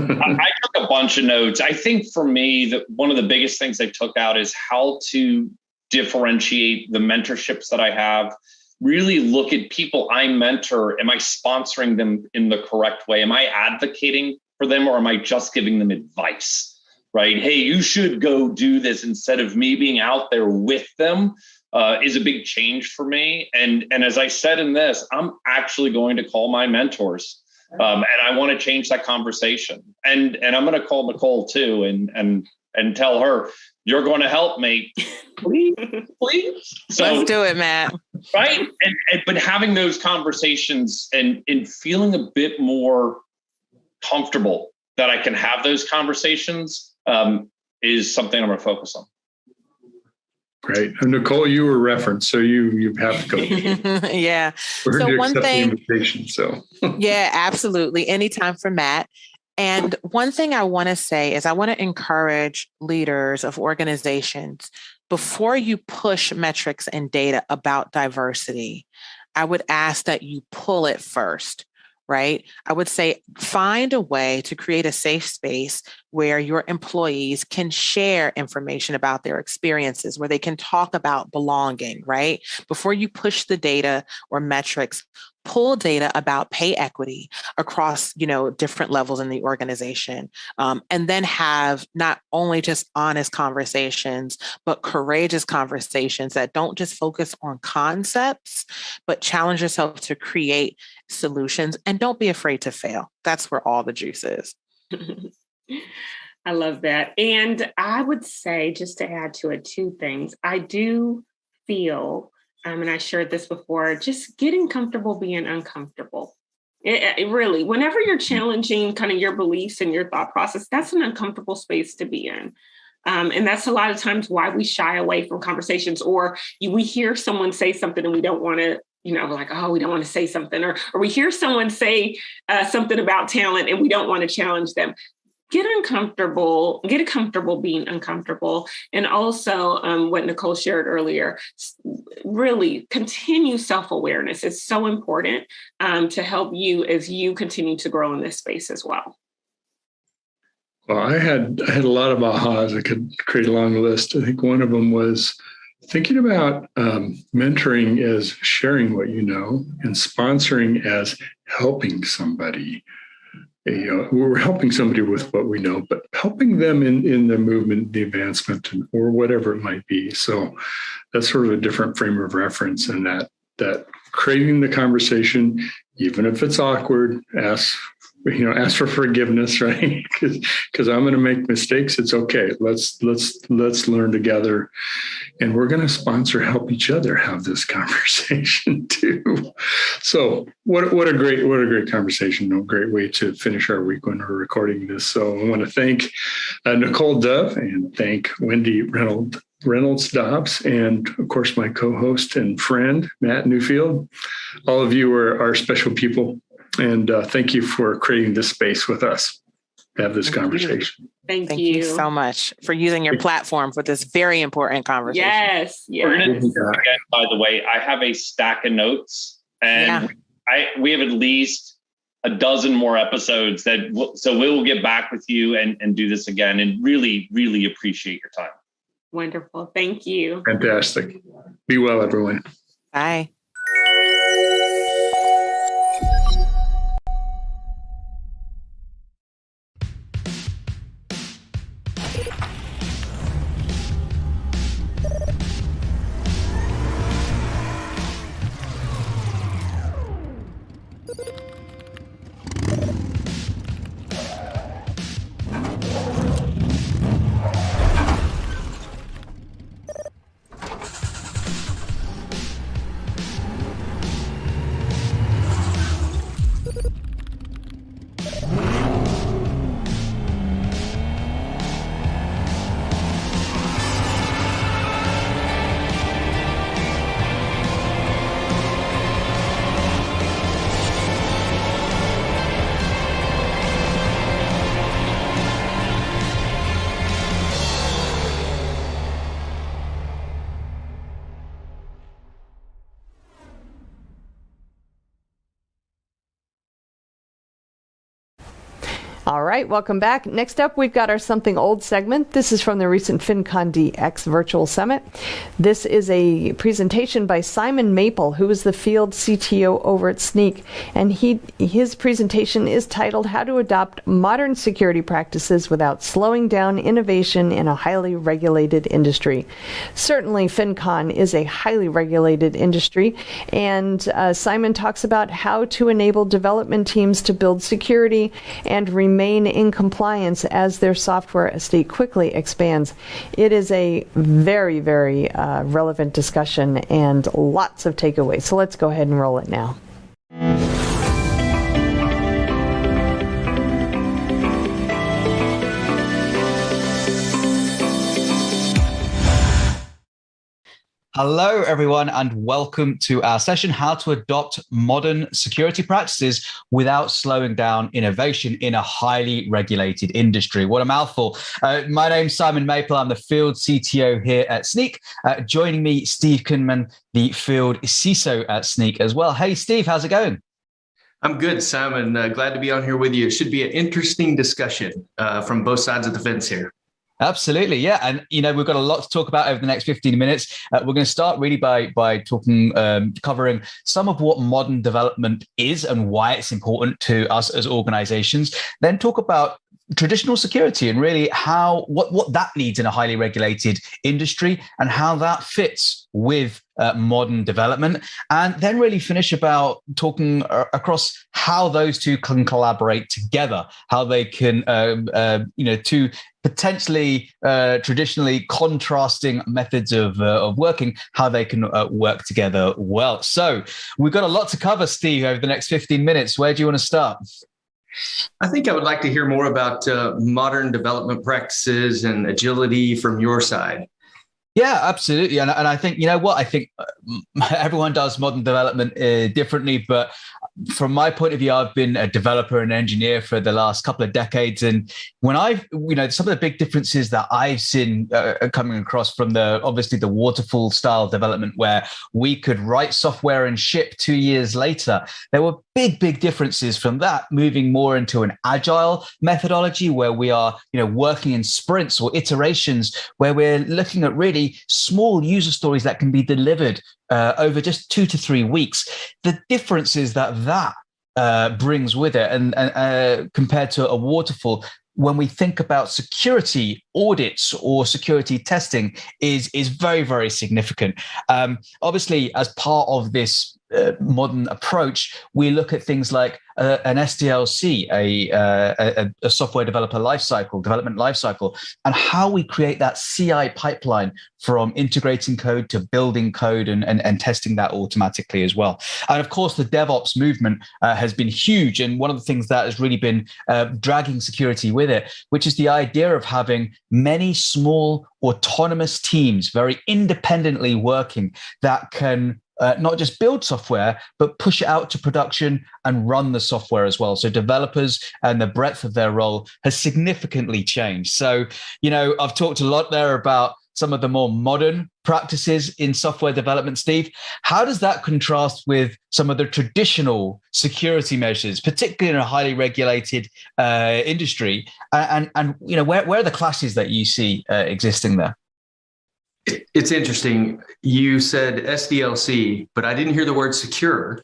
took a bunch of notes. I think for me, that one of the biggest things I took out is how to differentiate the mentorships that I have. Really look at people I mentor. Am I sponsoring them in the correct way? Am I advocating for them, or am I just giving them advice? Right? Hey, you should go do this, instead of me being out there with them, is a big change for me. And as I said in this, I'm actually going to call my mentors. And I want to change that conversation. And I'm going to call Nicole too, and tell her, you're going to help me, please. So, let's do it, Matt. Right. But having those conversations and feeling a bit more comfortable that I can have those conversations is something I'm going to focus on. Great. And Nicole, you were referenced, so you have to go. Yeah. We're So to one accept thing, the invitation, so. yeah, absolutely. Anytime for Matt. And one thing I want to say is I want to encourage leaders of organizations, before you push metrics and data about diversity, I would ask that you pull it first. Right? I would say find a way to create a safe space where your employees can share information about their experiences, where they can talk about belonging, right? Before you push the data or metrics, pull data about pay equity across, different levels in the organization, and then have not only just honest conversations, but courageous conversations that don't just focus on concepts, but challenge yourself to create solutions, and don't be afraid to fail. That's where all the juice is. I love that. And I would say, just to add to it, two things. I do feel, and I shared this before, just getting comfortable being uncomfortable. It really, whenever you're challenging kind of your beliefs and your thought process, that's an uncomfortable space to be in. And that's a lot of times why we shy away from conversations, or we hear someone say something and we don't want to, like, oh, we don't want to say something, or we hear someone say something about talent and we don't want to challenge them. Get comfortable being uncomfortable. And also what Nicole shared earlier, really continue self-awareness. It's so important to help you as you continue to grow in this space as well. Well, I had a lot of ahas. I could create a long list. I think one of them was thinking about mentoring as sharing what you know, and sponsoring as helping somebody. We're helping somebody with what we know, but helping them in the movement, the advancement, or whatever it might be. So that's sort of a different frame of reference, and that creating the conversation, even if it's awkward, ask for forgiveness, right? Because I'm going to make mistakes. It's okay. Let's learn together, and we're going to help each other have this conversation too. So what a great conversation. A great way to finish our week when we're recording this. So I want to thank Nicole Dove, and thank Wendy Reynolds Dobbs, and of course my co-host and friend Matt Newfield. All of you are our special people. And thank you for creating this space with us to have this conversation. Thank you so much for using your platform for this very important conversation. Yes. We're going to do this again, by the way. I have a stack of notes, and we have at least a dozen more episodes so we will get back with you and do this again, and really, really appreciate your time. Wonderful. Thank you. Fantastic. Be well, everyone. Bye. All right, welcome back. Next up, we've got our Something Old segment. This is from the recent FinCon DX Virtual Summit. This is a presentation by Simon Maple, who is the field CTO over at Snyk. And his presentation is titled How to Adopt Modern Security Practices Without Slowing Down Innovation in a Highly Regulated Industry. Certainly, FinCon is a highly regulated industry, and Simon talks about how to enable development teams to build security and remain in compliance as their software estate quickly expands. It is a very, very relevant discussion and lots of takeaways. So let's go ahead and roll it now. Hello, everyone, and welcome to our session, How to Adopt Modern Security Practices Without Slowing Down Innovation in a Highly Regulated Industry. What a mouthful. My name's Simon Maple. I'm the field CTO here at Snyk. Joining me, Steve Kunman, the field CISO at Snyk as well. Hey, Steve, how's it going? I'm good, Simon. Glad to be on here with you. It should be an interesting discussion from both sides of the fence here. Absolutely, yeah, and we've got a lot to talk about over the next 15 minutes. We're going to start really by talking, covering some of what modern development is and why it's important to us as organizations. Then talk about traditional security and really what that needs in a highly regulated industry and how that fits with modern development, and then really finish about talking across how those two can collaborate together, how they can, two potentially traditionally contrasting methods of working, how they can work together well. So we've got a lot to cover, Steve, over the next 15 minutes. Where do you want to start? I think I would like to hear more about modern development practices and agility from your side. Yeah, absolutely. And I think, I think everyone does modern development differently. But from my point of view, I've been a developer and engineer for the last couple of decades. And when some of the big differences that I've seen coming across from obviously the waterfall style development, where we could write software and ship 2 years later, there were big differences from that, moving more into an agile methodology where we are, working in sprints or iterations, where we're looking at really small user stories that can be delivered over just 2 to 3 weeks. The differences that brings with it, and compared to a waterfall, when we think about security audits or security testing, is very, very significant. Obviously, as part of this modern approach, we look at things like an SDLC, a software developer development lifecycle, and how we create that CI pipeline from integrating code to building code and testing that automatically as well. And of course, the DevOps movement has been huge. And one of the things that has really been dragging security with it, which is the idea of having many small autonomous teams very independently working that can not just build software, but push it out to production and run the software as well. So developers and the breadth of their role has significantly changed. So, I've talked a lot there about some of the more modern practices in software development, Steve. How does that contrast with some of the traditional security measures, particularly in a highly regulated industry? And where are the clashes that you see existing there? It's interesting. You said SDLC, but I didn't hear the word secure.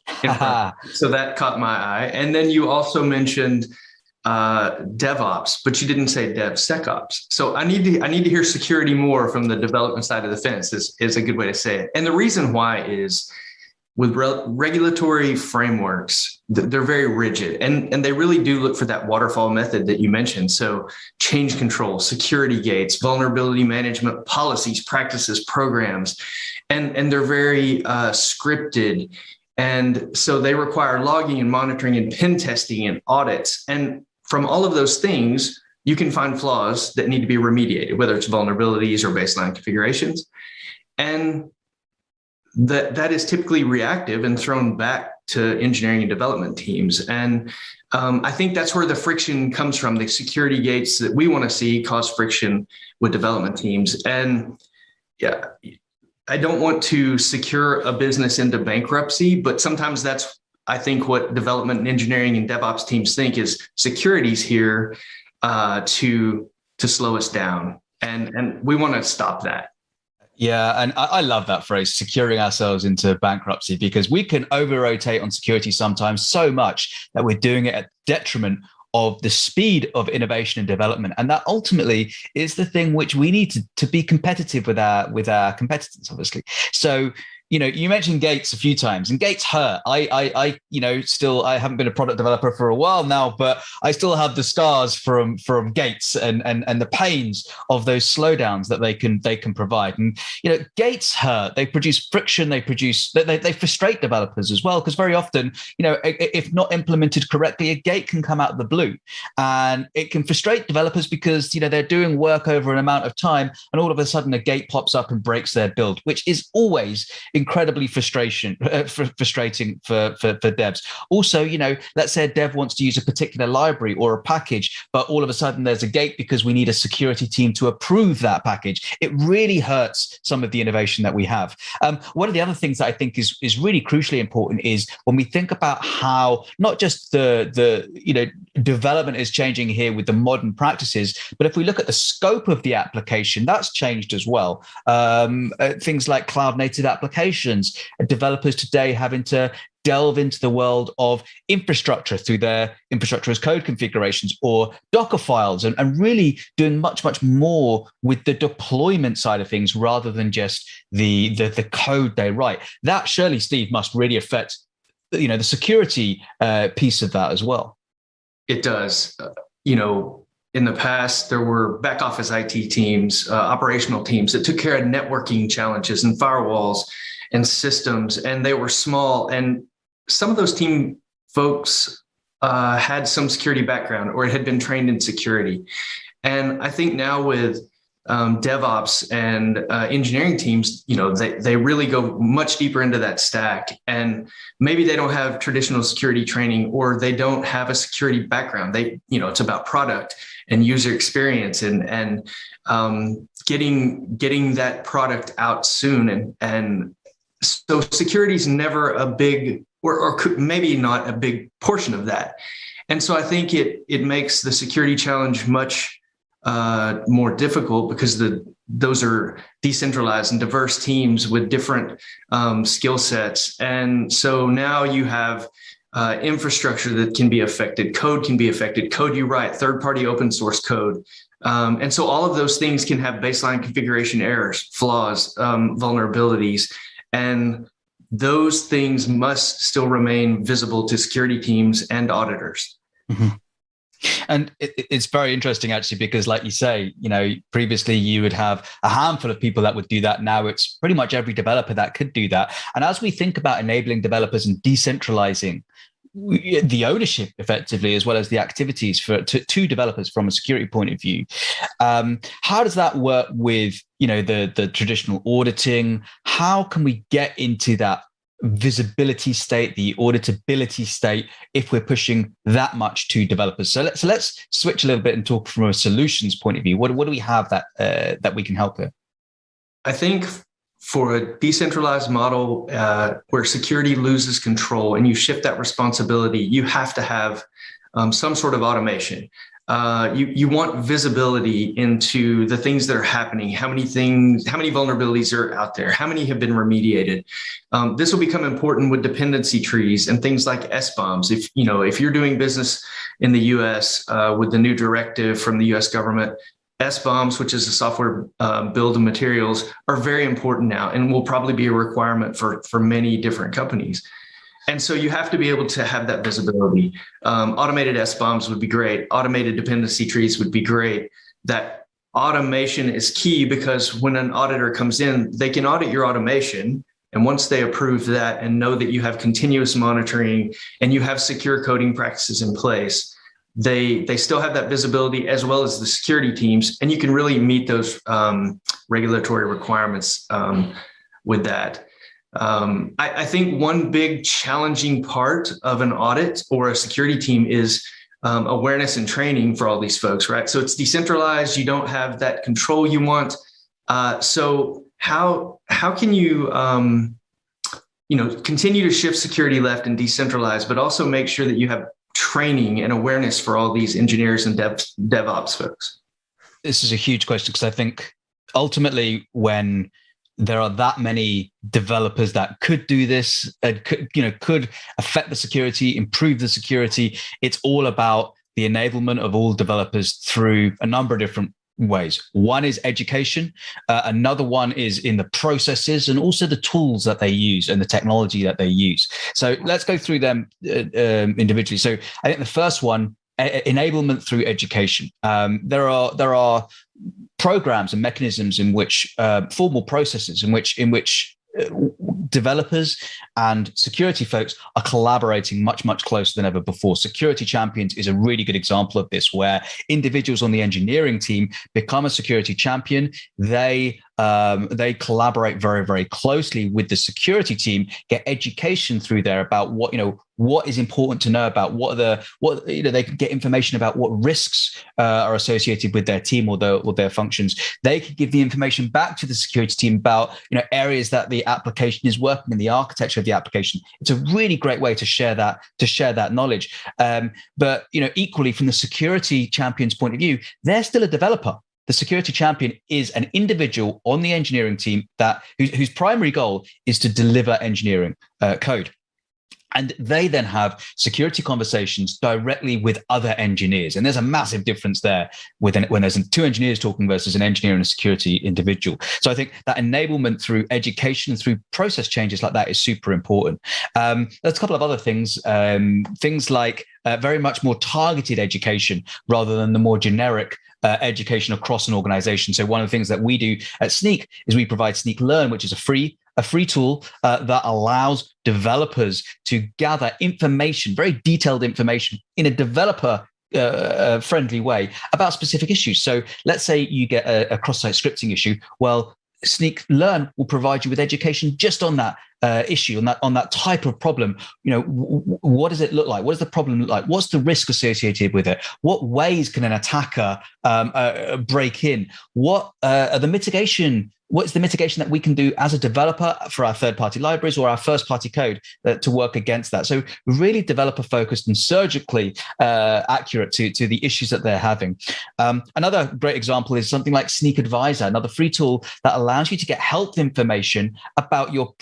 So that caught my eye. And then you also mentioned DevOps, but you didn't say DevSecOps. So I need to hear security more from the development side of the fence is a good way to say it. And the reason why is with regulatory frameworks, they're very rigid and they really do look for that waterfall method that you mentioned. So change control, security gates, vulnerability management, policies, practices, programs, and they're very scripted. And so they require logging and monitoring and pen testing and audits. And from all of those things, you can find flaws that need to be remediated, whether it's vulnerabilities or baseline configurations. And that is typically reactive and thrown back to engineering and development teams. And I think that's where the friction comes from. The security gates that we want to see cause friction with development teams. And yeah, I don't want to secure a business into bankruptcy, but sometimes that's I think what development and engineering and DevOps teams think is security's here to slow us down. And we want to stop that. Yeah, and I love that phrase, securing ourselves into bankruptcy, because we can over-rotate on security sometimes so much that we're doing it at detriment of the speed of innovation and development. And that ultimately is the thing which we need to be competitive with our competitors, obviously. So, you mentioned gates a few times, and gates hurt. I haven't been a product developer for a while now, but I still have the scars from gates and the pains of those slowdowns that they can provide. And gates hurt. They produce friction. They frustrate developers as well, because very often, if not implemented correctly, a gate can come out of the blue, and it can frustrate developers because they're doing work over an amount of time, and all of a sudden a gate pops up and breaks their build, which is always incredibly frustrating for devs. Also, let's say a dev wants to use a particular library or a package, but all of a sudden there's a gate because we need a security team to approve that package. It really hurts some of the innovation that we have. One of the other things that I think is really crucially important is when we think about how not just the development is changing here with the modern practices, but if we look at the scope of the application, that's changed as well. Things like cloud native applications, developers today having to delve into the world of infrastructure through their infrastructure as code configurations or Docker files, and really doing much more with the deployment side of things rather than just the code they write. That surely, Steve, must really affect the security piece of that as well. It does. In the past, there were back office IT teams, operational teams that took care of networking challenges and firewalls and systems, and they were small. And some of those team folks had some security background or had been trained in security. And I think now with DevOps and engineering teams, they really go much deeper into that stack. And maybe they don't have traditional security training, or they don't have a security background. It's about product and user experience and getting that product out soon. And so security is never a big, or maybe not a big portion of that. And so I think it makes the security challenge much more difficult, because those are decentralized and diverse teams with different skill sets. And so now you have infrastructure that can be affected, code can be affected, code you write, third-party open source code. And so all of those things can have baseline configuration errors, flaws, vulnerabilities, and those things must still remain visible to security teams and auditors. Mm-hmm. And it's very interesting, actually, because like you say, previously you would have a handful of people that would do that. Now it's pretty much every developer that could do that. And as we think about enabling developers and decentralizing the ownership effectively, as well as the activities to developers from a security point of view, how does that work with the traditional auditing? How can we get into that visibility state, the auditability state, if we're pushing that much to developers? So let's switch a little bit and talk from a solutions point of view. What do we have that we can help with? I think for a decentralized model where security loses control and you shift that responsibility, you have to have some sort of automation. You want visibility into the things that are happening, how many vulnerabilities are out there, how many have been remediated. This will become important with dependency trees and things like SBOMs. If you're doing business in the US with the new directive from the US government, SBOMs, which is a software bill of materials, are very important now and will probably be a requirement for many different companies. And so you have to be able to have that visibility. Automated SBOMs would be great. Automated dependency trees would be great. That automation is key, because when an auditor comes in, they can audit your automation. And once they approve that and know that you have continuous monitoring and you have secure coding practices in place, they still have that visibility, as well as the security teams. And you can really meet those regulatory requirements with that. I think one big challenging part of an audit or a security team is awareness and training for all these folks, right? So it's decentralized. You don't have that control you want. So how can you continue to shift security left and decentralize, but also make sure that you have training and awareness for all these engineers and DevOps folks? This is a huge question, because I think ultimately when there are that many developers that could do this, could affect the security, improve the security, it's all about the enablement of all developers through a number of different ways. One is education. Another one is in the processes and also the tools that they use and the technology that they use. So let's go through them individually. So I think the first one, enablement through education. There are programs and mechanisms in which formal processes in which developers and security folks are collaborating much closer than ever before. Security champions is a really good example of this, where individuals on the engineering team become a security champion. They collaborate very closely with the security team, get education through there about what is important to know about they can get information about what risks are associated with their team or their functions. They can give the information back to the security team about areas that the application is working in, the architecture of the application. It's a really great way to share that knowledge. But equally, from the security champion's point of view, they're still a developer. The security champion is an individual on the engineering team whose primary goal is to deliver engineering code. And they then have security conversations directly with other engineers. And there's a massive difference there when there's two engineers talking versus an engineer and a security individual. So I think that enablement through education, through process changes like that is super important. There's a couple of other things, things like very much more targeted education rather than the more generic education across an organization. So one of the things that we do at Sneak is we provide Sneak Learn, which is a free tool that allows developers to gather information, very detailed information, in a developer friendly way about specific issues. So let's say you get a cross-site scripting issue. Well, Sneak Learn will provide you with education just on that issue, on that type of problem. What does it look like? What does the problem look like? What's the risk associated with it? What ways can an attacker break in? What are the mitigation? What's the mitigation that we can do as a developer for our third-party libraries or our first-party code to work against that? So really developer-focused and surgically accurate to the issues that they're having. Another great example is something like Sneak Advisor, another free tool that allows you to get health information about your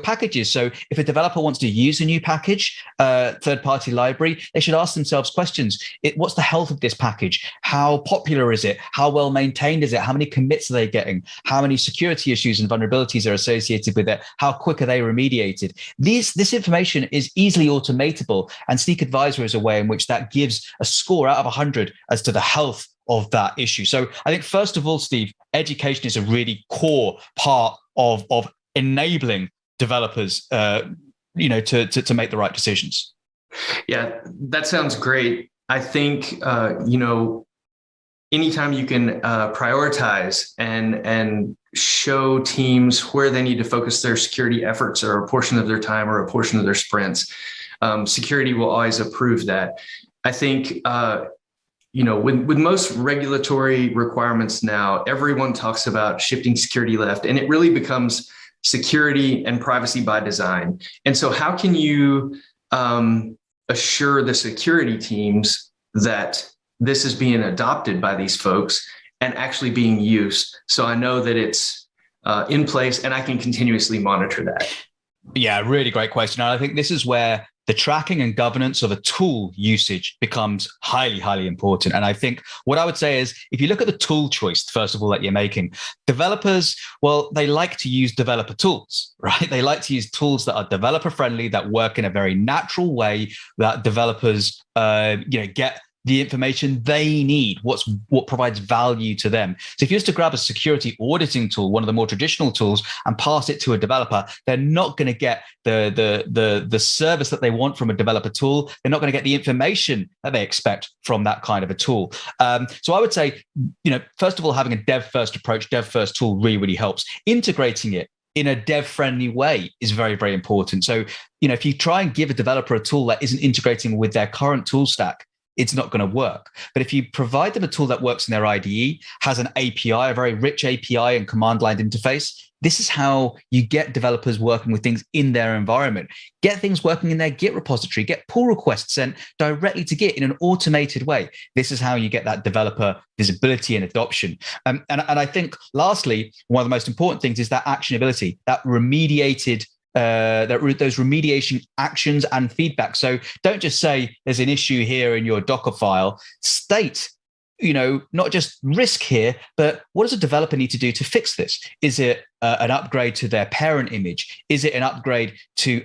packages. So if a developer wants to use a new package, third-party library, they should ask themselves questions. What's the health of this package? How popular is it? How well maintained is it? How many commits are they getting? How many security issues and vulnerabilities are associated with it? How quick are they remediated? This information is easily automatable, and Sneak Advisor is a way in which that gives a score out of 100 as to the health of that issue. So I think, first of all, Steve, education is a really core part of enabling developers to make the right decisions. Yeah, that sounds great. I think anytime you can prioritize and show teams where they need to focus their security efforts, or a portion of their time or a portion of their sprints, security will always approve that. I think with most regulatory requirements now, everyone talks about shifting security left, and it really becomes security and privacy by design. And so how can you assure the security teams that this is being adopted by these folks and actually being used, so I know that it's in place and I can continuously monitor that? Yeah, really great question. And I think this is where the tracking and governance of a tool usage becomes highly important. And I think what I would say is, if you look at the tool choice, first of all, that you're making, developers, well, they like to use developer tools, right? They like to use tools that are developer friendly, that work in a very natural way, that developers, get the information they need, what provides value to them. So if you used to grab a security auditing tool, one of the more traditional tools, and pass it to a developer, they're not going to get the service that they want from a developer tool. They're not going to get the information that they expect from that kind of a tool. So I would say, first of all, having a dev-first approach, dev-first tool really helps. Integrating it in a dev-friendly way is very important. So, if you try and give a developer a tool that isn't integrating with their current tool stack, it's not going to work. But if you provide them a tool that works in their IDE, has an API, a very rich API and command line interface, This is how you get developers working with things in their environment. Get things working in their Git repository, get pull requests sent directly to Git in an automated way. This is how you get that developer visibility and adoption. And I think, lastly, one of the most important things is that actionability, that remediated those remediation actions and feedback. So don't just say there's an issue here in your Docker file. State, not just risk here, but what does a developer need to do to fix this? Is it an upgrade to their parent image? Is it an upgrade to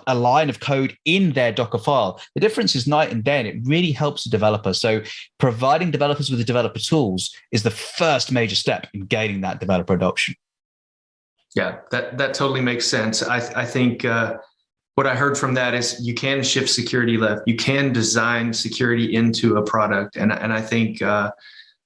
a line of code in their Docker file? The difference is night and day, and it really helps the developer. So providing developers with the developer tools is the first major step in gaining that developer adoption. Yeah, that totally makes sense. I think what I heard from that is you can shift security left. You can design security into a product. And I think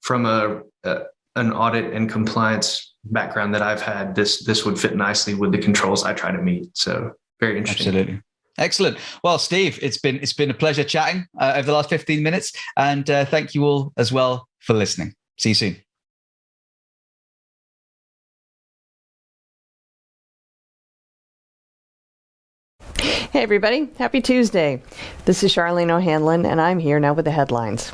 from an audit and compliance background that I've had, this would fit nicely with the controls I try to meet. So very interesting. Absolutely. Excellent. Well, Steve, it's been a pleasure chatting over the last 15 minutes. And thank you all as well for listening. See you soon. Hey everybody, happy Tuesday. This is Charlene O'Hanlon, and I'm here now with the headlines.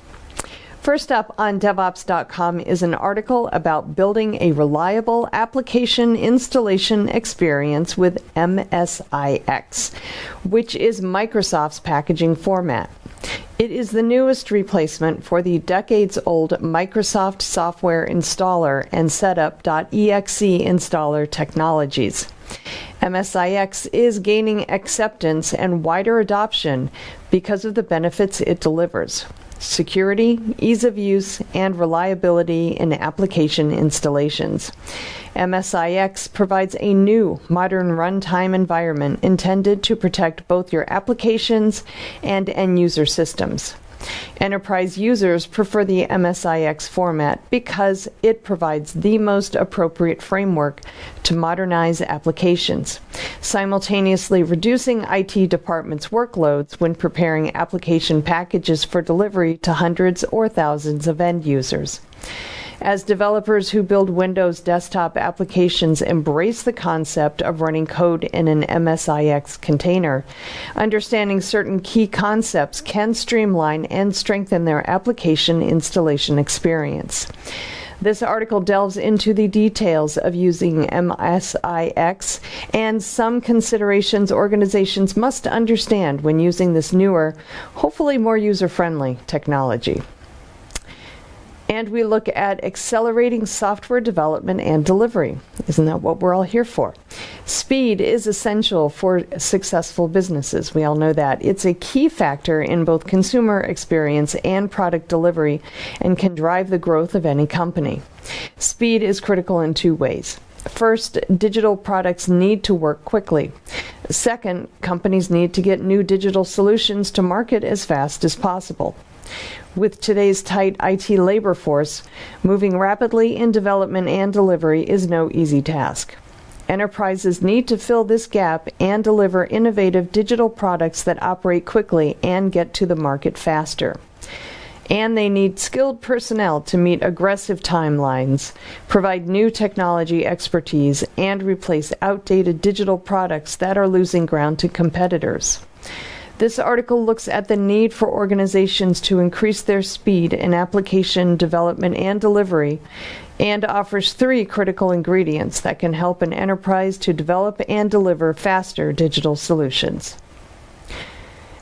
First up on Devops.com is an article about building a reliable application installation experience with MSIX, which is Microsoft's packaging format. It is the newest replacement for the decades-old Microsoft Software Installer and Setup.exe installer technologies. MSIX is gaining acceptance and wider adoption because of the benefits it delivers: security, ease of use, and reliability in application installations. MSIX provides a new, modern runtime environment intended to protect both your applications and end-user systems. Enterprise users prefer the MSIX format because it provides the most appropriate framework to modernize applications, simultaneously reducing IT departments' workloads when preparing application packages for delivery to hundreds or thousands of end users. As developers who build Windows desktop applications embrace the concept of running code in an MSIX container, understanding certain key concepts can streamline and strengthen their application installation experience. This article delves into the details of using MSIX and some considerations organizations must understand when using this newer, hopefully more user-friendly technology. And we look at accelerating software development and delivery. Isn't that what we're all here for? Speed is essential for successful businesses. We all know that. It's a key factor in both consumer experience and product delivery and can drive the growth of any company. Speed is critical in two ways. First, digital products need to work quickly. Second, companies need to get new digital solutions to market as fast as possible. With today's tight IT labor force, moving rapidly in development and delivery is no easy task. Enterprises need to fill this gap and deliver innovative digital products that operate quickly and get to the market faster. And they need skilled personnel to meet aggressive timelines, provide new technology expertise, and replace outdated digital products that are losing ground to competitors. This article looks at the need for organizations to increase their speed in application development and delivery, and offers 3 critical ingredients that can help an enterprise to develop and deliver faster digital solutions.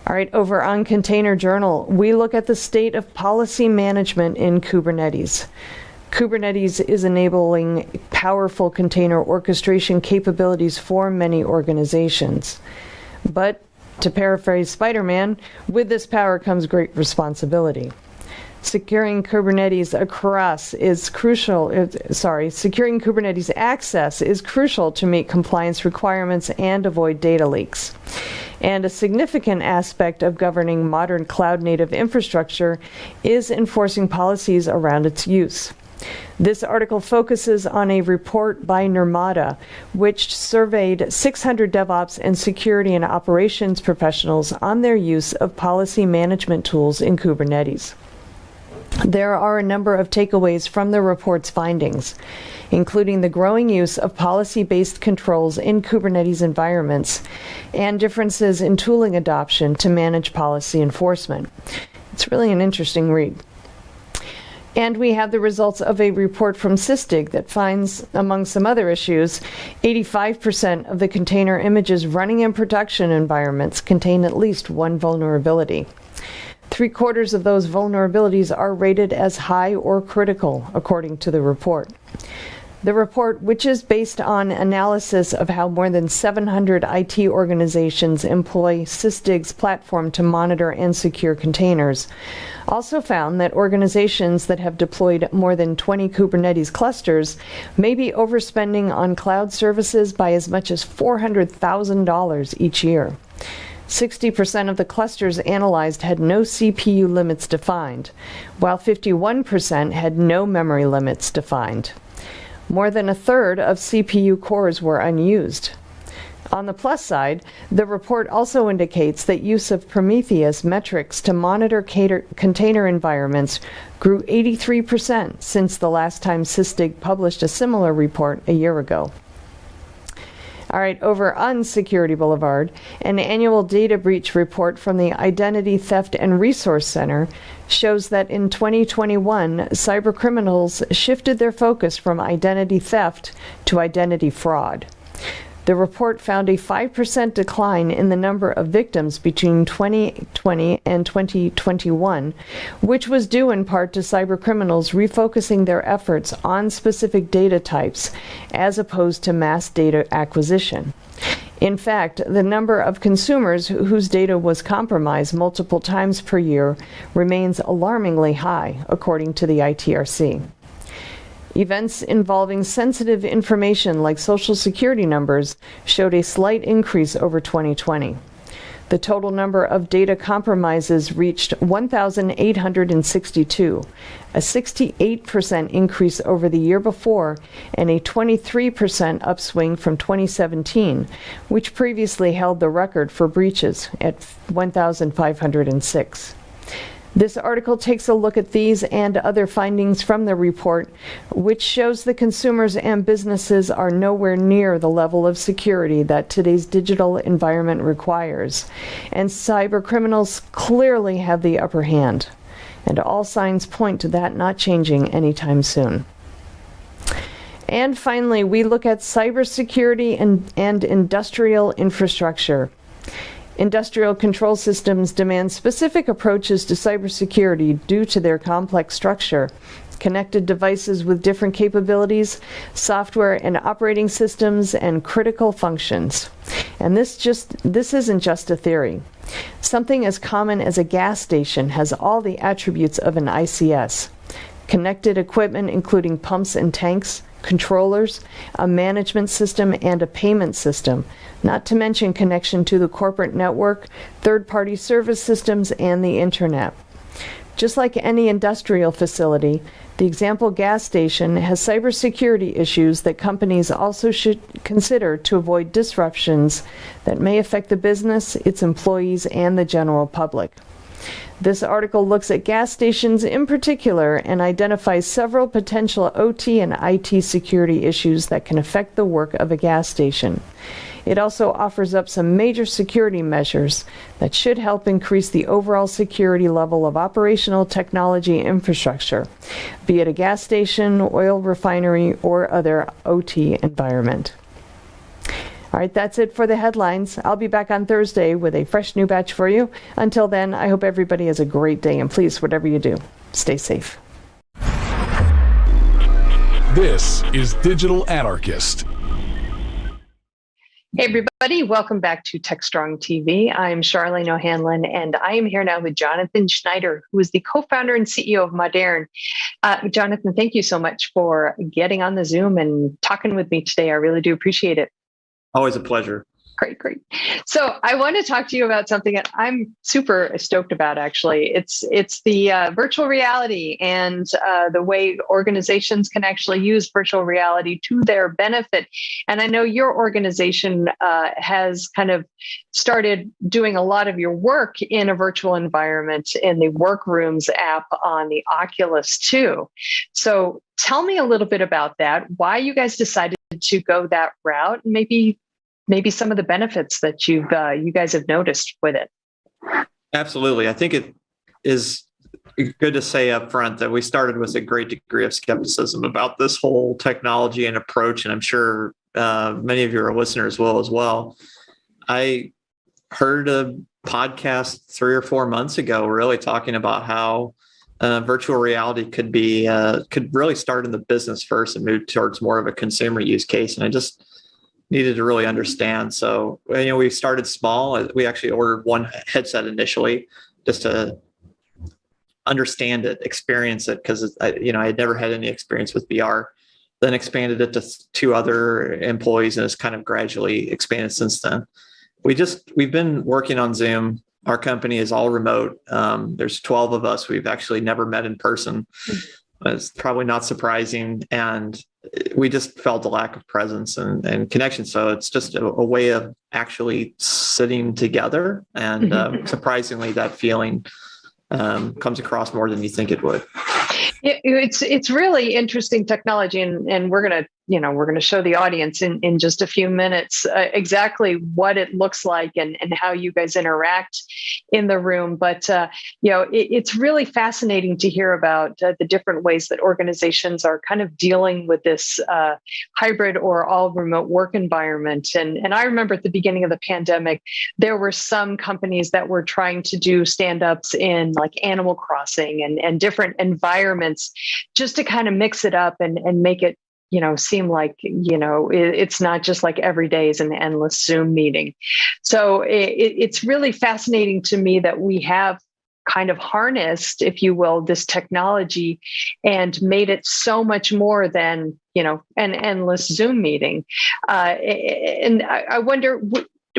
All right, over on Container Journal, we look at the state of policy management in Kubernetes. Kubernetes is enabling powerful container orchestration capabilities for many organizations. But to paraphrase Spider-Man, with this power comes great responsibility. Securing Kubernetes securing Kubernetes access is crucial to meet compliance requirements and avoid data leaks. And a significant aspect of governing modern cloud-native infrastructure is enforcing policies around its use. This article focuses on a report by Nirmata, which surveyed 600 DevOps and security and operations professionals on their use of policy management tools in Kubernetes. There are a number of takeaways from the report's findings, including the growing use of policy-based controls in Kubernetes environments and differences in tooling adoption to manage policy enforcement. It's really an interesting read. And we have the results of a report from SysDig that finds, among some other issues, 85% of the container images running in production environments contain at least one vulnerability. 3/4 of those vulnerabilities are rated as high or critical, according to the report. The report, which is based on analysis of how more than 700 IT organizations employ SysDig's platform to monitor and secure containers, also found that organizations that have deployed more than 20 Kubernetes clusters may be overspending on cloud services by as much as $400,000 each year. 60% of the clusters analyzed had no CPU limits defined, while 51% had no memory limits defined. More than a third of CPU cores were unused. On the plus side, the report also indicates that use of Prometheus metrics to monitor container environments grew 83% since the last time SysDig published a similar report a year ago. All right, over on Security Boulevard, an annual data breach report from the Identity Theft and Resource Center shows that in 2021, cybercriminals shifted their focus from identity theft to identity fraud. The report found a 5% decline in the number of victims between 2020 and 2021, which was due in part to cybercriminals refocusing their efforts on specific data types as opposed to mass data acquisition. In fact, the number of consumers whose data was compromised multiple times per year remains alarmingly high, according to the ITRC. Events involving sensitive information like Social Security numbers showed a slight increase over 2020. The total number of data compromises reached 1,862, a 68% increase over the year before and a 23% upswing from 2017, which previously held the record for breaches at 1,506. This article takes a look at these and other findings from the report, which shows that consumers and businesses are nowhere near the level of security that today's digital environment requires, and cybercriminals clearly have the upper hand. And all signs point to that not changing anytime soon. And finally, we look at cybersecurity and industrial infrastructure. Industrial control systems demand specific approaches to cybersecurity due to their complex structure, connected devices with different capabilities, software and operating systems, and critical functions. And this isn't just a theory. Something as common as a gas station has all the attributes of an ICS. Connected equipment including pumps and tanks, controllers, a management system, and a payment system, not to mention connection to the corporate network, third-party service systems, and the internet. Just like any industrial facility, the example gas station has cybersecurity issues that companies also should consider to avoid disruptions that may affect the business, its employees, and the general public. This article looks at gas stations in particular and identifies several potential OT and IT security issues that can affect the work of a gas station. It also offers up some major security measures that should help increase the overall security level of operational technology infrastructure, be it a gas station, oil refinery, or other OT environment. All right, that's it for the headlines. I'll be back on Thursday with a fresh new batch for you. Until then, I hope everybody has a great day, and please, whatever you do, stay safe. This is Digital Anarchist. Hey, everybody. Welcome back to Techstrong TV. I'm Charlene O'Hanlon, and I am here now with Jonathan Schneider, who is the co-founder and CEO of Modern. Jonathan, thank you so much for getting on the Zoom and talking with me today. I really do appreciate it. Always a pleasure. Great. So I want to talk to you about something that I'm super stoked about, actually. It's the virtual reality and the way organizations can actually use virtual reality to their benefit. And I know your organization has kind of started doing a lot of your work in a virtual environment in the Workrooms app on the Oculus too. So tell me a little bit about that, why you guys decided to go that route, and maybe some of the benefits that you guys have noticed with it. Absolutely. I think it is good to say up front that we started with a great degree of skepticism about this whole technology and approach, and I'm sure many of your listeners will as well. I heard a podcast 3 or 4 months ago really talking about how virtual reality could really start in the business first and move towards more of a consumer use case. And I just needed to really understand. So, we started small. We actually ordered one headset initially just to understand it, experience it, because I had never had any experience with VR. Then expanded it to 2 other employees, and it's kind of gradually expanded since then. We've been working on Zoom. Our company is all remote. There's 12 of us. We've actually never met in person. It's probably not surprising. And we just felt a lack of presence and connection. So it's just a way of actually sitting together. And surprisingly, that feeling comes across more than you think it would. It's really interesting technology, and we're gonna show the audience in just a few minutes exactly what it looks like and how you guys interact in the room. But it's really fascinating to hear about the different ways that organizations are kind of dealing with this hybrid or all remote work environment. And I remember at the beginning of the pandemic, there were some companies that were trying to do stand-ups in like Animal Crossing and different environments just to kind of mix it up and make it seem like, it's not just like every day is an endless Zoom meeting. So it's really fascinating to me that we have kind of harnessed, if you will, this technology and made it so much more than, an endless Zoom meeting. And I wonder,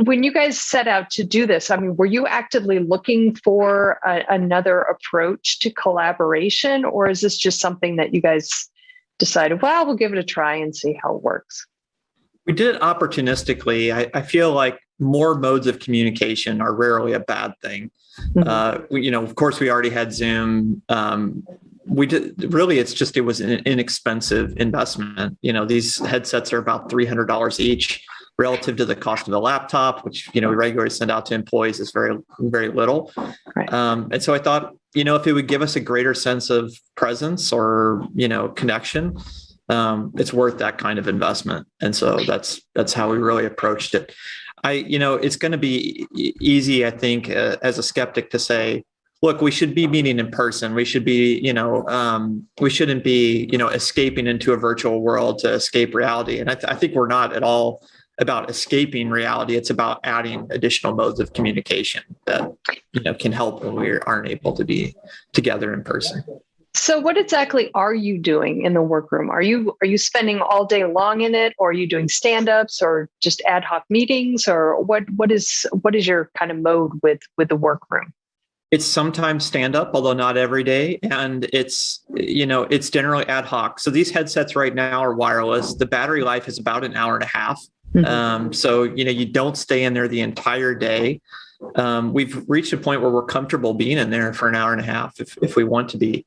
when you guys set out to do this, I mean, were you actively looking for another approach to collaboration, or is this just something that you guys decided, well, we'll give it a try and see how it works? We did it opportunistically. I feel like more modes of communication are rarely a bad thing. Of course, we already had Zoom. It was an inexpensive investment. These headsets are about $300 each relative to the cost of the laptop, which, we regularly send out to employees is very, very little. Right. And so I thought, if it would give us a greater sense of presence or, connection, it's worth that kind of investment. And so that's how we really approached it. It's going to be easy, I think, as a skeptic to say, look, we should be meeting in person. We should be, we shouldn't be, escaping into a virtual world to escape reality. And I think we're not at all about escaping reality. It's about adding additional modes of communication that, can help when we aren't able to be together in person. So what exactly are you doing in the workroom? Are you spending all day long in it, or are you doing stand-ups or just ad hoc meetings, or what is your kind of mode with the workroom? It's sometimes stand-up, although not every day. And it's generally ad hoc. So these headsets right now are wireless. The battery life is about an hour and a half. So, you don't stay in there the entire day. We've reached a point where we're comfortable being in there for an hour and a half if we want to be.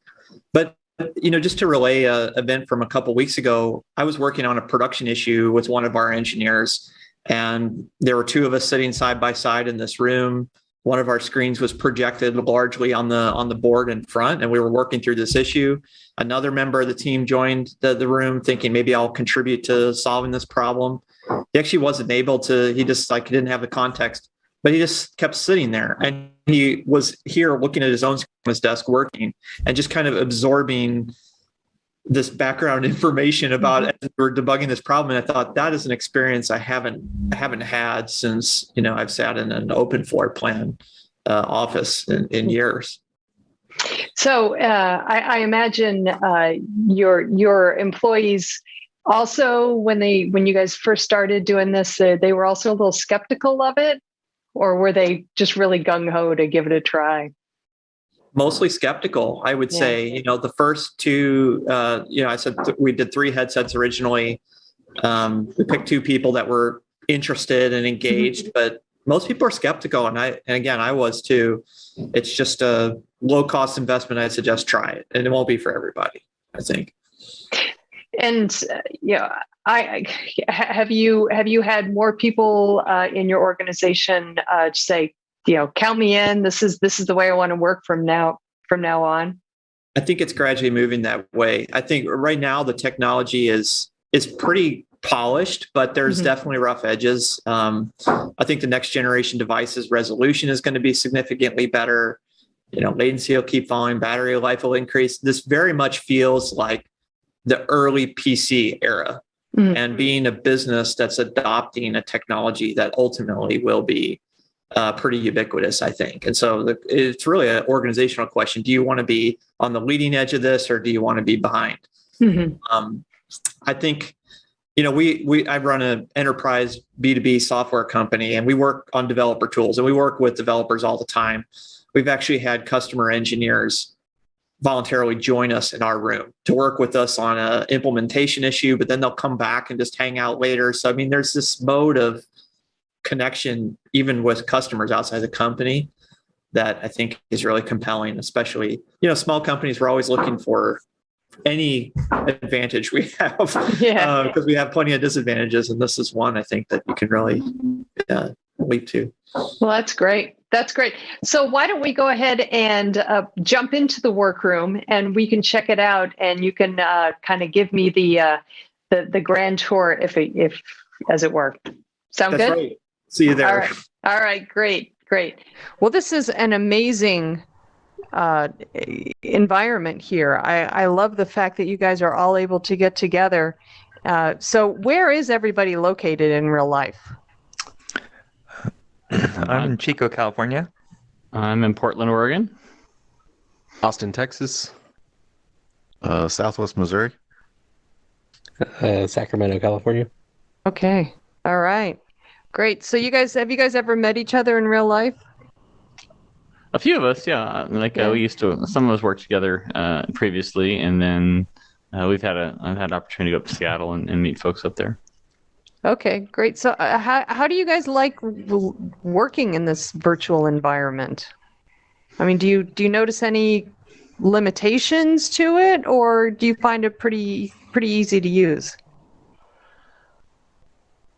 But, just to relay an event from a couple of weeks ago, I was working on a production issue with one of our engineers, and there were 2 of us sitting side by side in this room. One of our screens was projected largely on the board in front, and we were working through this issue. Another member of the team joined the room thinking maybe I'll contribute to solving this problem. He actually wasn't able to, he didn't have the context, but he just kept sitting there. And he was here looking at his own screen on his desk working and just kind of absorbing this background information about as we're debugging this problem. And I thought that is an experience I haven't had since, I've sat in an open floor plan office in years. So I imagine your employees also when you guys first started doing this, they were also a little skeptical of it, or were they just really gung-ho to give it a try? Mostly skeptical, I would say. The first two, I said we did 3 headsets originally. We picked 2 people that were interested and engaged, but most people are skeptical, and again I was too. It's just a low-cost investment. I suggest try it, and it won't be for everybody, I think. And have you had more people in your organization say, count me in. This is the way I want to work from now on? I think it's gradually moving that way. I think right now the technology is pretty polished, but there's definitely rough edges. I think the next generation devices resolution is going to be significantly better. Latency will keep falling, battery life will increase. This very much feels like the early PC era, and being a business that's adopting a technology that ultimately will be pretty ubiquitous, I think. And so it's really an organizational question. Do you want to be on the leading edge of this, or do you want to be behind? I think, I run an enterprise B2B software company, and we work on developer tools, and we work with developers all the time. We've actually had customer engineers voluntarily join us in our room to work with us on an implementation issue, but then they'll come back and just hang out later. So, there's this mode of connection, even with customers outside the company, that I think is really compelling, especially, small companies. We're always looking for any advantage we have, because we have plenty of disadvantages. And this is one, I think, that you can really leap to. Well, that's great. That's great. So why don't we go ahead and jump into the workroom, and we can check it out, and you can kind of give me the grand tour if as it were. Sound That's good? Right. See you there. All right. Great. Well, this is an amazing environment here. I love the fact that you guys are all able to get together. So where is everybody located in real life? I'm in Chico, California. I'm in Portland, Oregon. Austin, Texas. Southwest Missouri. Sacramento, California. Okay. All right. Great. So have you guys ever met each other in real life? A few of us, yeah. We used to. Some of us worked together previously, and then I've had an opportunity to go up to Seattle and meet folks up there. Okay, great. So how do you guys like working in this virtual environment? Do you notice any limitations to it, or do you find it pretty easy to use?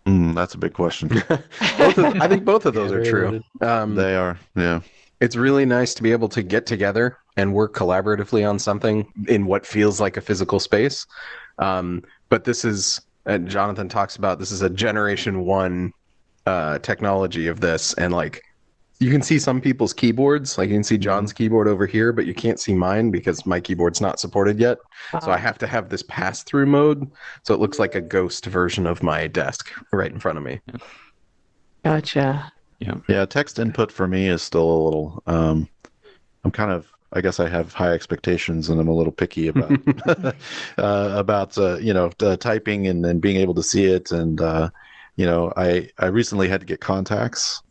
That's a big question. I think both of those are true. They are, yeah. It's really nice to be able to get together and work collaboratively on something in what feels like a physical space. But this is, and Jonathan talks about, this is a generation 1 technology of this. And you can see some people's keyboards, you can see John's keyboard over here, but you can't see mine because my keyboard's not supported yet. So I have to have this pass-through mode. So it looks like a ghost version of my desk right in front of me. Gotcha. Yeah, text input for me is still a little, I'm kind of, I guess I have high expectations, and I'm a little picky about typing and being able to see it. And I recently had to get contacts,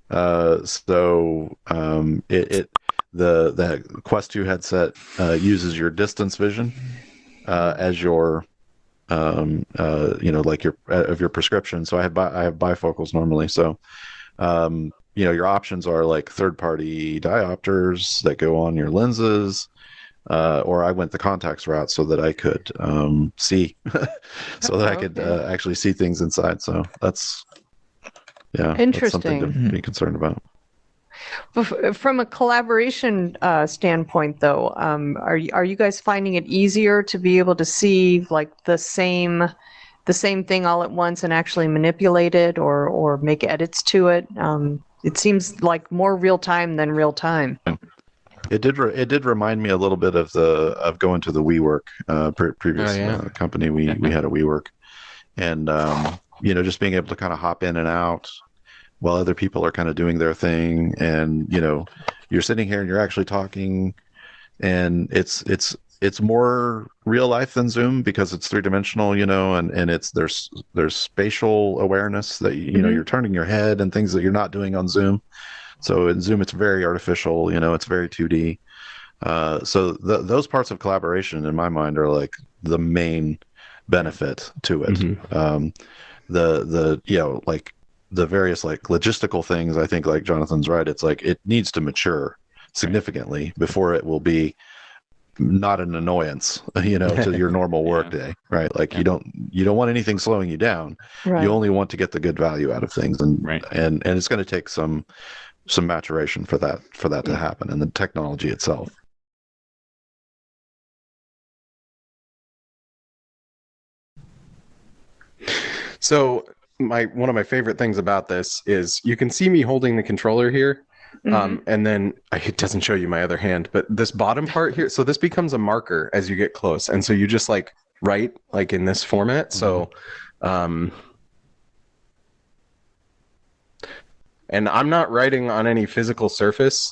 so the Quest 2 headset uses your distance vision as your of your prescription. So I have bifocals normally. So your options are third-party diopters that go on your lenses, or I went the contacts route so that I could see, so that I could actually see things inside. So that's interesting. That's something to be concerned about. From a collaboration standpoint, though, are you guys finding it easier to be able to see the same thing all at once and actually manipulate it or make edits to it? It seems like more real time than real time. It did remind me a little bit of going to the WeWork previous company. We had a WeWork, and just being able to kind of hop in and out while other people are kind of doing their thing, and you're sitting here and you're actually talking, and it's it's more real life than Zoom because it's 3-dimensional, and it's there's spatial awareness that you're turning your head and things that you're not doing on Zoom. So in Zoom, it's very artificial, it's very 2D. So those parts of collaboration, in my mind, are like the main benefit to it. Like the various like logistical things, I think, like Jonathan's right. It's like it needs to mature significantly before it will be not an annoyance, to your normal workday, right? Like you don't want anything slowing you down. Right. You only want to get the good value out of things, and it's going to take some maturation for that to happen, and the technology itself. So one of my favorite things about this is you can see me holding the controller here. And then it doesn't show you my other hand, but this bottom part here, so this becomes a marker as you get close. And so you just like write like in this format. So, and I'm not writing on any physical surface,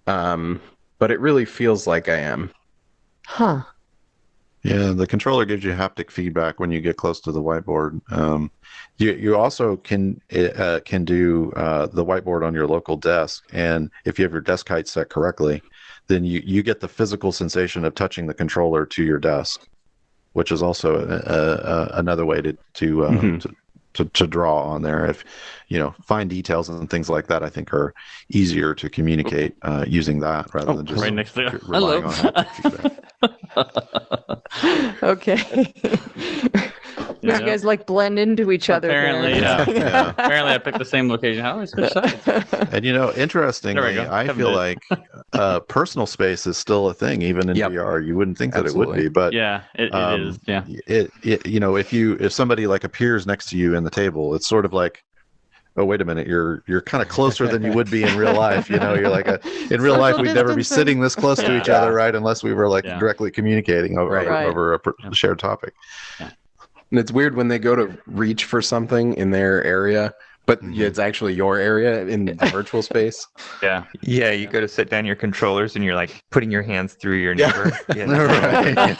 but it really feels like I am. Huh. Yeah, the controller gives you haptic feedback when you get close to the whiteboard. You also can do the whiteboard on your local desk, and if you have your desk height set correctly, then you get the physical sensation of touching the controller to your desk, which is also another way to draw on there. If fine details and things like that, I think are easier to communicate using that rather than just right next to you. relying on haptic feedback. Okay. You guys like blend into each other. Apparently, there. yeah. Apparently, I picked the same location. How is switch sides? And interestingly, I feel like personal space is still a thing, even in VR. You wouldn't think that it would be, but yeah, it is. Yeah, if somebody like appears next to you in the table, it's sort of like, oh, wait a minute, you're kind of closer than you would be in real life. You're like in real life, we'd never be sitting this close to each other, right? Unless we were like directly communicating over a shared topic. And it's weird when they go to reach for something in their area, but it's actually your area in the virtual space. Yeah, you go to sit down your controllers and you're like putting your hands through your neighbor. Yeah.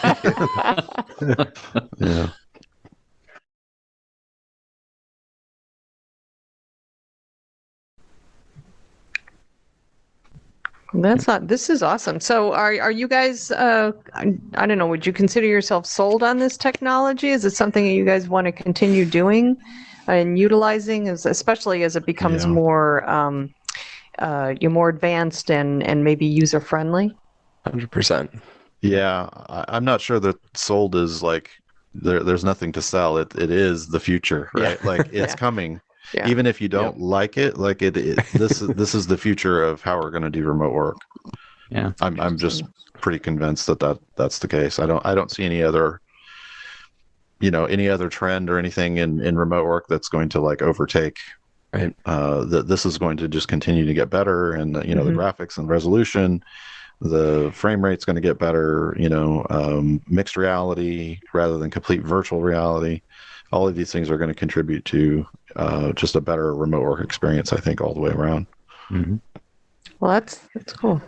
This is awesome. So are you guys, I don't know, would you consider yourself sold on this technology? Is it something that you guys want to continue doing and utilizing, especially as it becomes more advanced and maybe user friendly? 100%. Yeah, I'm not sure that sold is like there's nothing to sell. It is the future, right? Like it's coming. Yeah. Even if you don't like it, this is the future of how we're going to do remote work. Yeah, I'm just pretty convinced that's the case. I don't see any other trend or anything in remote work that's going to like overtake. Right. This is going to just continue to get better, and the graphics and resolution, the frame rate's going to get better. Mixed reality rather than complete virtual reality. All of these things are going to contribute to just a better remote work experience, I think, all the way around. Mm-hmm. Well, that's cool.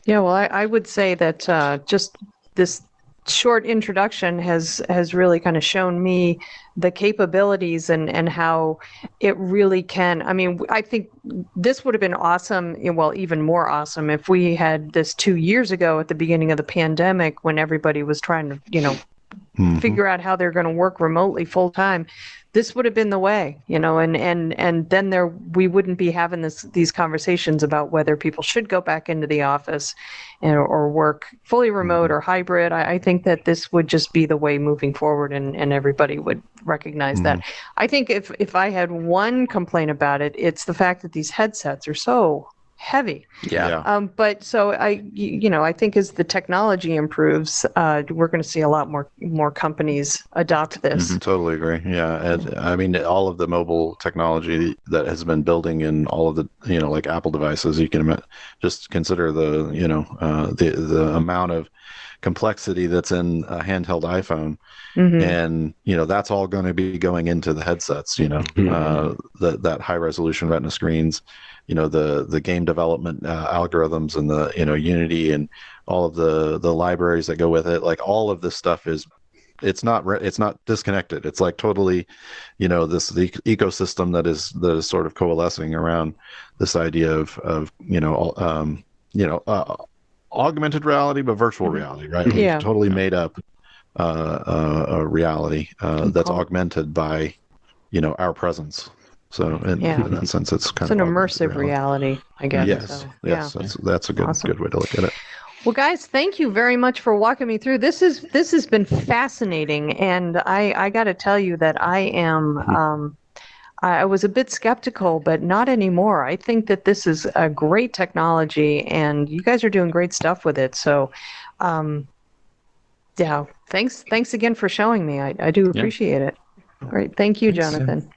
Yeah, well, I would say that just this short introduction has really kind of shown me the capabilities and how it really can. I mean, I think this would have been awesome, well, even more awesome if we had this 2 years ago at the beginning of the pandemic when everybody was trying to, figure out how they're going to work remotely full time. This would have been the way, and then we wouldn't be having these conversations about whether people should go back into the office or work fully remote or hybrid. I think that this would just be the way moving forward, and everybody would recognize that. I think if I had one complaint about it, it's the fact that these headsets are so heavy. Yeah. But so I think as the technology improves, we're going to see a lot more companies adopt this. Totally agree. Yeah. And I mean, all of the mobile technology that has been building in all of the, like Apple devices, you can just consider the amount of complexity that's in a handheld iPhone. And, that's all going to be going into the headsets, that high resolution retina screens, the game development algorithms and the, Unity and all of the libraries that go with it. Like all of this stuff it's not disconnected. It's like totally, the ecosystem that is sort of coalescing around this idea of augmented reality, but virtual reality, right? Yeah. Totally made up a reality that's augmented by, our presence. So in that sense, it's kind of an augmented immersive reality, I guess. Yes, so, yes, that's a good way to look at it. Well, guys, thank you very much for walking me through. This has been fascinating, and I got to tell you that I was a bit skeptical, but not anymore. I think that this is a great technology, and you guys are doing great stuff with it. So, thanks again for showing me. I do appreciate it. Great, thank you, Jonathan.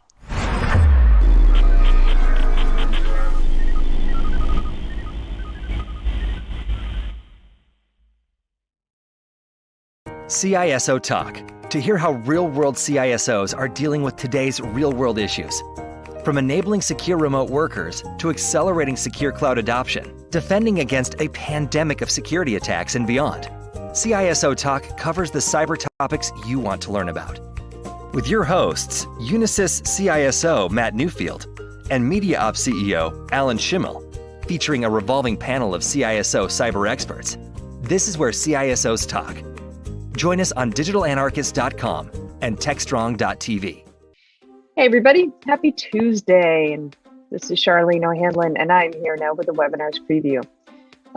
CISO Talk, to hear how real-world CISOs are dealing with today's real-world issues. From enabling secure remote workers to accelerating secure cloud adoption, defending against a pandemic of security attacks and beyond, CISO Talk covers the cyber topics you want to learn about. With your hosts, Unisys CISO Matt Newfield and MediaOps CEO Alan Schimmel, featuring a revolving panel of CISO cyber experts. This is where CISOs talk. Join us on digitalanarchist.com and techstrong.tv. Hey, everybody. Happy Tuesday. And this is Charlene O'Hanlon, and I'm here now with the webinars preview.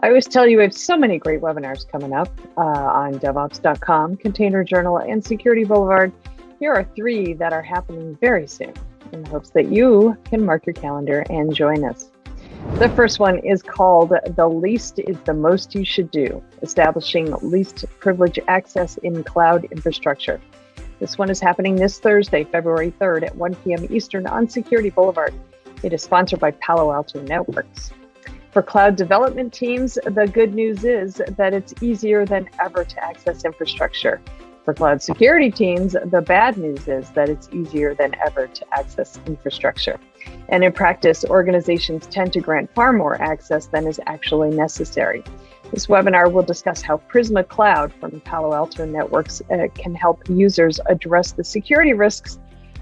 I always tell you we have so many great webinars coming up on Devops.com, Container Journal, and Security Boulevard. Here are 3 that are happening very soon in the hopes that you can mark your calendar and join us. The first one is called The Least is the Most You Should Do, Establishing Least Privilege Access in Cloud Infrastructure. This one is happening this Thursday, February 3rd at 1 p.m. Eastern on Security Boulevard. It is sponsored by Palo Alto Networks. For cloud development teams, the good news is that it's easier than ever to access infrastructure. For cloud security teams, the bad news is that it's easier than ever to access infrastructure. And in practice, organizations tend to grant far more access than is actually necessary. This webinar will discuss how Prisma Cloud from Palo Alto Networks can help users address the security risks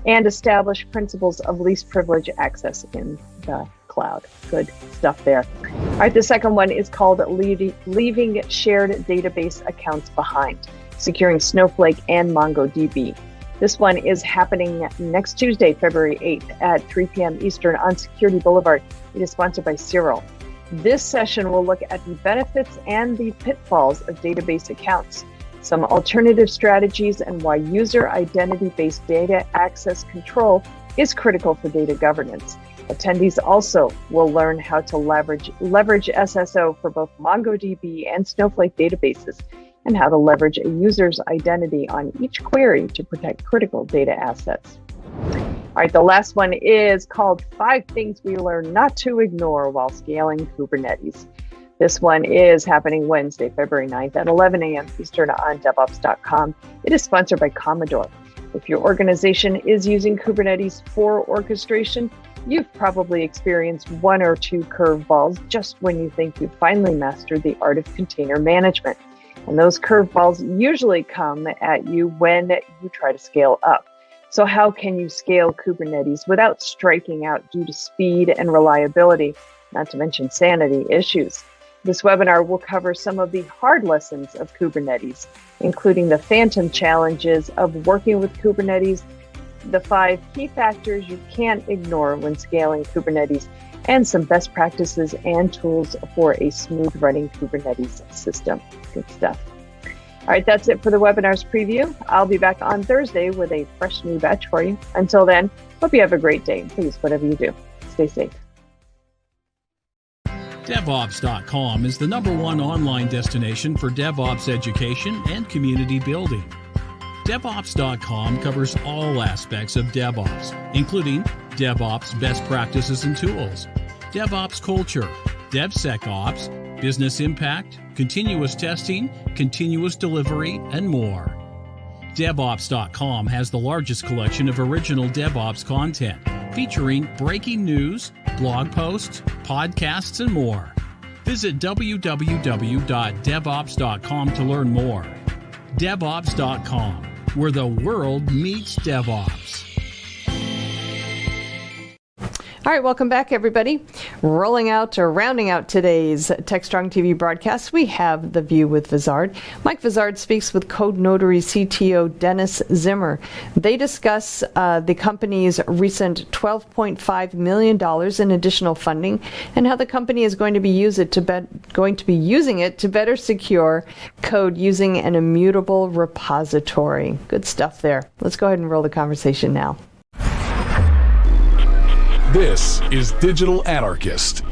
and establish principles of least privilege access in the cloud. Good stuff there. All right, the second one is called Leaving Shared Database Accounts Behind, Securing Snowflake and MongoDB. This one is happening next Tuesday, February 8th at 3 p.m. Eastern on Security Boulevard. It is sponsored by Cyril. This session will look at the benefits and the pitfalls of database accounts, some alternative strategies, and why user identity-based data access control is critical for data governance. Attendees also will learn how to leverage SSO for both MongoDB and Snowflake databases, and how to leverage a user's identity on each query to protect critical data assets. All right, the last one is called 5 Things We Learn Not to Ignore While Scaling Kubernetes. This one is happening Wednesday, February 9th at 11 a.m. Eastern on Devops.com. It is sponsored by Commodore. If your organization is using Kubernetes for orchestration, you've probably experienced 1 or 2 curveballs just when you think you've finally mastered the art of container management. And those curveballs usually come at you when you try to scale up. So how can you scale Kubernetes without striking out due to speed and reliability, not to mention sanity issues? This webinar will cover some of the hard lessons of Kubernetes, including the phantom challenges of working with Kubernetes, the 5 key factors you can't ignore when scaling Kubernetes, and some best practices and tools for a smooth running Kubernetes system. Good stuff. All right, that's it for the webinar's preview. I'll be back on Thursday with a fresh new batch for you. Until then, hope you have a great day. Please, whatever you do, stay safe. Devops.com is the #1 online destination for DevOps education and community building. Devops.com covers all aspects of DevOps, including DevOps best practices and tools, DevOps culture, DevSecOps, business impact, continuous testing, continuous delivery, and more. Devops.com has the largest collection of original DevOps content, featuring breaking news, blog posts, podcasts, and more. Visit www.devops.com to learn more. Devops.com, where the world meets DevOps. All right, welcome back, everybody. Rounding out today's Techstrong TV broadcast, we have The View with Vizard. Mike Vizard speaks with Code Notary CTO Dennis Zimmer. They discuss the company's recent $12.5 million in additional funding and how the company is going to be using it to better secure code using an immutable repository. Good stuff there. Let's go ahead and roll the conversation now. This is Digital Anarchist.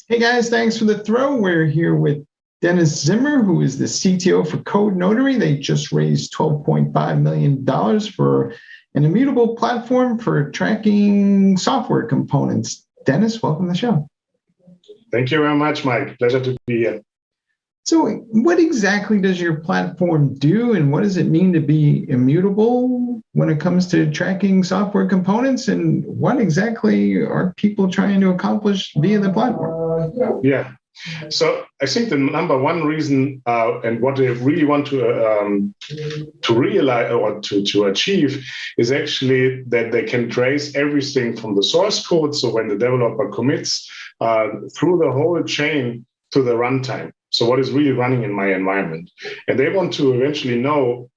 Hey guys, thanks for the throw. We're here with Dennis Zimmer, who is the CTO for Code Notary. They just raised $12.5 million for an immutable platform for tracking software components. Dennis, welcome to the show. Thank you very much, Mike. Pleasure to be here. So what exactly does your platform do, and what does it mean to be immutable when it comes to tracking software components, and what exactly are people trying to accomplish via the platform? Yeah. So I think the number one reason and what they really want to realize or to achieve is actually that they can trace everything from the source code. So when the developer commits through the whole chain to the runtime. So what is really running in my environment? And they want to eventually know,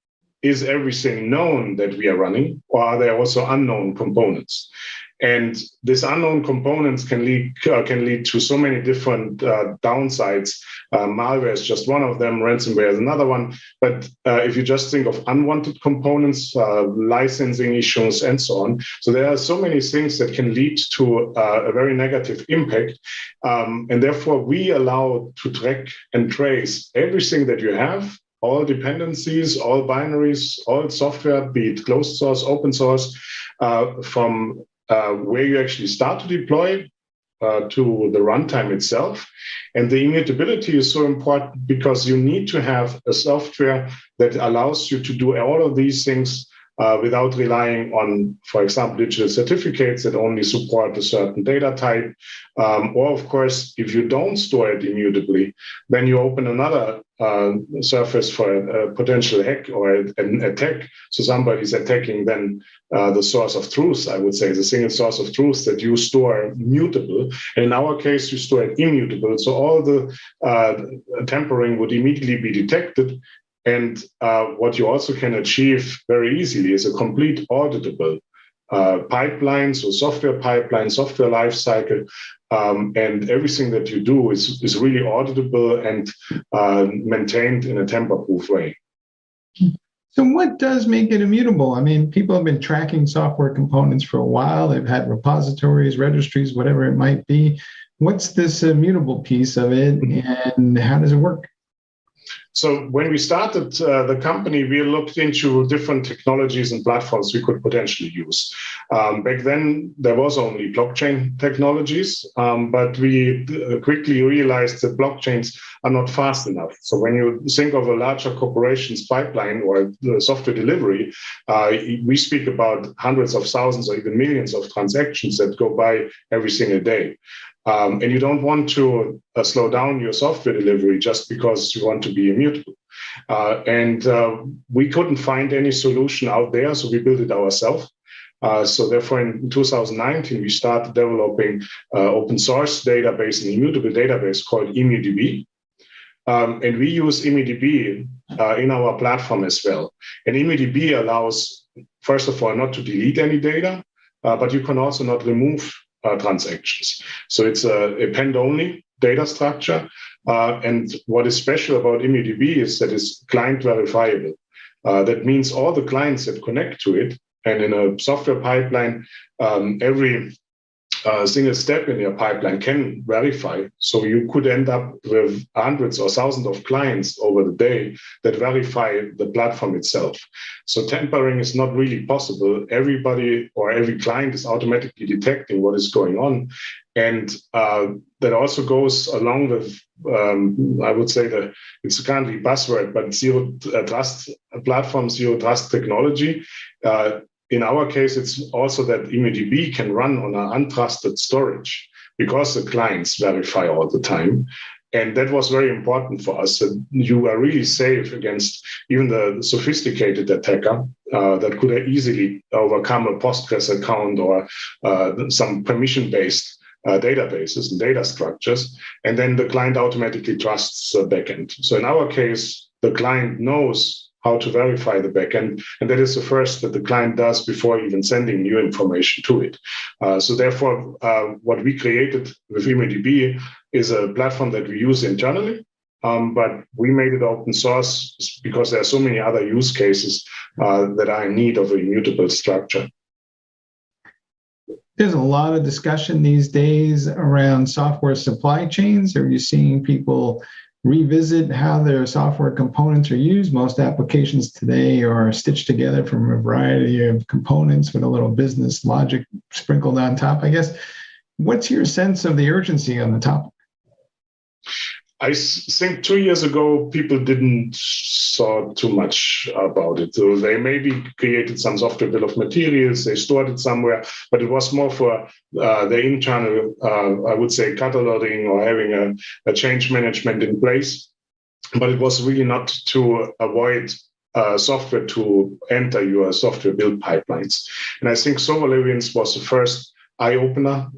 is everything known that we are running, or are there also unknown components? And these unknown components can lead to so many different downsides. Malware is just one of them, ransomware is another one. But if you just think of unwanted components, licensing issues, and so on. So there are so many things that can lead to a very negative impact. And therefore, we allow to track and trace everything that you have, all dependencies, all binaries, all software, be it closed source, open source, from where you actually start to deploy to the runtime itself. And the immutability is so important because you need to have a software that allows you to do all of these things without relying on, for example, digital certificates that only support a certain data type. Or, of course, if you don't store it immutably, then you open another surface for a potential hack or an attack. So somebody's attacking then the source of truth, I would say, the single source of truth that you store mutable. And in our case, you store it immutable. So all the tampering would immediately be detected. And what you also can achieve very easily is a complete auditable pipeline, so software pipeline, software lifecycle, and everything that you do is really auditable and maintained in a tamper-proof way. So what does make it immutable? I mean, people have been tracking software components for a while. They've had repositories, registries, whatever it might be. What's this immutable piece of it, and how does it work? So when we started the company, we looked into different technologies and platforms we could potentially use. Back then, there was only blockchain technologies, but we quickly realized that blockchains are not fast enough. So when you think of a larger corporation's pipeline or the software delivery, we speak about hundreds of thousands or even millions of transactions that go by every single day. And you don't want to slow down your software delivery just because you want to be immutable. And we couldn't find any solution out there, so we built it ourselves. So therefore, in 2019, we started developing open source database, an immutable database called ImmuDB. And we use ImmuDB in our platform as well. And ImmuDB allows, first of all, not to delete any data, but you can also not remove transactions. So it's a append-only data structure. And what is special about ImmuDB is that it's client verifiable. That means all the clients that connect to it, and in a software pipeline, every a single step in your pipeline can verify. So you could end up with hundreds or thousands of clients over the day that verify the platform itself. So tampering is not really possible. Everybody or every client is automatically detecting what is going on. And that also goes along with, I would say that it's currently buzzword, but zero trust platform, zero trust technology. In our case, it's also that ImmuDB can run on an untrusted storage because the clients verify all the time. And that was very important for us, that you are really safe against even the sophisticated attacker that could easily overcome a Postgres account or some permission-based databases and data structures. And then the client automatically trusts the backend. So in our case, the client knows how to verify the backend, and that is the first that the client does before even sending new information to it. So therefore, what we created with ImmuDB is a platform that we use internally, but we made it open source because there are so many other use cases that are in need of a immutable structure. There's a lot of discussion these days around software supply chains. Are you seeing people revisit how their software components are used? Most applications today are stitched together from a variety of components with a little business logic sprinkled on top, I guess. What's your sense of the urgency on the topic? I think 2 years ago, people didn't saw too much about it. So they maybe created some software bill of materials, they stored it somewhere, but it was more for their internal, I would say, cataloging or having a change management in place. But it was really not to avoid software to enter your software build pipelines. And I think Sovereigns was the first eye-opener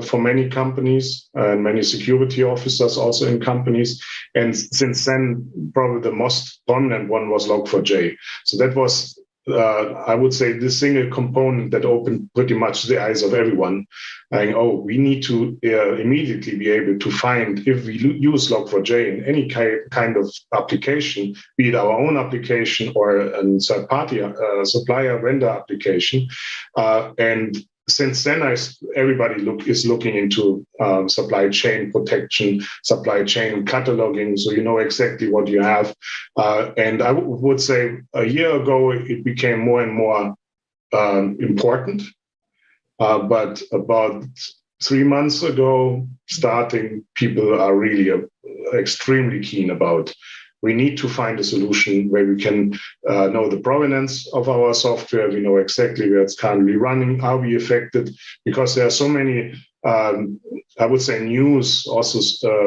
for many companies and many security officers also in companies. And since then, probably the most prominent one was Log4j. So that was, I would say, the single component that opened pretty much the eyes of everyone. Saying, oh, we need to immediately be able to find, if we use Log4j in any kind of application, be it our own application or a third-party supplier vendor application. And since then, everybody is looking into supply chain protection, supply chain cataloging, so you know exactly what you have. And I would say a year ago, it became more and more important. But about 3 months ago, people are really extremely keen about. We need to find a solution where we can know the provenance of our software. We know exactly where it's currently running. Are we affected? Because there are so many, I would say, news, also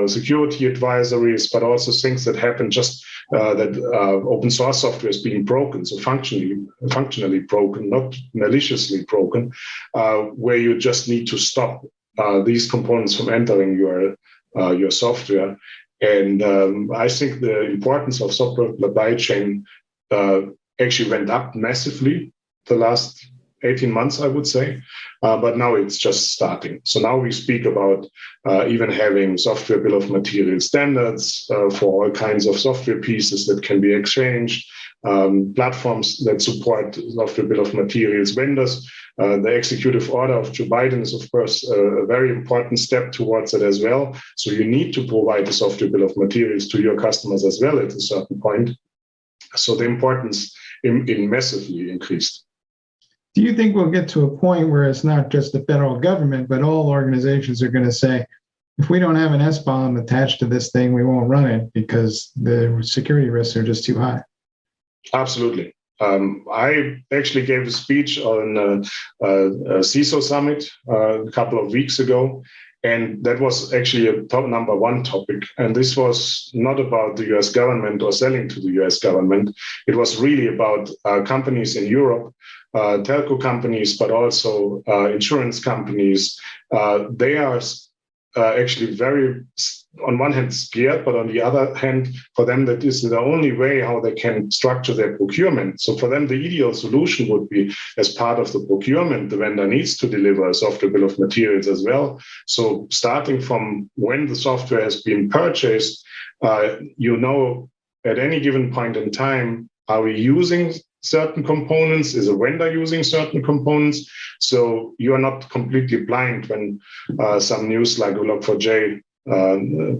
security advisories, but also things that happen just that open source software is being broken, so functionally broken, not maliciously broken, where you just need to stop these components from entering your software. And I think the importance of software supply chain actually went up massively the last 18 months, I would say. But now it's just starting. So now we speak about even having software bill of material standards for all kinds of software pieces that can be exchanged, platforms that support software bill of materials, vendors. The executive order of Joe Biden is, of course, a very important step towards it as well. So you need to provide the software bill of materials to your customers as well at a certain point. So the importance in massively increased. Do you think we'll get to a point where it's not just the federal government, but all organizations are going to say, if we don't have an SBOM attached to this thing, we won't run it because the security risks are just too high? Absolutely. I actually gave a speech on a CISO summit a couple of weeks ago, and that was actually a number one topic. And this was not about the US government or selling to the US government. It was really about companies in Europe, telco companies, but also insurance companies. They are actually very, on one hand, scared, but on the other hand, for them, that is the only way how they can structure their procurement. So for them, the ideal solution would be, as part of the procurement, the vendor needs to deliver a software bill of materials as well. So starting from when the software has been purchased, you know, at any given point in time, Are we using certain components? Is a vendor using certain components? So you are not completely blind when some news like Log4j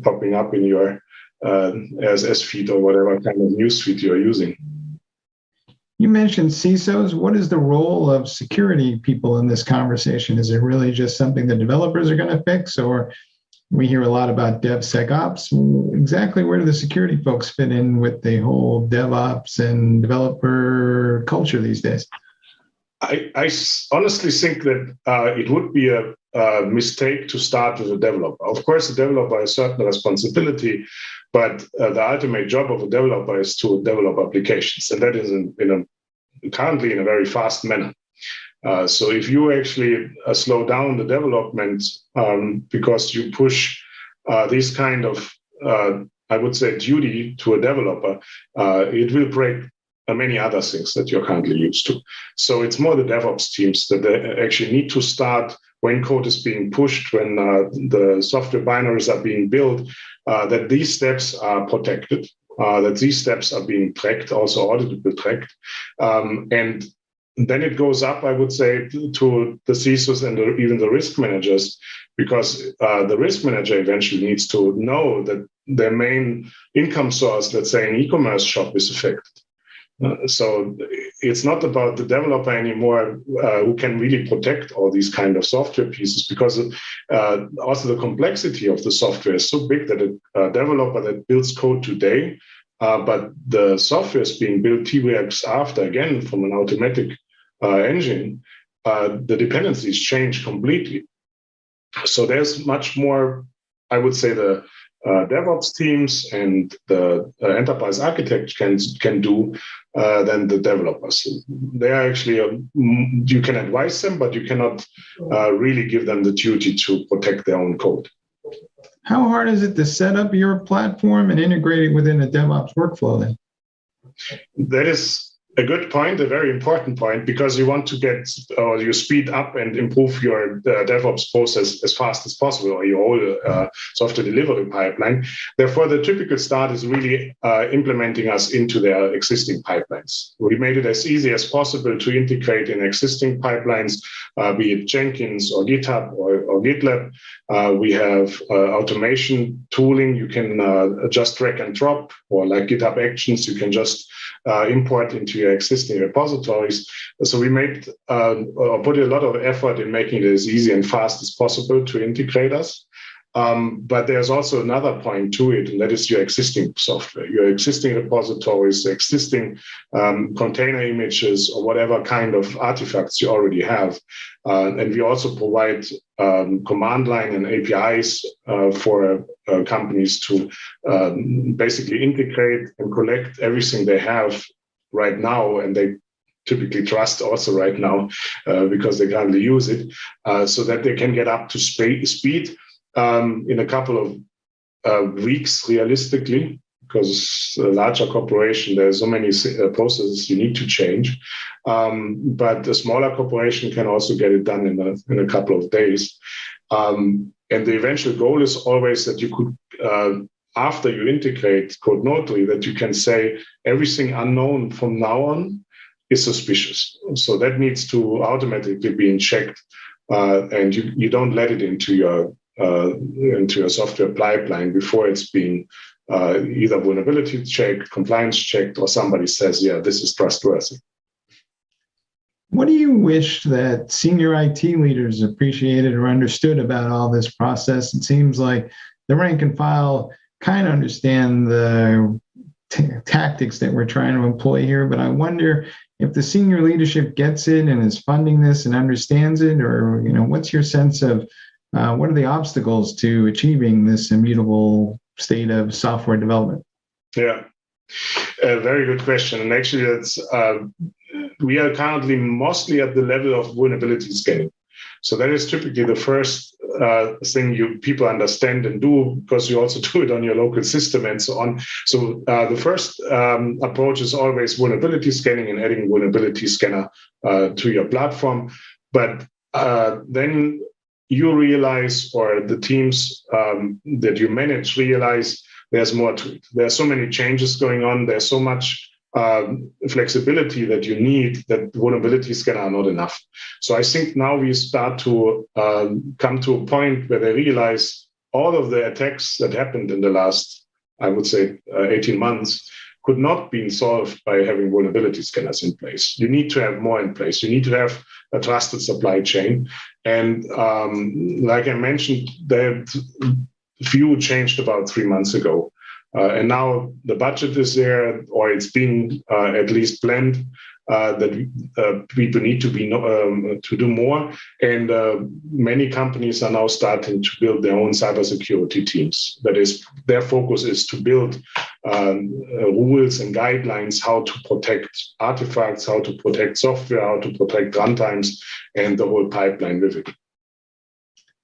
popping up in your RSS feed or whatever kind of news feed you're using. You mentioned CISOs. What is the role of security people in this conversation? Is it really just something the developers are going to fix, or we hear a lot about DevSecOps? Exactly where do the security folks fit in with the whole DevOps and developer culture these days? I honestly think that it would be a mistake to start with a developer. Of course, the developer has certain responsibility, but the ultimate job of a developer is to develop applications, and that is currently in a very fast manner. So if you actually slow down the development because you push this kind of, I would say, duty to a developer, it will break many other things that you're currently used to. So it's more the DevOps teams that they actually need to start when code is being pushed, when the software binaries are being built, that these steps are protected, that these steps are being tracked, also auditable tracked. And then it goes up, I would say, to the CISOs and even the risk managers, because the risk manager eventually needs to know that their main income source, let's say an e-commerce shop, is affected. So it's not about the developer anymore who can really protect all these kind of software pieces, because also the complexity of the software is so big that a developer that builds code today, but the software is being built TWX after, again, from an automatic engine, the dependencies change completely. So there's much more, I would say, the DevOps teams and the enterprise architects can do than the developers. They are actually, you can advise them, but you cannot really give them the duty to protect their own code. How hard is it to set up your platform and integrate it within a DevOps workflow then? That is a good point, a very important point, because you want to get, or you speed up and improve your DevOps process as fast as possible, or your whole software delivery pipeline. Therefore, the typical start is really implementing us into their existing pipelines. We made it as easy as possible to integrate in existing pipelines, be it Jenkins or GitHub or GitLab. We have automation tooling. You can just drag and drop, or like GitHub Actions, you can just import into your existing repositories. So we made put a lot of effort in making it as easy and fast as possible to integrate us. But there's also another point to it, and that is your existing software, your existing repositories, existing container images, or whatever kind of artifacts you already have. And we also provide command line and APIs for companies to basically integrate and collect everything they have right now, and they typically trust also right now because they currently use it, so that they can get up to speed in a couple of weeks, realistically, because a larger corporation, there's so many processes you need to change. But a smaller corporation can also get it done in a couple of days. And the eventual goal is always that you could, after you integrate Code Notary, that you can say everything unknown from now on is suspicious. So that needs to automatically be checked, and you don't let it into your software pipeline before it's being either vulnerability checked, compliance checked, or somebody says, yeah, this is trustworthy. What do you wish that senior IT leaders appreciated or understood about all this process? It seems like the rank and file kind of understand the tactics that we're trying to employ here, but I wonder if the senior leadership gets it and is funding this and understands it, or what's your sense of what are the obstacles to achieving this immutable state of software development? Yeah, a very good question. And actually, we are currently mostly at the level of vulnerability scanning. So that is typically the first thing people understand and do, because you also do it on your local system and so on. So the first approach is always vulnerability scanning and adding vulnerability scanner to your platform. But then you realize, or the teams that you manage realize, there's more to it. There are so many changes going on. There's so much flexibility that you need, that vulnerability scanner are not enough. So I think now we start to come to a point where they realize all of the attacks that happened in the last, I would say, 18 months could not be solved by having vulnerability scanners in place. You need to have more in place. You need to have a trusted supply chain. And like I mentioned, the view changed about 3 months ago. And now the budget is there, or it's being at least planned that people need to do more. And many companies are now starting to build their own cybersecurity teams. That is, their focus is to build rules and guidelines how to protect artifacts, how to protect software, how to protect runtimes, and the whole pipeline with it.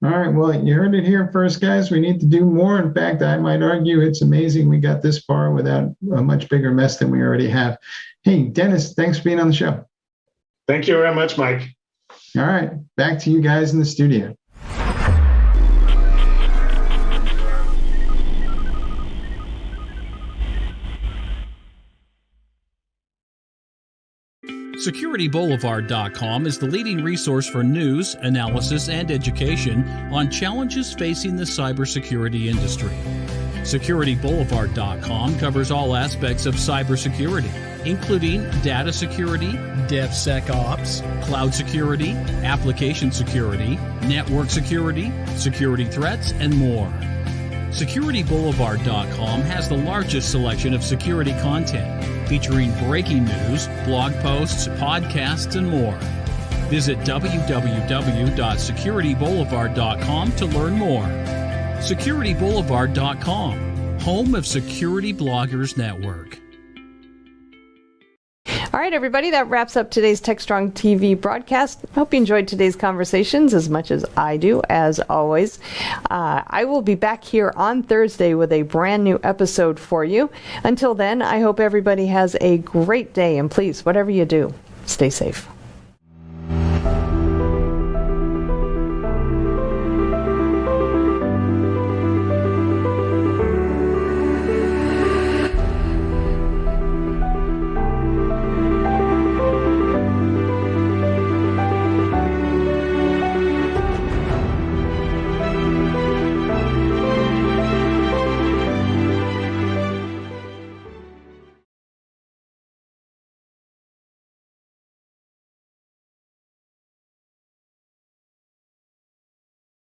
All right, well, you heard it here first, guys. We need to do more. In fact, I might argue it's amazing we got this far without a much bigger mess than we already have. Hey, Dennis, thanks for being on the show. Thank you very much, Mike. All right, back to you guys in the studio. SecurityBoulevard.com is the leading resource for news, analysis, and education on challenges facing the cybersecurity industry. SecurityBoulevard.com covers all aspects of cybersecurity, including data security, DevSecOps, cloud security, application security, network security, security threats, and more. SecurityBoulevard.com has the largest selection of security content, featuring breaking news, blog posts, podcasts, and more. Visit www.securityboulevard.com to learn more. SecurityBoulevard.com, home of Security Bloggers Network. All right, everybody, that wraps up today's Techstrong TV broadcast. I hope you enjoyed today's conversations as much as I do, as always. I will be back here on Thursday with a brand new episode for you. Until then, I hope everybody has a great day, and please, whatever you do, stay safe.